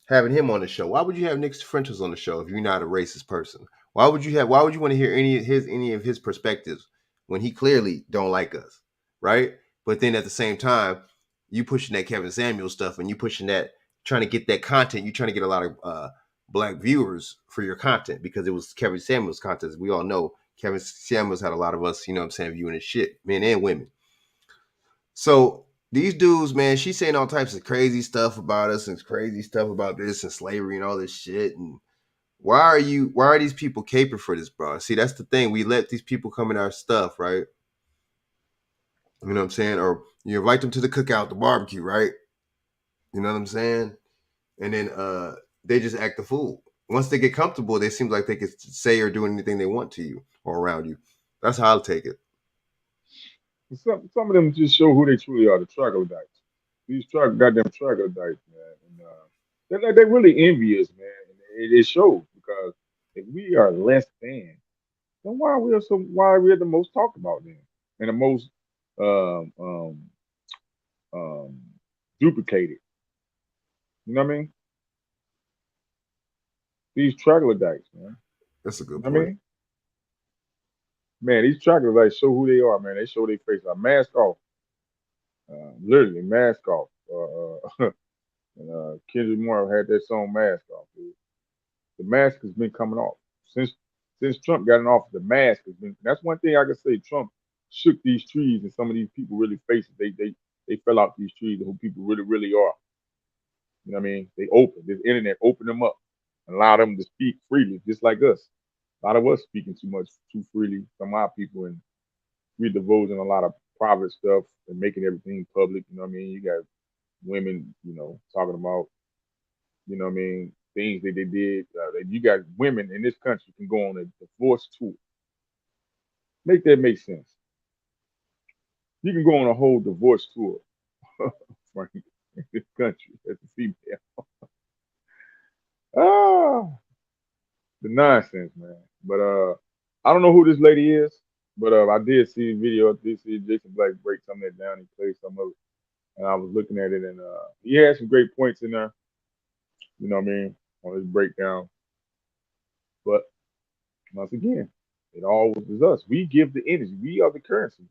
having him on the show. Why would you have Nick Fuentes on the show if you're not a racist person? Why would you want to hear any of his perspectives when he clearly don't like us, right? But then at the same time, you pushing that Kevin Samuel stuff and you pushing that, trying to get that content. You trying to get a lot of black viewers for your content because it was Kevin Samuel's content. As we all know, Kevin Samuels had a lot of us, you know what I'm saying, viewing his shit, men and women. So these dudes, man, she's saying all types of crazy stuff about us and crazy stuff about this and slavery and all this shit. And why are these people caping for this, bro? See, that's the thing. We let these people come in our stuff, right? You know what I'm saying? Or you invite them to the cookout, the barbecue, right? You know what I'm saying? And then they just act the fool. Once they get comfortable, they seem like they can say or do anything they want to you or around you. That's how I'll take it. Some of them just show who they truly are, the troglodytes. These goddamn troglodytes, man. And they really envious, man. And it shows because if we are less than, then why are we the most talked about then? And the most um, um, um, duplicated. You know what I mean? These troglodytes, man. That's a good I point. mean, man, these troglodytes show who they are, man. They show their face. Like mask off, literally mask off. And Kendrick Lamar had that song "Mask Off." Dude. The mask has been coming off since Trump got in office, the mask has been. That's one thing I can say. Trump shook these trees, and some of these people really face it. They fell out these trees, who people really are. You know what I mean? They opened this internet, opened them up, and allowed them to speak freely, just like us. A lot of us speaking too freely from our people, and we're divulging a lot of private stuff and making everything public. You know what I mean? You got women, talking about, you know what I mean, things that they did. You got women in this country can go on a divorce tour. Make that make sense. You can go on a whole divorce tour in this country as a female. Ah, the nonsense, man. But I don't know who this lady is, but I did see a video. I did see Jason Black break some of that down. He played some of it, and I was looking at it, and he had some great points in there. You know what I mean, on his breakdown. But once again, it all is us. We give the energy. We are the currency.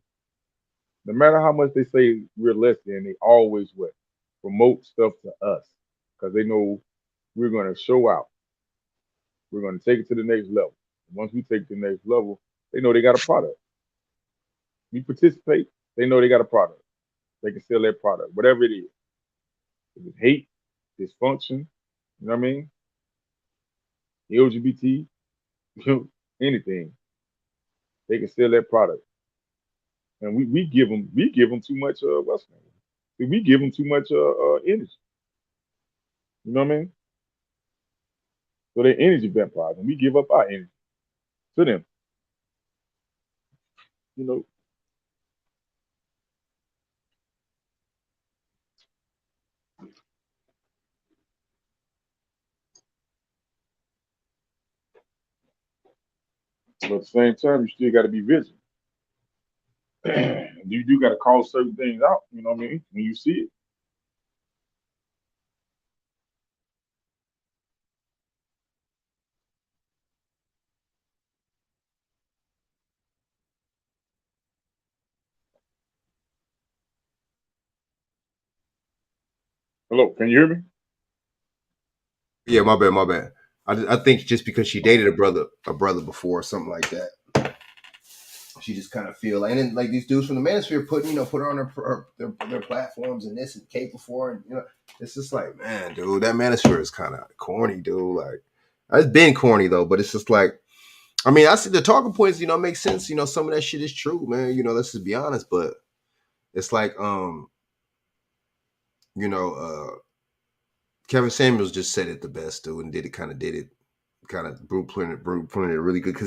No matter how much they say we're less than, they always what? Promote stuff to us because they know we're going to show out. We're going to take it to the next level. Once we take it to the next level, they know they got a product. We participate, they know they got a product. They can sell their product, whatever it is. If it's hate, dysfunction, you know what I mean? LGBT, anything. They can sell their product. And we give them too much what's name? We give them too much energy. You know what I mean? So they're energy vampires, and we give up our energy to them. You know. But at the same time, you still got to be vigilant. You do got to call certain things out. You know what I mean? When you see it. Hello, can you hear me? Yeah, my bad. I think just because she dated a brother before or something like that, she just kind of feel like, and then like these dudes from the manosphere put her on their platforms and this and Kate before, and it's just like, man, dude, that manosphere is kind of corny, dude. Like, it's been corny though, but it's just like, I mean, I see the talking points, make sense. Some of that shit is true, man. Let's just be honest, but it's like, Kevin Samuels just said it the best, dude, and did it kind of blueprint it really good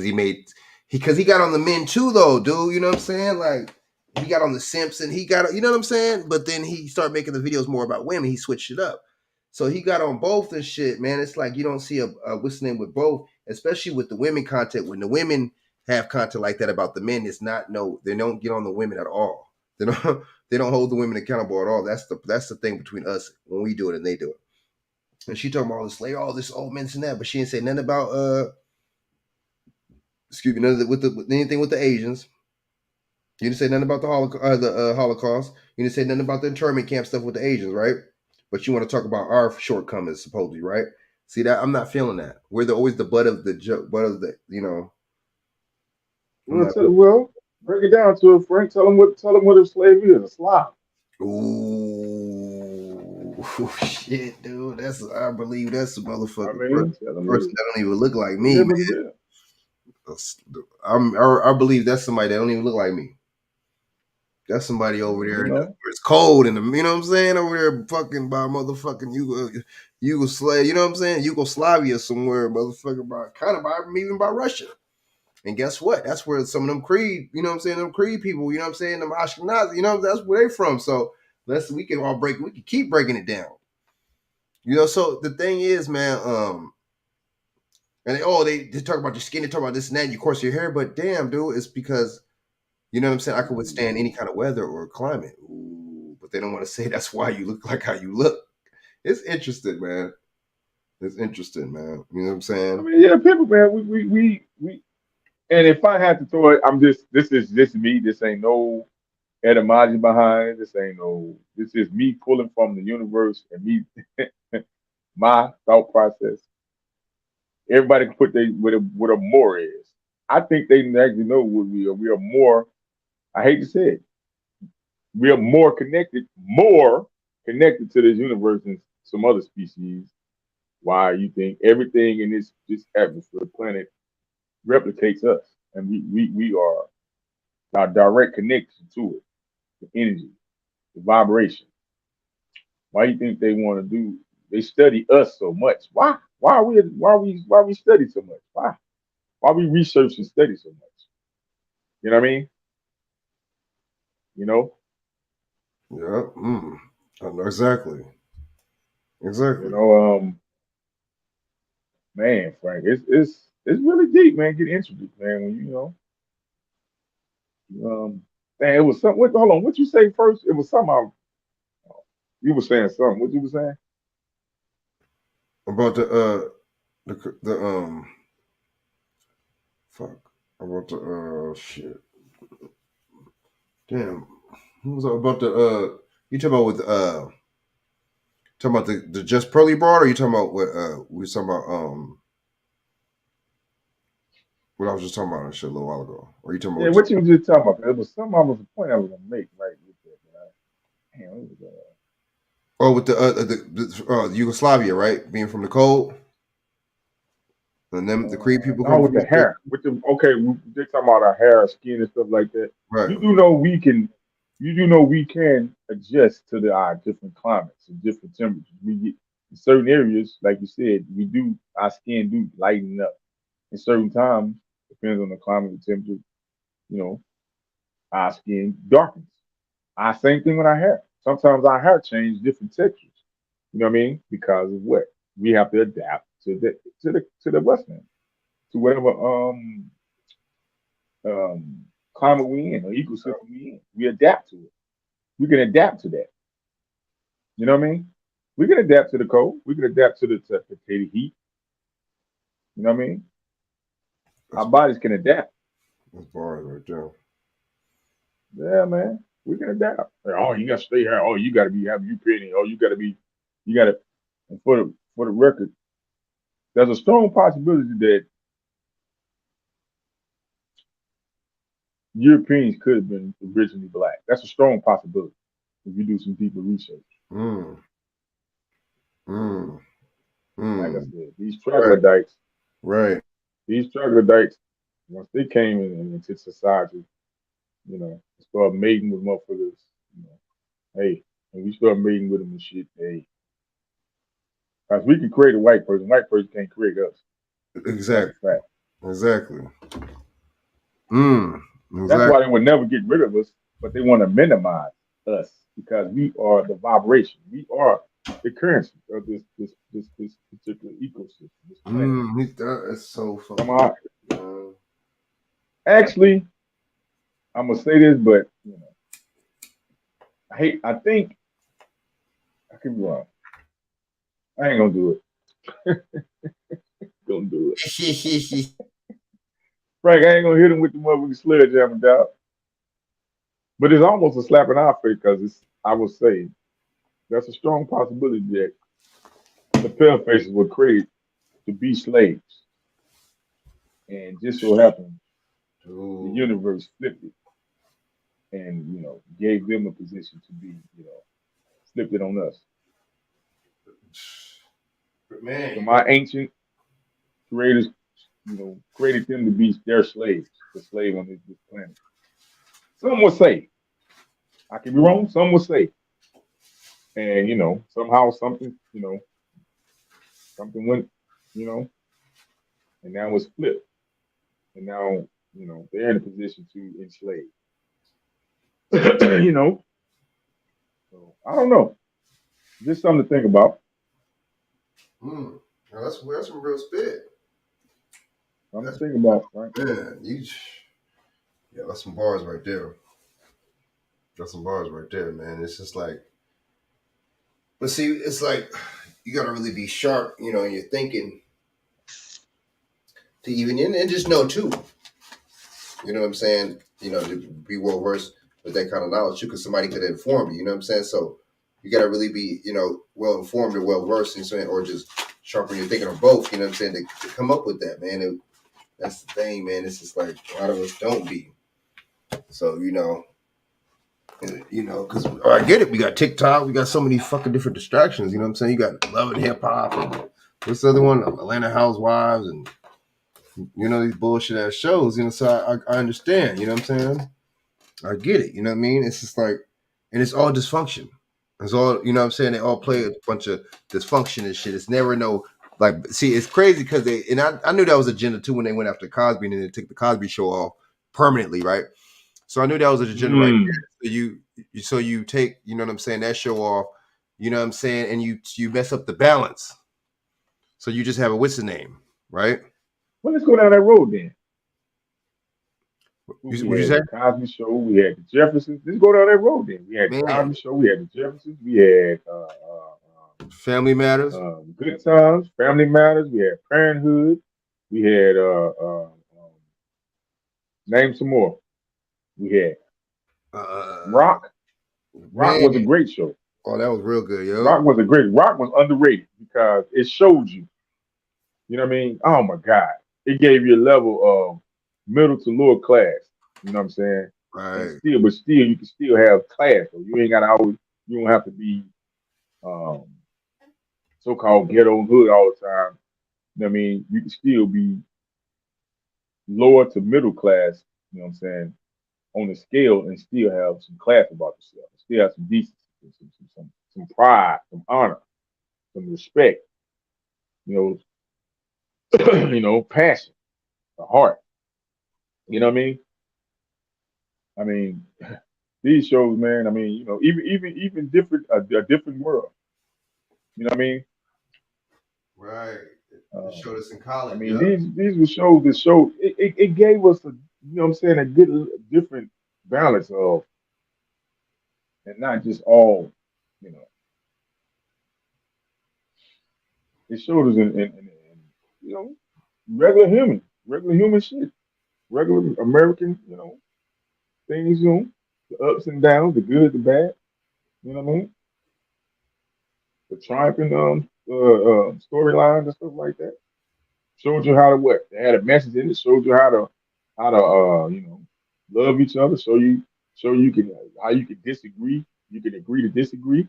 because he got on the men too, though, dude. You know what I'm saying? Like, he got on the simps and he got, you know what I'm saying? But then he started making the videos more about women. He switched it up. So he got on both and shit, man. It's like you don't see a what's the name with both, especially with the women content. When the women have content like that about the men, it's not they don't get on the women at all. They don't they don't hold the women accountable at all. That's the thing between us when we do it and they do it. And she talking about all this slavery, all this old mention that, but she didn't say nothing about none of with anything with the Asians. You didn't say nothing about the Holocaust. You didn't say nothing about the internment camp stuff with the Asians, right? But you want to talk about our shortcomings, supposedly, right? See that I'm not feeling that. We're always the butt of the joke, butt of the, Well, break it down to it, Frank. Tell them what a slave is. A slave. Ooh, shit, dude. I believe that's a motherfucking person that don't even look like me, man. I believe that's somebody that don't even look like me. That's somebody over there where it's cold and you know what I'm saying, over there fucking by motherfucking Yugoslavia, you know what I'm saying, Yugoslavia somewhere, motherfucker, even by Russia. And guess what? That's where some of them Creed, you know what I'm saying, them Creed people, you know what I'm saying, them Ashkenazi, that's where they from. So we can keep breaking it down. So the thing is, man, and they talk about your skin, they talk about this and that, and of course your hair, but damn, dude, it's because, you know what I'm saying, I can withstand any kind of weather or climate. Ooh, but they don't want to say that's why you look like how you look. It's interesting, man. It's interesting, man. You know what I'm saying? I mean, yeah, people, man, we and if I had to throw it, this is me. This ain't no etymology behind it. This is me pulling from the universe and me my thought process. Everybody can put what a more is. I think they actually know what we are. We are more. I hate to say it. We are more connected to this universe than some other species. Why you think everything in this atmosphere planet replicates us, and we are our direct connection to it, the energy, the vibration. Why you think they want to do? They study us so much. Why? Why we study so much? Why we research and study so much? You know what I mean? You know? Yeah. I know exactly. Exactly. You know, man, Frank, it's really deep, man. Get interested, man. When man, it was something. Hold on, what you say first? It was something. You were saying something. What you were saying about the fuck about the shit. Damn, what was it about the you talking about with talking about the just pearly broad, or you talking about what we was talking about what I was just talking about and shit a little while ago, or you talking about Yeah, what you were just talking about? It was something. I was a point I was gonna make right with that. Damn, it was, oh with the Yugoslavia, right? Being from the cold, and them the Cree people no, come with from the hair. They're talking about our hair, our skin, and stuff like that. right. You do know we can. You do know we can adjust to our different climates and different temperatures. We get in certain areas, like you said, our skin do lighten up. In certain times, depends on the climate and temperature. You know, our skin darkens. Our same thing with our hair. Sometimes our hair change different textures. You know what I mean? Because of what we have to adapt to the Western, to whatever climate we in or ecosystem we in. We adapt to it. We can adapt to that. You know what I mean? We can adapt to the cold. We can adapt to the heat. You know what I mean? Our bodies can adapt. That's bars right there. Yeah, man. We can adapt. Like, oh, you gotta stay here. Oh, you gotta have you penny. Oh, you gotta. And for the record, there's a strong possibility that Europeans could have been originally black. That's a strong possibility if you do some deeper research. Like I said, these troglodytes, right? These troglodytes, once they came into society, started mating with motherfuckers. Hey, and we start mating with them and shit. Hey, because we can create a white person can't create us. Exactly. That's exactly. That's why they would never get rid of us, but they want to minimize us because we are the vibration. We are the currency of this particular ecosystem. This planet. That's so funny. Come on. Actually, I'm gonna say this, but I think I could be wrong. I ain't gonna do it. Gonna do it. Frank, I ain't gonna hit him with the motherfucking sledgehammer, dog. But it's almost a slap in our face because I would say that's a strong possibility that the pale faces were created to be slaves. And just so happened the universe flipped it and, gave them a position to be, flipped it on us. Man. So my ancient creators, created them to be their slaves, the slave on this planet. Some would say, I can be wrong, some would say. And, somehow something, something went, and now it's flipped. And now, they're in a position to enslave. So I don't know. Just something to think about. Now that's some real spit. Something to think about, right? Man, yeah, that's some bars right there. That's some bars right there, man. It's just like, but see, it's like you gotta really be sharp, in your thinking to even and just know too. You know what I'm saying? To be well versed with that kind of knowledge too, because somebody could inform you. You know what I'm saying? So you gotta really be, well informed or well versed in something, or just sharpen your thinking, or both. You know what I'm saying? To come up with that, man. That's the thing, man. It's just like a lot of us don't be. So because I get it. We got TikTok. We got so many fucking different distractions. You know what I'm saying? You got Love and Hip Hop and what's the other one? Atlanta Housewives and these bullshit ass shows. So I understand. You know what I'm saying? I get it. You know what I mean? It's just like, and it's all dysfunction. It's all, you know what I'm saying? They all play a bunch of dysfunction and shit. It's never no, like, see, it's crazy because I knew that was agenda too when they went after Cosby and then they took the Cosby show off permanently, right? So I knew that was an agenda right there. So you take, you know what I'm saying, that show off, you know what I'm saying, and you mess up the balance. So you just have a what's the name, right? Well, let's go down that road then. What We you had say? the Cosby Show. We had the Jeffersons. Let's go down that road then. We had the Cosby Show. We had the Jeffersons. We had Family Matters. Good Times. Family Matters. We had Parenthood. We had name some more. We had Rock. Rock was a great show. Oh, that was real good, yo. Rock was underrated because it showed you. You know what I mean? Oh my God. It gave you a level of middle to lower class. You know what I'm saying? Right. And still you can still have class. So you ain't gotta always, you don't have to be so-called ghetto and hood all the time. You know what I mean? You can still be lower to middle class, you know what I'm saying, on the scale and still have some class about yourself. Still have some decency, some pride, some honor, some respect, you know, passion, a heart. You know what I mean? I mean, these shows, man. I mean, even different, a different world. You know what I mean? Right. They showed us in college. I mean, these were shows that showed it gave us what I'm saying, a good different balance of, and not just all, you know. It showed us in regular human shit, regular American, things, the ups and downs, the good, the bad. You know what I mean? The triumphing storylines and stuff like that. Showed you how to what? They had a message in it. Showed you how to love each other. Show you can how you can disagree. You can agree to disagree.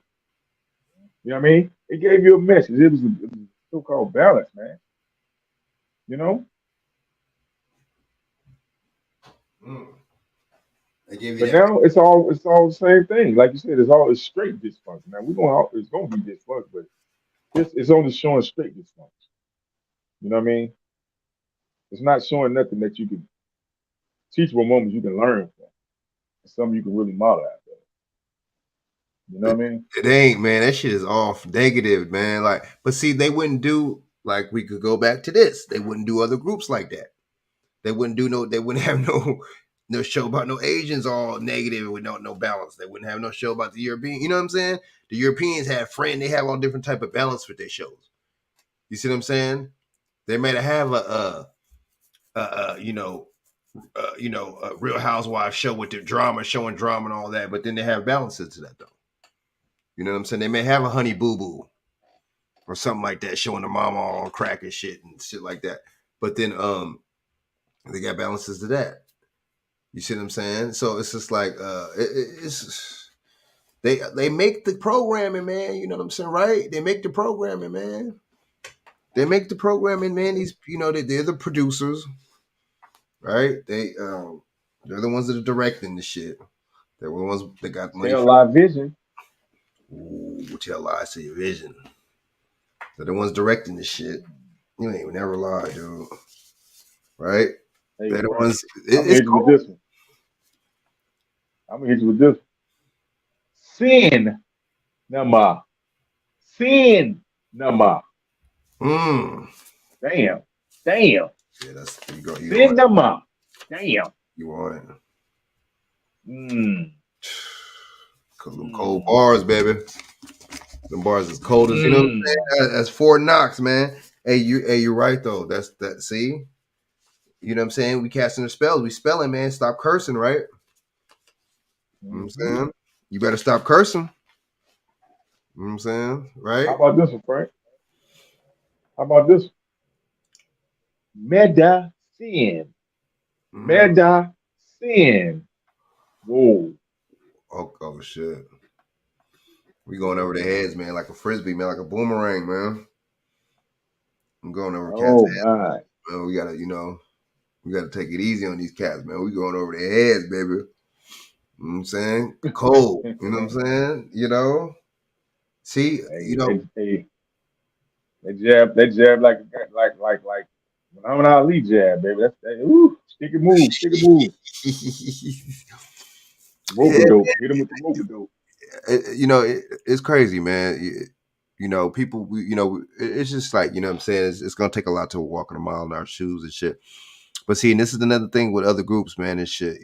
You know what I mean? It gave you a message. It was a so-called balance, man. You know. But now it's all the same thing. Like you said, it's straight dysfunction. Now it's gonna be dysfunction, but it's only showing straight dysfunction. You know what I mean? It's not showing nothing that you can teachable moments you can learn from. It's something you can really model out there. You know what I mean? It ain't, man. That shit is off negative, man. Like, but see, they wouldn't do like we could go back to this. They wouldn't do other groups like that. They wouldn't have no show about no Asians all negative with no balance. They wouldn't have no show about the European. You know what I'm saying? The Europeans have they have all different type of balance with their shows. You see what I'm saying? They may have a Real Housewives show with their drama, showing drama and all that, but then they have balances to that though. You know what I'm saying? They may have a Honey Boo Boo or something like that, showing the mama all on crack and shit like that. But then they got balances to that. You see what I'm saying? So it's just like it's they make the programming, man. You know what I'm saying, right? They make the programming, man. They make the programming, man. These, they're the producers, right? They're the ones that are directing the shit. They're the ones that got money. Tell Live Vision. Ooh, tell lies to your vision. They're the ones directing the shit. You ain't never lie, dude. Right? Hey, they're the Frank, ones. I'm gonna hit you with this one. I'm gonna hit you with this. Sin number. Sin number. Damn. Yeah, that's you go. Sin number. Damn. You want it? Them cold bars, baby. Them bars is cold as, you know what I'm saying? That's Fort Knox, man. Hey, you're right though. That's that. See, you know what I'm saying? We casting the spells. We spelling, man. Stop cursing, right? You know what I'm saying? You better stop cursing. You know what I'm saying? Right? How about this one, Frank? How about this? Medicine. sin. Meda sin. Whoa. Oh shit. We going over their heads, man, like a frisbee, man, like a boomerang, man. I'm going over cats' Oh heads. my. Man, we gotta take it easy on these cats, man. We going over their heads, baby. You know what I'm saying? Cold. You know what I'm saying? See, They jab like Muhammad Ali jab, baby. That's ooh, sticky move. Yeah, Rope-a-dope. Hit him with the rope-a-dope. It's crazy, man. People, it's just like, you know what I'm saying? It's going to take a lot to walk in a mile in our shoes and shit. But see, and this is another thing with other groups, man, and shit,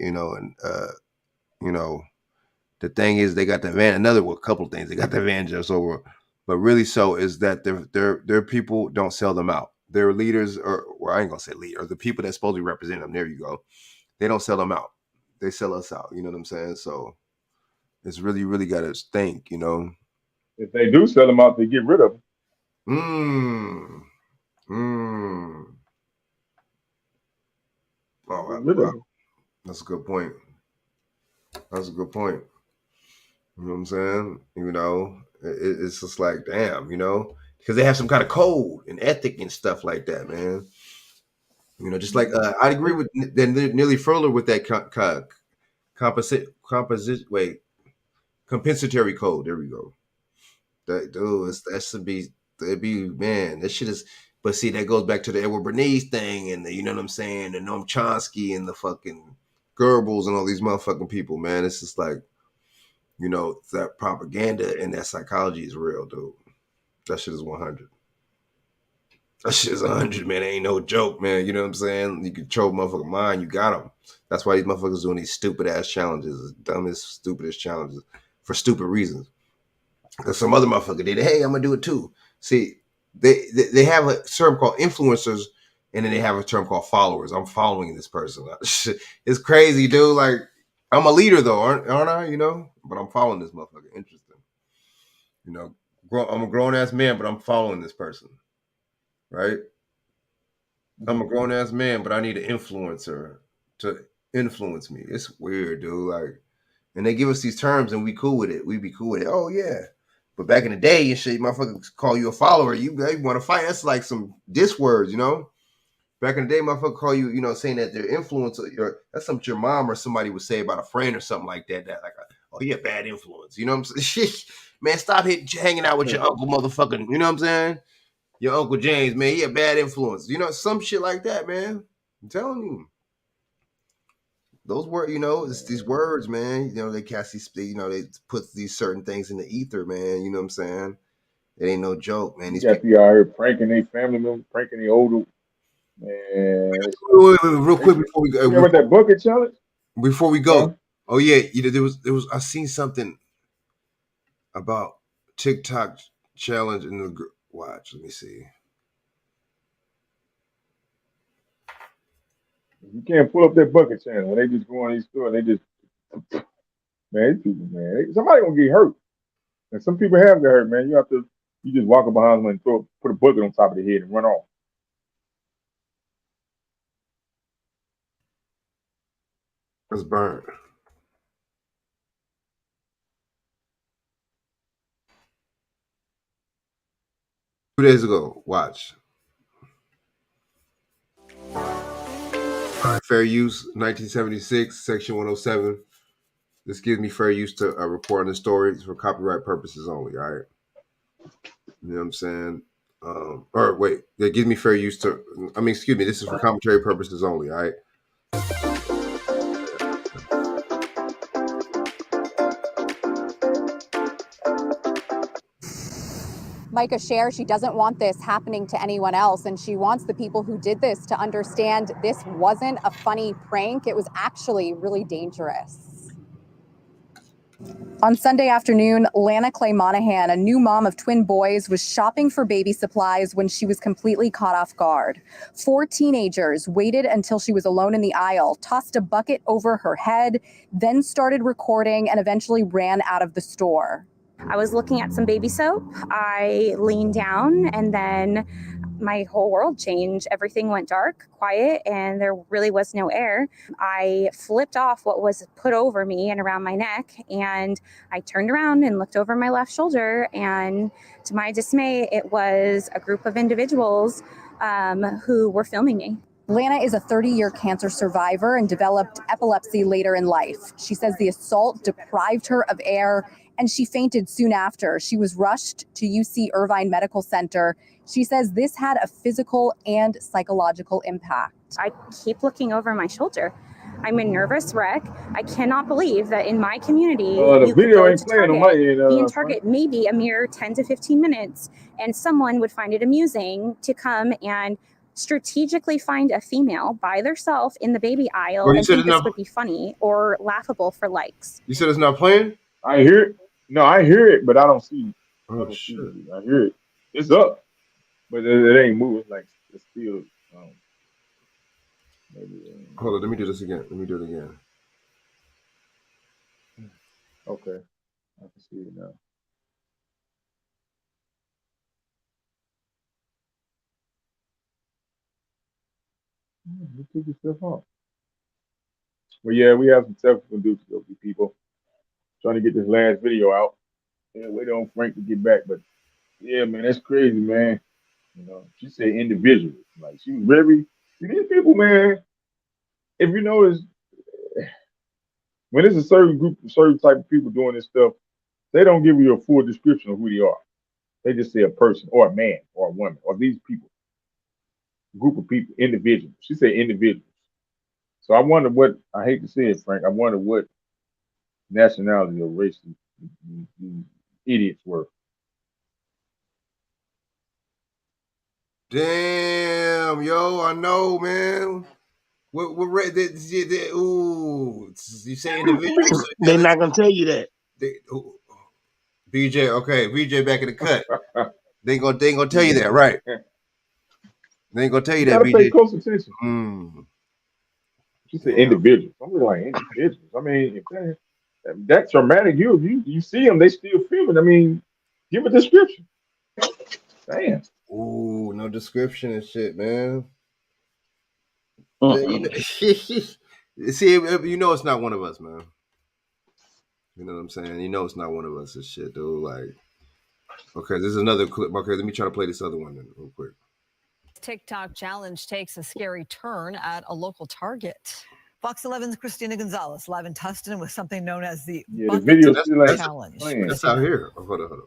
the thing is they got the a couple of things they got the advantage of us over, but really so is that their people don't sell them out. Their leaders, or I ain't going to say leader, the people that supposedly represent them, there you go. They don't sell them out. They sell us out. You know what I'm saying? So it's really, really got to think, If they do sell them out, they get rid of them. Oh, wow. That's a good point. You know what I'm saying? It's just like, damn, because they have some kind of code and ethic and stuff like that, man. Just like I agree with Nearly Furler with that compensatory code. There we go. That should be, man, that shit is. But see, that goes back to the Edward Bernays thing, and you know what I'm saying, and Noam Chomsky and the fucking Goebbels and all these motherfucking people, man. It's just like, that propaganda and that psychology is real, dude. That shit is 100. That shit is 100, man. It ain't no joke, man. You know what I'm saying? You control motherfucking mind, you got them. That's why these motherfuckers doing these stupid ass challenges, dumbest, stupidest challenges for stupid reasons. Because some other motherfucker did it. Hey, I'm gonna do it too. See, they have a term called influencers, and then they have a term called followers. I'm following this person. It's crazy, dude. Like, I'm a leader though, aren't I? But I'm following this motherfucker. Interesting. I'm a grown ass man, but I'm following this person. Right? I'm a grown ass man, but I need an influencer to influence me. It's weird, dude. Like, and they give us these terms, and we cool with it. We be cool with it. Oh yeah. But back in the day and shit, motherfuckers call you a follower. You want to fight. That's like some diss words, Back in the day, motherfucker call you, saying that they're influencer. That's something your mom or somebody would say about a friend or something like that. That like, oh, you're a bad influence. You know what I'm saying? Man, stop hanging out with your uncle, motherfucking. You know what I'm saying? Your Uncle James, man, he a bad influence. Some shit like that, man. I'm telling you. Those words, it's these words, man. They cast these, they put these certain things in the ether, man. You know what I'm saying? It ain't no joke, man. You got people out here pranking their family members, pranking their older, man. Wait, real quick before we go. You remember that bucket challenge? Before we go, oh yeah, there was. I seen something about TikTok challenge in the watch. Let me see. You can't pull up that bucket channel when they just go on these stores. They just, man, these people, man, somebody gonna get hurt, and some people have got hurt, man. You just walk up behind them and put a bucket on top of their head and run off. It's burnt. Two days ago, watch. All right, fair use, 1976, section 107. This gives me fair use to report on the stories for copyright purposes only, all right? You know what I'm saying? Or wait, it gives me fair use to, excuse me, this is for commentary purposes only, all right? Micah shares she doesn't want this happening to anyone else, and she wants the people who did this to understand this wasn't a funny prank. It was actually really dangerous. On Sunday afternoon, Lana Clay Monahan, a new mom of twin boys, was shopping for baby supplies when she was completely caught off guard. 4 teenagers waited until she was alone in the aisle, tossed a bucket over her head, then started recording and eventually ran out of the store. I was looking at some baby soap. I leaned down and then my whole world changed. Everything went dark, quiet, and there really was no air. I flipped off what was put over me and around my neck, and I turned around and looked over my left shoulder, and to my dismay, it was a group of individuals who were filming me. Lana is a 30-year cancer survivor and developed epilepsy later in life. She says the assault deprived her of air and she fainted soon after. She was rushed to UC Irvine Medical Center. She says this had a physical and psychological impact. I keep looking over my shoulder. I'm a nervous wreck. I cannot believe that in my community, The you could video go ain't to playing on Target, my end. be in Target maybe a mere 10 to 15 minutes, and someone would find it amusing to come and strategically find a female by herself in the baby aisle Well, you and said think it's this not. would be funny or laughable for likes. You said it's not playing. I hear it. No, I hear it, but I don't see. Oh shit! I hear it. It's up, but it ain't moving. Like it's still. Maybe. Hold on. Let me do this again. Let me do it again. Okay, I can see it now. You took your stuff off. Well, yeah, we have some technical difficulty, people. Trying to get this last video out. Yeah, wait on Frank to get back, but yeah, man, that's crazy, man. You know, she said individual. Like she was very. See, these people, man. If you notice, when it's a certain group, certain type of people doing this stuff, they don't give you a full description of who they are. They just say a person or a man or a woman or these people, group of people, individuals. She said individuals. So I wonder what, I hate to say it, Frank, I wonder what nationality or race these idiots were. Damn, yo, I know, man. What ooh, you say individuals? They're not gonna tell you that. BJ, okay, BJ back in the cut. They ain't gonna tell you that, right? They ain't gonna tell you that, gotta pay BJ. close attention. She said individuals. I'm like individuals. I mean, if that's traumatic, you see them, they still feel it. I mean, give a description. Damn. Ooh, no description and shit, man. You know, see, you know it's not one of us, man. You know what I'm saying? You know it's not one of us and shit, dude. Like, okay, this is another clip. Okay, let me try to play this other one then real quick. TikTok challenge takes a scary turn at a local Target. Fox 11's Christina Gonzalez live in Tustin with something known as the video challenge. That's out here. Oh, hold on.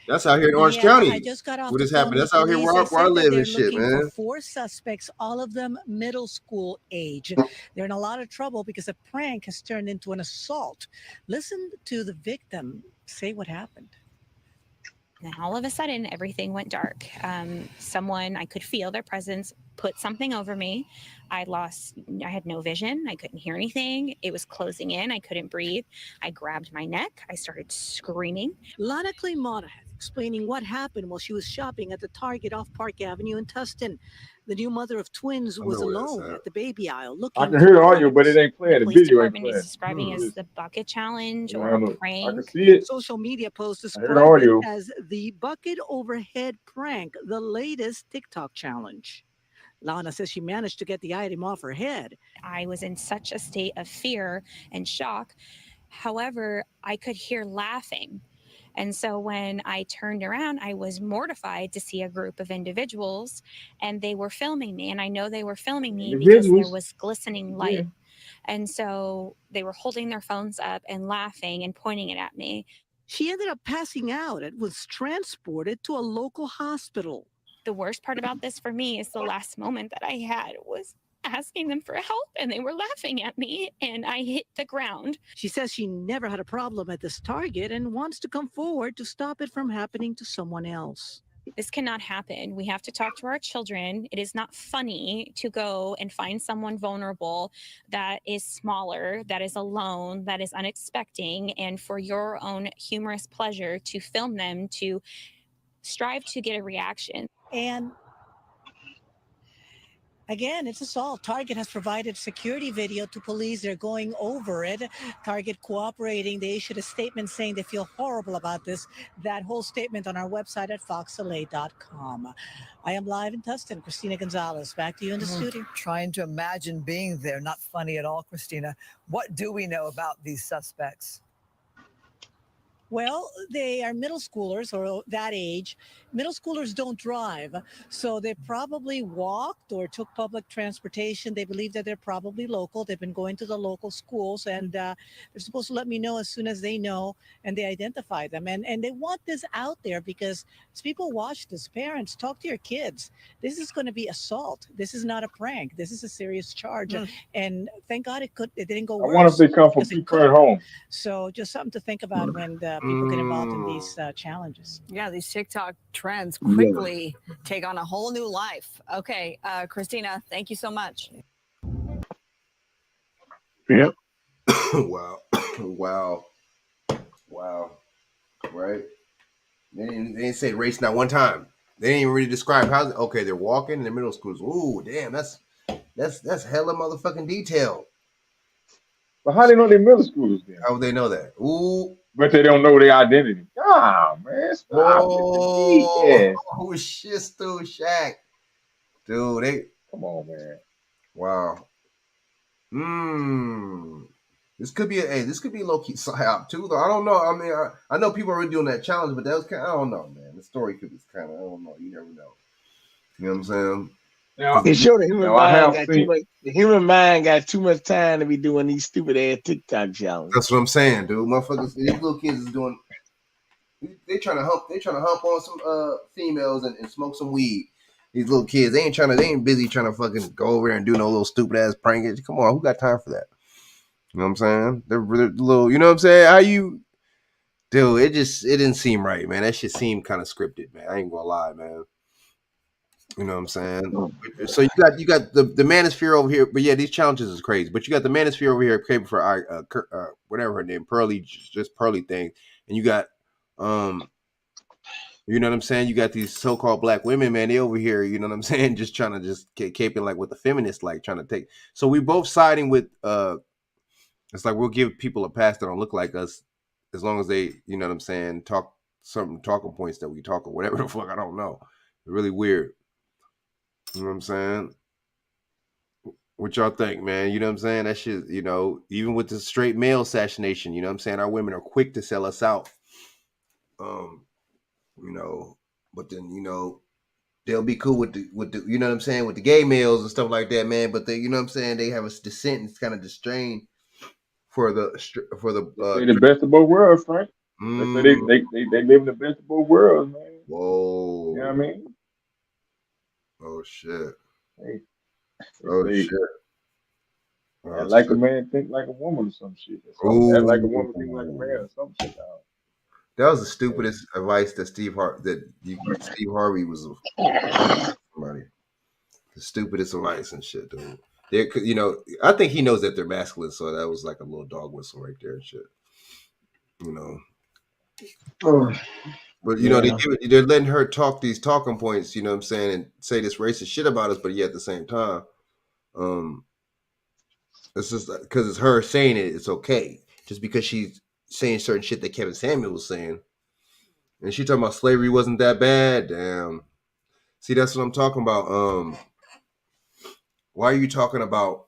That's out here in Orange County. I just got off what the is phone happening? with That's out here police. where I live they're and shit, looking man. for 4 suspects, all of them middle school age. They're in a lot of trouble because a prank has turned into an assault. Listen to the victim say what happened. And all of a sudden, everything went dark. Someone, I could feel their presence, put something over me. I had no vision. I couldn't hear anything. It was closing in. I couldn't breathe. I grabbed my neck. I started screaming. Lana Claymata explaining what happened while she was shopping at the Target off Park Avenue in Tustin. The new mother of twins was alone at the baby aisle looking I can hear the audio, but it ain't playing. The police video ain't department playing. is describing as the bucket challenge Yeah, or I know. a prank. I can see it. Social media posts I heard the describe audio. it as the bucket overhead prank, the latest TikTok challenge. Lana says she managed to get the item off her head. I was in such a state of fear and shock. However, I could hear laughing. And so when I turned around, I was mortified to see a group of individuals, and they were filming me. And I know they were filming me because there was glistening light. And so they were holding their phones up and laughing and pointing it at me. She ended up passing out and was transported to a local hospital. The worst part about this for me is the last moment that I had was asking them for help, and they were laughing at me, and I hit the ground. She says she never had a problem at this Target and wants to come forward to stop it from happening to someone else. This cannot happen. We have to talk to our children. It is not funny to go and find someone vulnerable that is smaller, that is alone, that is unexpecting, and for your own humorous pleasure to film them, to strive to get a reaction. And Again, it's assault. Target has provided security video to police. They're going over it. Target cooperating. They issued a statement saying they feel horrible about this. That whole statement on our website at foxla.com. I am live in Tustin. Christina Gonzalez, back to you in the studio. Trying to imagine being there. Not funny at all, Christina. What do we know about these suspects? Well, they are middle schoolers or that age. Middle schoolers don't drive, so they probably walked or took public transportation. They believe that they're probably local. They've been going to the local schools, and they're supposed to let me know as soon as they know and they identify them. And they want this out there because as people watch this, parents, talk to your kids. This is going to be assault. This is not a prank. This is a serious charge. And thank God it didn't go I worse. wonder if they come from because it people could. at home. So just something to think about when people get involved in these challenges. Yeah, these TikTok trends Yeah. quickly take on a whole new life. Okay, Christina, thank you so much. Yeah. Wow. Wow. Wow. Right? They didn't say race not one time. They didn't even really describe how. Okay, they're walking in the middle schools. Ooh, damn, that's hella motherfucking detail. But how they know they're middle schoolers then? How would they know that? Ooh. But they don't know their identity. Ah, man, stop with the BS. Oh shit, Stu Shaq. Dude, they Come on, man. Wow. This could be a low key psyop too, though. I don't know. I mean, I know people are really doing that challenge, but that was kind of, I don't know, man. The story could be kind of, I don't know. You never know. You know what I'm saying? It showed the human mind got too much time to be doing these stupid ass TikTok challenges. That's what I'm saying, dude. Motherfuckers, these little kids is doing. They trying to hump on some females and smoke some weed. These little kids, they ain't busy trying to fucking go over there and do no little stupid ass prank. Come on, who got time for that? You know what I'm saying? They're little, you know what I'm saying? How you, dude? It didn't seem right, man. That shit seemed kind of scripted, man. I ain't gonna lie, man. You know what I'm saying? So you got the manosphere over here, but yeah, these challenges is crazy. But you got the manosphere over here, paper for whatever her name, Pearly, just Pearly thing, and you got you know what I'm saying? You got these so-called black women, man. They over here, you know what I'm saying? Just trying to just keep it like what the feminists like, trying to take. So we both siding with. It's like we'll give people a pass that don't look like us, as long as they, you know what I'm saying, talk some talking points that we talk or whatever the fuck. I don't know. Really weird. You know what I'm saying? What y'all think, man? You know what I'm saying? That shit, you know, even with the straight male assassination, you know what I'm saying? Our women are quick to sell us out. You know, but then, you know, they'll be cool with the you know what I'm saying, with the gay males and stuff like that, man. But they, you know what I'm saying, they have a dissent. It's kind of distrained for the They the best of both worlds, Frank. They say they live in the best of both worlds, man. Whoa. You know what I mean? Oh shit. Hey, oh shit. Act like a man, think like a woman or some shit. Act like a woman, think like a man or some shit. That was the stupidest advice that Steve Harvey was somebody. The stupidest advice and shit, dude. You know, I think he knows that they're masculine, so that was like a little dog whistle right there and shit. You know. But you know, they're letting her talk these talking points, you know what I'm saying, and say this racist shit about us, but yet at the same time, it's just because it's her saying it, it's okay. Just because she's saying certain shit that Kevin Samuel was saying. And she talking about slavery wasn't that bad. Damn. See, that's what I'm talking about. Why are you talking about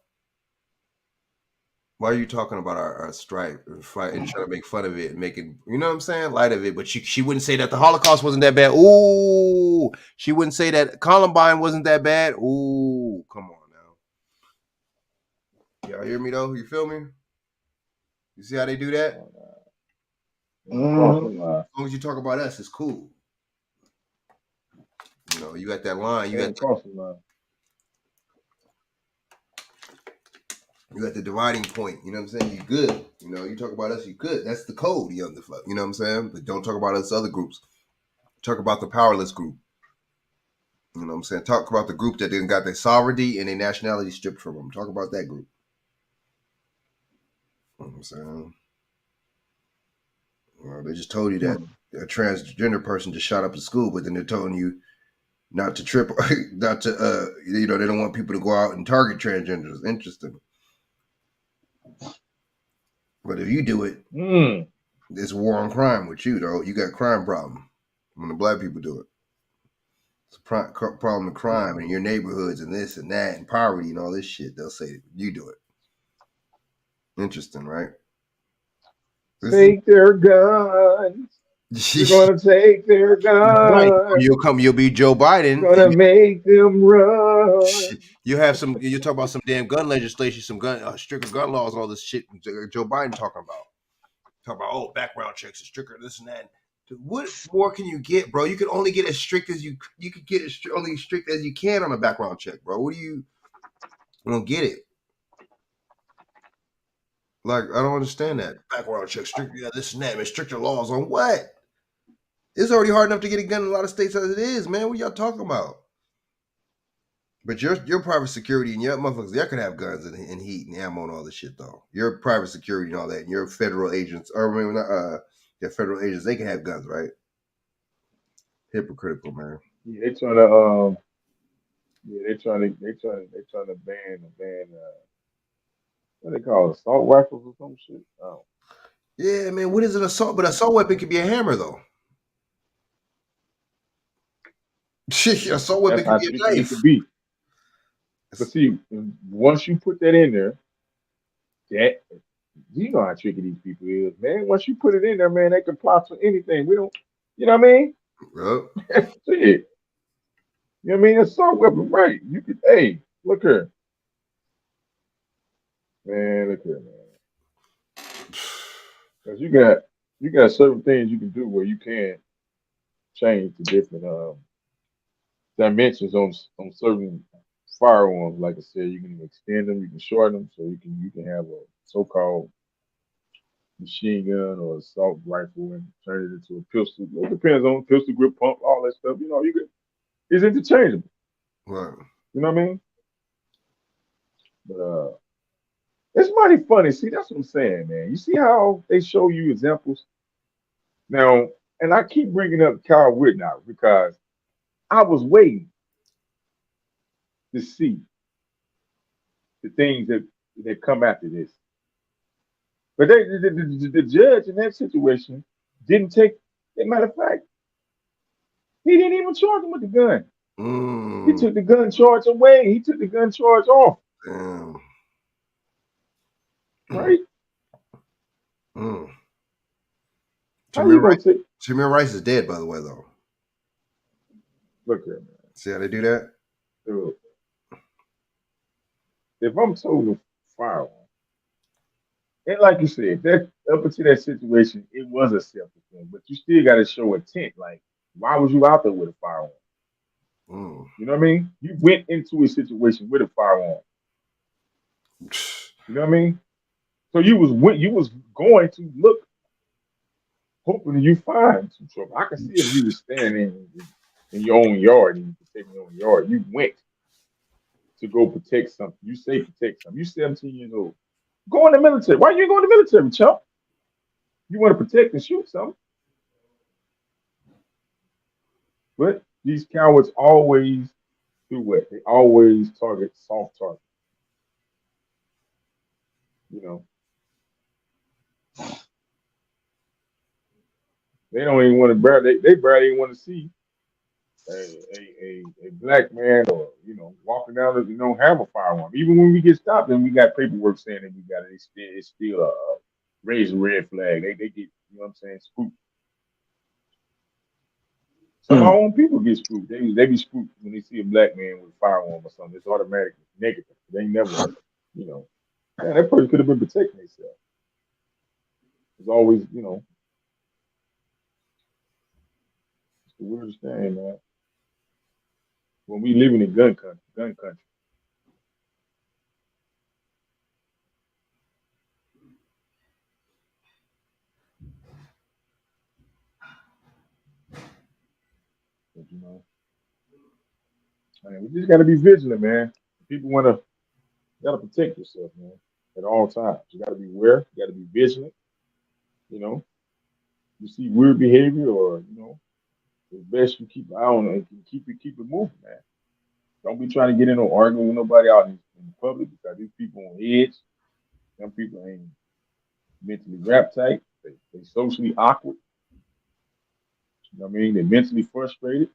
our strife and fight and trying to make fun of it and making, you know what I'm saying, light of it? But she wouldn't say that the Holocaust wasn't that bad. Ooh, she wouldn't say that Columbine wasn't that bad. Ooh, come on now. Y'all hear me though? You feel me? You see how they do that? As long as you talk about us, it's cool. You know, you got that line. You got the dividing point. You know what I'm saying? You good. You know, you talk about us, you good. That's the code, you know what I'm saying? But don't talk about us other groups. Talk about the powerless group. You know what I'm saying? Talk about the group that didn't got their sovereignty and their nationality stripped from them. Talk about that group. You know what I'm saying? Well, they just told you that a transgender person just shot up the school, but then they're telling you not to trip, not to they don't want people to go out and target transgenders. Interesting. But if you do it, it's war on crime with you, though. You got a crime problem when the black people do it. It's a problem of crime in your neighborhoods and this and that and poverty and all this shit. They'll say you do it. Interesting, right? Take their guns. You're gonna take their guns. Right. You'll be Joe Biden. You're gonna make them run. You have some. You talk about some damn gun legislation, some gun stricter gun laws, and all this shit. Joe Biden talking about background checks and stricter this and that. Dude, what more can you get, bro? You can only get as strict as you could get only as strict as you can on a background check, bro. What do you? I don't get it. Like, I don't understand that. Background check, stricter, this and that, man. Stricter laws on what? It's already hard enough to get a gun in a lot of states as it is, man. What y'all talking about? But your private security and your motherfuckers, y'all can have guns and heat and ammo and all this shit, though. Your private security and all that, and your federal agents, federal agents, they can have guns, right? Hypocritical, man. Yeah, they trying to they trying to ban what they call it, assault rifles or some shit. Oh. Yeah, man. What is an assault? But assault weapon could be a hammer, though. Assault weapon could be a knife. It could be. But see, once you put that in there, that you know how tricky these people is, man. Once you put it in there, man, they can plot for anything. We don't, you know what I mean? Yep. See it. You know what I mean? Assault weapon, right? You could, hey, look here. Man, look here, man. Because you got certain things you can do where you can change the different dimensions on certain firearms. Like I said, you can extend them, you can shorten them, so you can have a so-called machine gun or assault rifle and turn it into a pistol. It depends on pistol grip pump, all that stuff. You know, it's interchangeable. Right. You know what I mean? But it's mighty funny. See, that's what I'm saying, man. You see how they show you examples now, and I keep bringing up Kyle Rittenhouse because I was waiting to see the things that come after this. But the judge in that situation didn't take. As a matter of fact, he didn't even charge him with the gun. He took the gun charge away. He took the gun charge off. Damn. Right? Tamir Rice is dead, by the way, though. Look here, man. See how they do that? Dude, if I'm told to firearm, and like you said, that up until that situation, it was a self-defense, but you still got to show intent. Like, why was you out there with a firearm? You know what I mean? You went into a situation with a firearm. You know what I mean? So you was going to look, hoping you find some trouble. I can see if you was standing in your own yard and you protect your own yard. You went to go protect something. You say protect something. You 17 years old. Go in the military. Why you go in the military, chump? You want to protect and shoot something. But these cowards always do what? They always target soft targets. You know. They don't even want to they barely even want to see a black man or walking down the have a firearm. Even when we get stopped and we got paperwork saying that we got it, it's still a raise a red flag. They get, you know what I'm saying, spooked. Some of our own people get spooked. They be spooked when they see a black man with a firearm or something. It's automatically negative. They never, man, that person could have been protecting themselves. It's always, it's the weirdest thing, man. When we live in a gun country. But, man, we just got to be vigilant, man. People gotta protect yourself, man, at all times. You gotta be aware. You gotta be vigilant. You see weird behavior or it's best you keep an eye on it and keep it moving, man. Don't be trying to get in no argument with nobody out in public because these people on edge. Some people ain't mentally rap tight. They socially awkward. You know what I mean? They're mentally frustrated.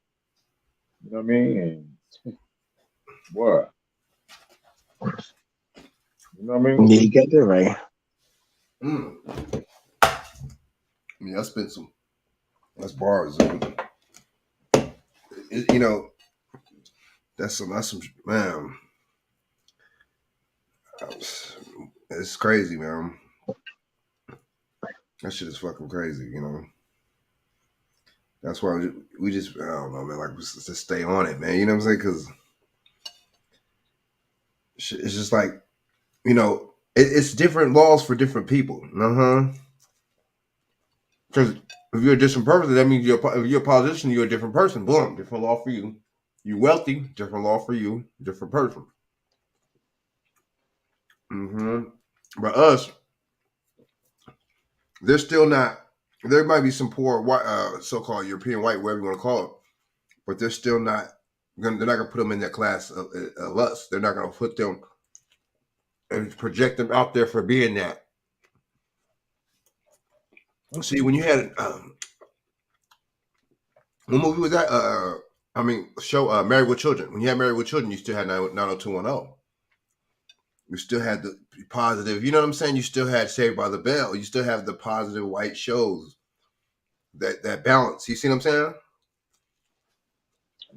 You know what I mean? And boy, you know what I mean? Yeah, you got that right. Yeah, I spent some. That's bars. You know, that's some man. It's crazy, man. That shit is fucking crazy. You know. That's why we just I don't know, man. Like just stay on it, man. You know what I'm saying? Because it's just like it's different laws for different people. Because if you're a different person, that means if you're a politician, you're a different person. Boom, different law for you. You wealthy, different law for you, different person. But us, they're still not. There might be some poor white, so-called European white, whatever you want to call it, but they're still not. They're not gonna put them in that class of us. They're not gonna put them and project them out there for being that. See, when you had what movie was that? Show Married with Children. When you had Married with Children, you still had 90210. You still had the positive. You know what I'm saying? You still had Saved by the Bell. You still have the positive white shows. That balance. You see what I'm saying?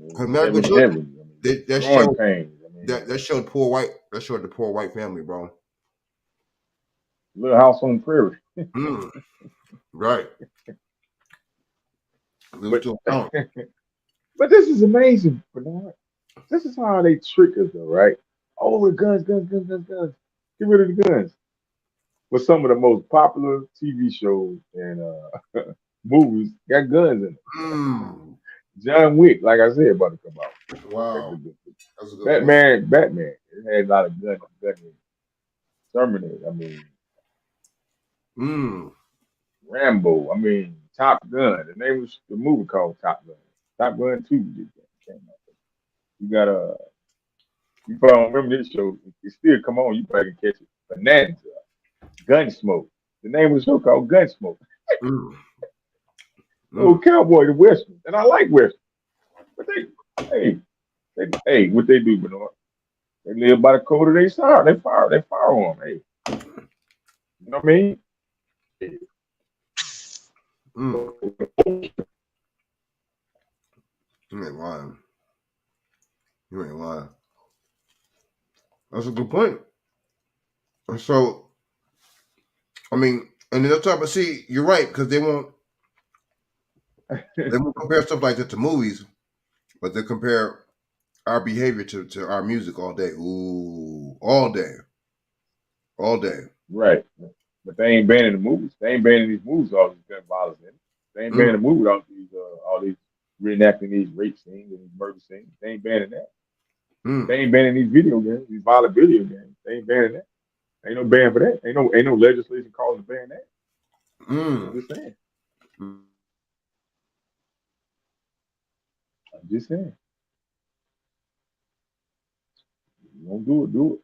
Because Married with Children, that showed pains. That showed poor white. That showed the poor white family, bro. Little House on the Prairie. Right. But this is amazing, Bernard. This is how they trick us, though, right? Oh, with guns. Get rid of the guns. But some of the most popular TV shows and movies got guns in them. John Wick, like I said, about to come out. Wow. That's a good Batman. It had a lot of guns. Terminator. I mean, Rambo. I mean, Top Gun. The name was the movie called Top Gun. Top Gun 2 came out. You got you probably don't remember this show. It still come on. You probably can catch it. Bonanza. Gunsmoke. The name of the show called Gunsmoke. Oh, cowboy, the Western. And I like Western. But what they do, Bernard? They live by the code of their side. They firearm. Hey. You know what I mean? You ain't lying. You ain't lying. That's a good point. And so, I mean, and they'll talk about, see, you're right, because they won't compare stuff like that to movies, but they compare our behavior to our music all day. Ooh, all day. All day. Right. But they ain't banning the movies. They ain't banning these movies all these gun violence in it. They ain't banning the movie all these reenacting these rape scenes and these murder scenes. They ain't banning that. They ain't banning these video games, these violent video games. They ain't banning that. Ain't no ban for that. Ain't no legislation calling to ban that. I'm just saying. You won't do it, do it.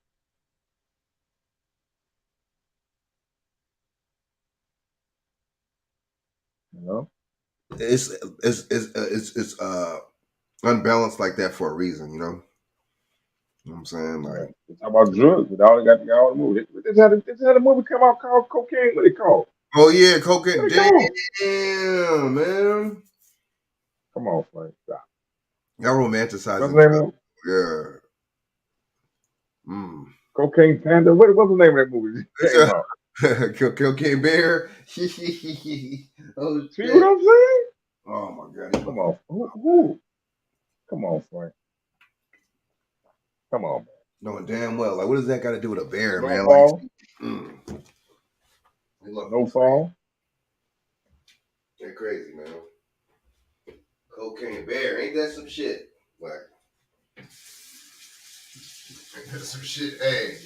You know? It's unbalanced like that for a reason, you know? You know what I'm saying? Like, it's about drugs. With all they got all the movies. This had a movie come out called Cocaine. What it called? Oh yeah, Cocaine. Damn, man. Come on, Frank. Stop. Y'all romanticizing. Yeah. Cocaine Panda. What's the name of that movie? Cocaine Bear. Oh, see what I'm saying? Oh my god. Come on. Who? Come on, Frank. Come on, man. Knowing damn well. Like, what does that got to do with a bear, man? Snowfall. They're crazy, man. Cocaine Bear. Ain't that some shit? Like, ain't that some shit? Hey.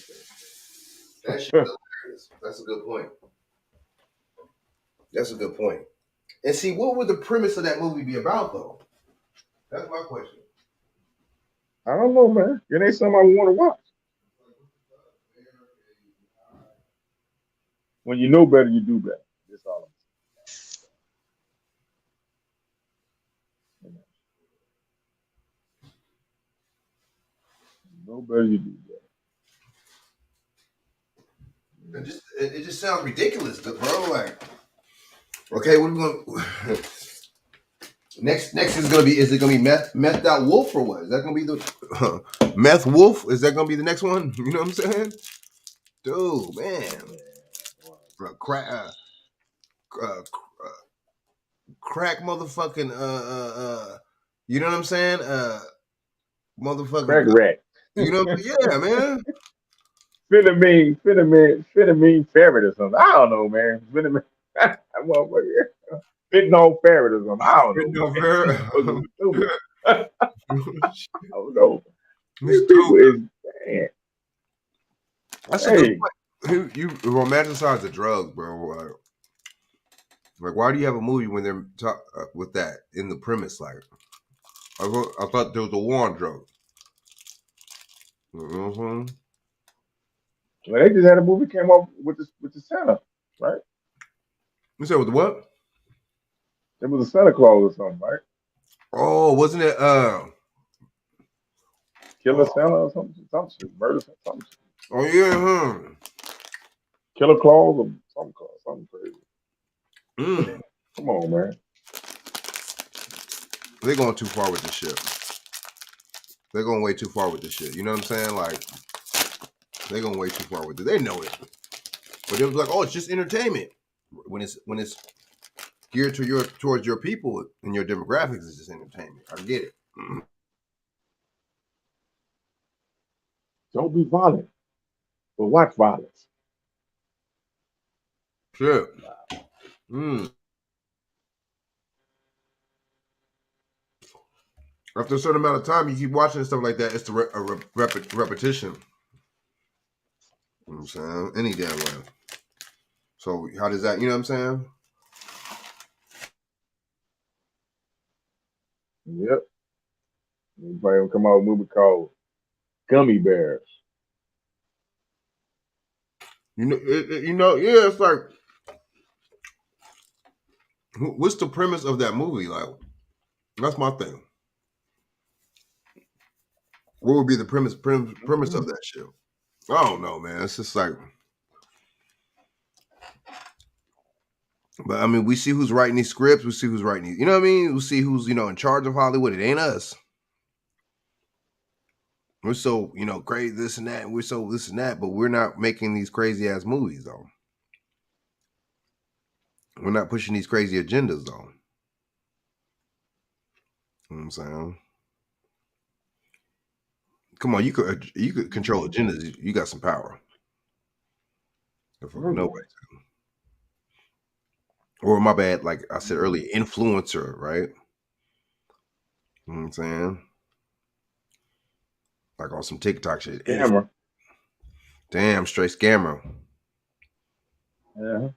That shit hilarious. That's a good point. That's a good point. And see, what would the premise of that movie be about, though? That's my question. I don't know, man. It ain't something I want to watch. When you know better, you do better. That's all I'm saying. You know better, you do better. It just sounds ridiculous, bro. Like, okay, what are we gonna next is gonna be? Is it gonna be methed out wolf or what? Is that gonna be the meth wolf? Is that gonna be the next one? You know what I'm saying, dude, man, bro, crack, motherfucking, you know what I'm saying, motherfucking, Crack rat. You know, yeah, man. Finna ferret or something. I don't know, man. Finna fitting on ferret or something. I don't know. I don't know. These people is man. That's a good point. You romanticize the drugs, bro. Like, why do you have a movie when they're with that in the premise? Like, I thought there was a war on drugs. Well, they just had a movie came up with the Santa, right? You said with the what? It was a Santa Claus or something, right? Oh, wasn't it Killer Santa or something? Murder something. Oh yeah, Killer Claus or something crazy. Come on, man. They're going too far with this shit. They're going way too far with this shit. You know what I'm saying? Like, they're going way too far with it. They know it. But it was like, oh, it's just entertainment. When it's geared towards your people and your demographics, it's just entertainment. I get it. Don't be violent, but watch violence. Sure. After a certain amount of time, you keep watching stuff like that, it's the repetition. You know what I'm saying? Any damn way. So how does that, you know what I'm saying? Yep. Anybody will come out with a movie called Gummy Bears. Yeah, it's like, what's the premise of that movie? Like, that's my thing. What would be the premise of that shit? I don't know, man. It's just like, but I mean, we see who's writing these scripts. We see who's writing these, you know what I mean? We see who's, in charge of Hollywood. It ain't us. We're so, crazy, this and that, and we're so this and that, but we're not making these crazy ass movies, though. We're not pushing these crazy agendas, though. You know what I'm saying? Come on, you could control agendas. You got some power. Nobody. Or my bad, like I said earlier, influencer, right? You know what I'm saying? Like on some TikTok shit. Scammer. Damn, straight scammer. Yeah.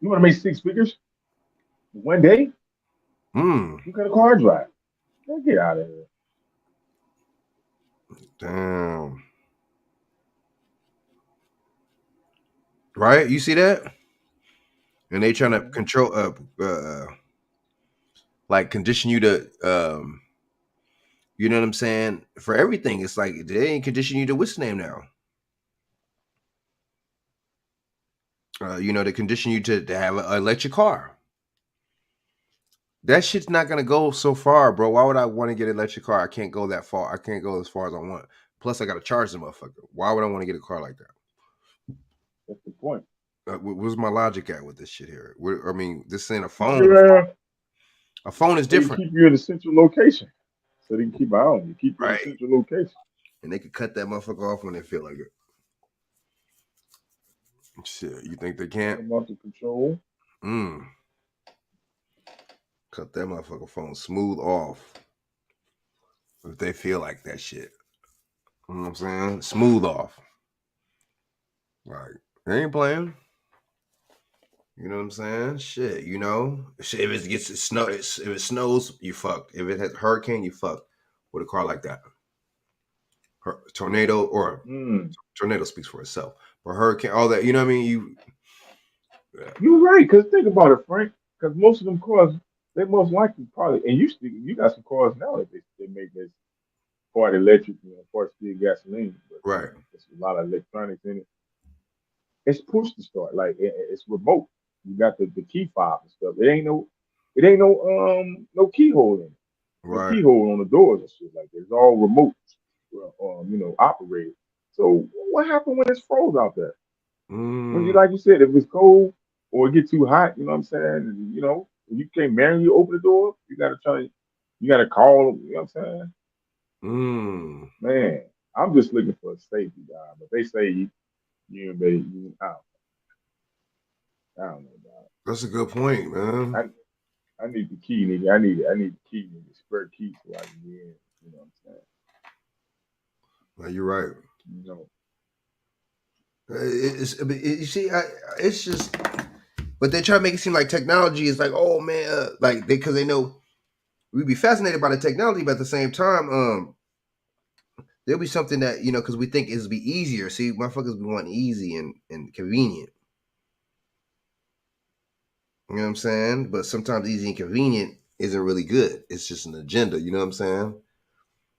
You want to make 6 figures one day? You got a car drive. Get out of here. Damn. Right? You see that? And they trying to control, like condition you to, you know what I'm saying? For everything, it's like they ain't condition you to what's the name now? They condition you to have an electric car. That shit's not gonna go so far, bro. Why would I want to get an electric car? I can't go that far. I can't go as far as I want. Plus, I gotta charge the motherfucker. Why would I want to get a car like that? That's the point. Where's my logic at with this shit here? I mean, this ain't a phone. A phone is different. They keep you in a central location, so they can keep an eye on you. Keep you in a central location, and they could cut that motherfucker off when they feel like it. Shit, you think they can't? About to control. Cut that motherfucker phone smooth off if they feel like that shit. You know what I'm saying? Smooth off. Like, they ain't playing. You know what I'm saying? Shit, you know? Shit, if it gets if it snows, you fucked. If it has hurricane, you fucked with a car like that. Tornado or tornado speaks for itself. But hurricane, all that, you know what I mean? You're right, because think about it, Frank. Because most of them cars, they most likely probably, and you got some cars now that they make this part electric, part still gasoline, but right. There's a lot of electronics in it. It's push to start, like it's remote. You got the key fob and stuff. It ain't no keyhole in it. No Right. keyhole on the doors and shit like that. It's all remote, operated. So what happened when it's froze out there? When Mm. like you said, if it's cold or it get too hot, you know what I'm saying? And, you can't manually open the door. You gotta call. You know what I'm saying? Man, I'm just looking for a safety guy, but they say you I don't know, dog. That's a good point, man. I need the key, nigga. I need the key, nigga. Spare key so I can get in. You know what I'm saying? Well, you're right. You know. You see, it's just, but they try to make it seem like technology is like, oh man, like because they know we'd be fascinated by the technology, but at the same time, there'll be something that because we think it'll be easier. See, motherfuckers be wanting easy and convenient. You know what I'm saying? But sometimes easy and convenient isn't really good. It's just an agenda. You know what I'm saying?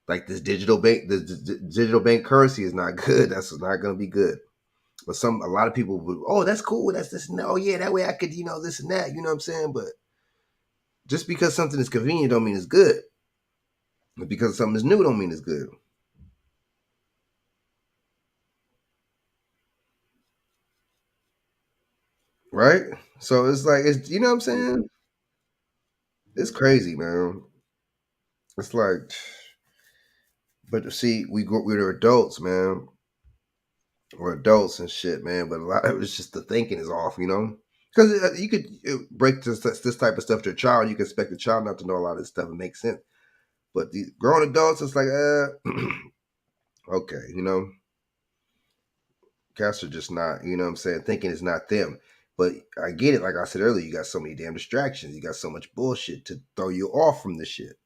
Like this digital bank, the digital bank currency is not good. That's not going to be good. But a lot of people would, oh, that's cool. That's this and that. Oh yeah, that way I could, this and that. You know what I'm saying? But just because something is convenient don't mean it's good. But because something is new don't mean it's good. Right? So it's like you know what I'm saying? It's crazy, man. It's like, but see, we're adults, man. We're adults and shit, man. But a lot of it's just the thinking is off, because you could break this type of stuff to a child. You can expect a child not to know a lot of this stuff. It makes sense. But the grown adults, it's like, okay, cats are just not, you know what I'm saying? Thinking is not them. But I get it. Like I said earlier, you got so many damn distractions. You got so much bullshit to throw you off from the shit.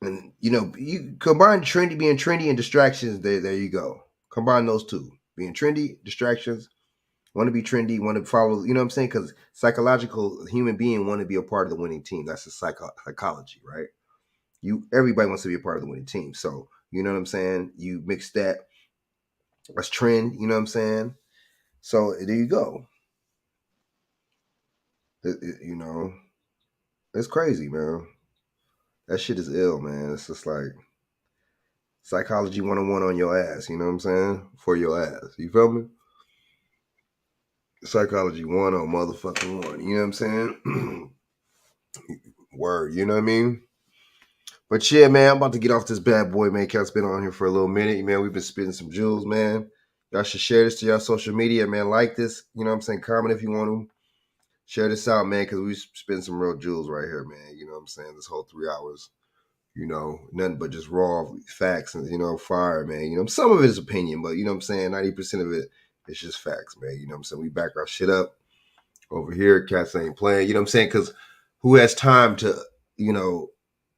And you combine being trendy and distractions. There you go. Combine those two. Being trendy, distractions. Want to be trendy, want to follow. You know what I'm saying? Because psychological human being want to be a part of the winning team. That's the psychology, right? Everybody wants to be a part of the winning team. So you know what I'm saying? You mix that as trend. You know what I'm saying? So there you go. It's crazy, man. That shit is ill, man. It's just like psychology 101 on your ass. You know what I'm saying? For your ass. You feel me? Psychology 1 on motherfucking 1. You know what I'm saying? Word. You know what I mean? But yeah, man, I'm about to get off this bad boy, man. Cat's been on here for a little minute. Man, we've been spitting some jewels, man. Y'all should share this to y'all social media, man. Like this. You know what I'm saying? Comment if you want to. Share this out, man, because we spend some real jewels right here, man. You know what I'm saying? This whole 3 hours, nothing but just raw facts and, fire, man. Some of it is opinion, but you know what I'm saying? 90% of it is just facts, man. You know what I'm saying? We back our shit up over here. Cats ain't playing, you know what I'm saying? Because who has time to,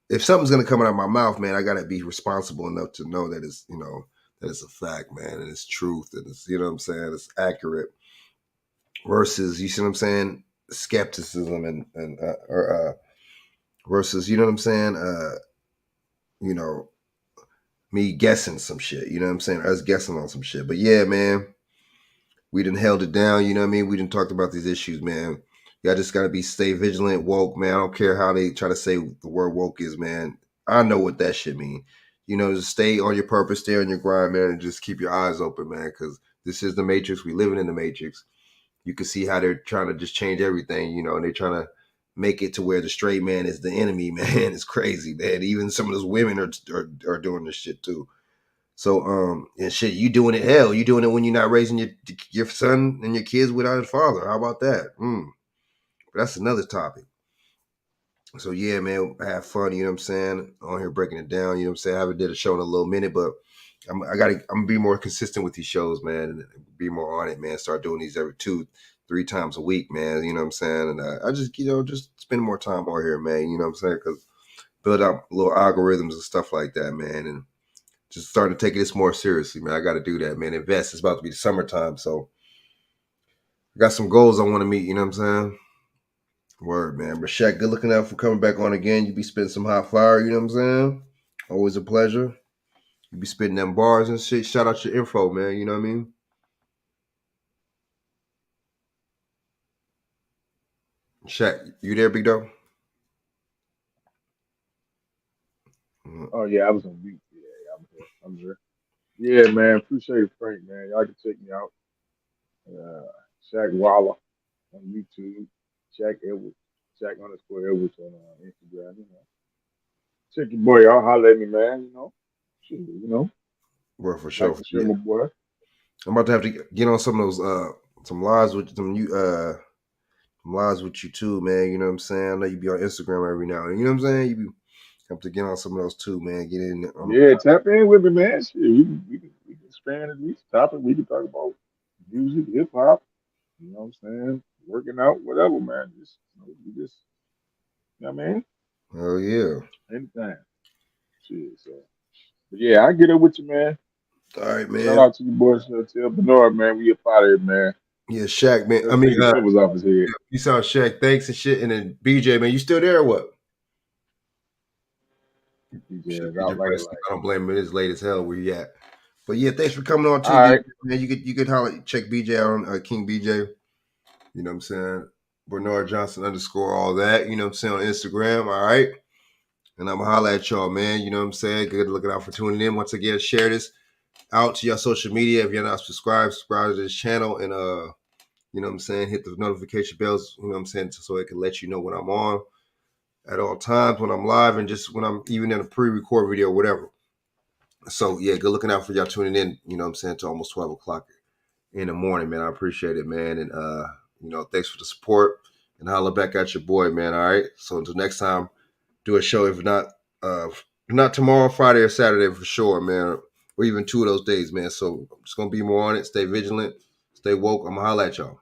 if something's going to come out of my mouth, man, I got to be responsible enough to know that it's, that it's a fact, man, and it's truth, and it's, you know what I'm saying? It's accurate versus, you see what I'm saying? Skepticism and versus, you know what I'm saying? Me guessing some shit, you know what I'm saying? Us guessing on some shit. But yeah, man, we done held it down, you know what I mean? We done talked about these issues, man. Y'all just gotta stay vigilant, woke, man. I don't care how they try to say the word woke is, man. I know what that shit mean. Just stay on your purpose, stay on your grind, man, and just keep your eyes open, man, because this is the Matrix. We living in the Matrix. You can see how they're trying to just change everything, and they're trying to make it to where the straight man is the enemy, man. It's crazy, man. Even some of those women are doing this shit too. So and shit, you doing it hell. You doing it when you're not raising your son and your kids without a father. How about that? That's another topic. So yeah, man, I have fun, you know what I'm saying? On here breaking it down, you know what I'm saying? I haven't did a show in a little minute, but I'm gonna be more consistent with these shows, man, and be more on it, man. Start doing these every 2-3 3 times a week, man. You know what I'm saying? And I just, just spend more time out here, man. You know what I'm saying? Because build out little algorithms and stuff like that, man. And just starting to take this more seriously, man. I got to do that, man. Invest. It's about to be the summertime, so I got some goals I want to meet. You know what I'm saying? Word, man. But Shaq, good looking out for coming back on again. You be spitting some hot fire. You know what I'm saying? Always a pleasure. You be spitting them bars and shit. Shout out your info, man. You know what I mean? Shaq, you there, big dog? Oh yeah, I was on mute. Yeah, I'm here. Yeah, man. Appreciate it, Frank, man. Y'all can check me out. Shaq Waller on YouTube. Shaq Edwards. Shaq _Edwards on Instagram. Check your boy out. Holler at me, man. Shit, Well, for sure. like to share my boy. I'm about to have to get on some of those some lives with some lives with you too, man. You know what I'm saying? I know you be on Instagram every now and then. You know what I'm saying? You be have to get on some of those too, man. Get in. Yeah, tap in with me, man. Shit, we can expand this topic. We can talk about music, hip hop. You know what I'm saying? Working out, whatever, man. You know what I mean? Oh yeah. Anything. Shit, so. But yeah, I get it with you, man. All right, man. Shout out to you boys. Tell Bernard, man, we up out of here, man. Yeah, Shaq, man. Let's take the covers off his head. You saw Shaq. Thanks and shit. And then BJ, man, you still there or what? BJ is out like a light. I don't blame him. It's late as hell where you at. But yeah, thanks for coming on too, All right. man. You could holler, check BJ out on King BJ. You know what I'm saying? Bernard Johnson _ all that. You know what I'm saying? On Instagram. All right. And I'm gonna holler at y'all, man. You know what I'm saying? Good looking out for tuning in. Once again, share this out to your social media. If you're not subscribed to this channel and you know what I'm saying, hit the notification bells, you know what I'm saying, so it can let you know when I'm on at all times, when I'm live, and just when I'm even in a pre-record video or whatever. So yeah, good looking out for y'all tuning in, you know what I'm saying, to almost 12 o'clock in the morning, man. I appreciate it, man. And thanks for the support, and holler back at your boy, man. All right. So until next time, do a show, if not tomorrow, Friday or Saturday for sure, man. Or even 2 of those days, man. So I'm just gonna be more on it. Stay vigilant, stay woke. I'm gonna holler at y'all.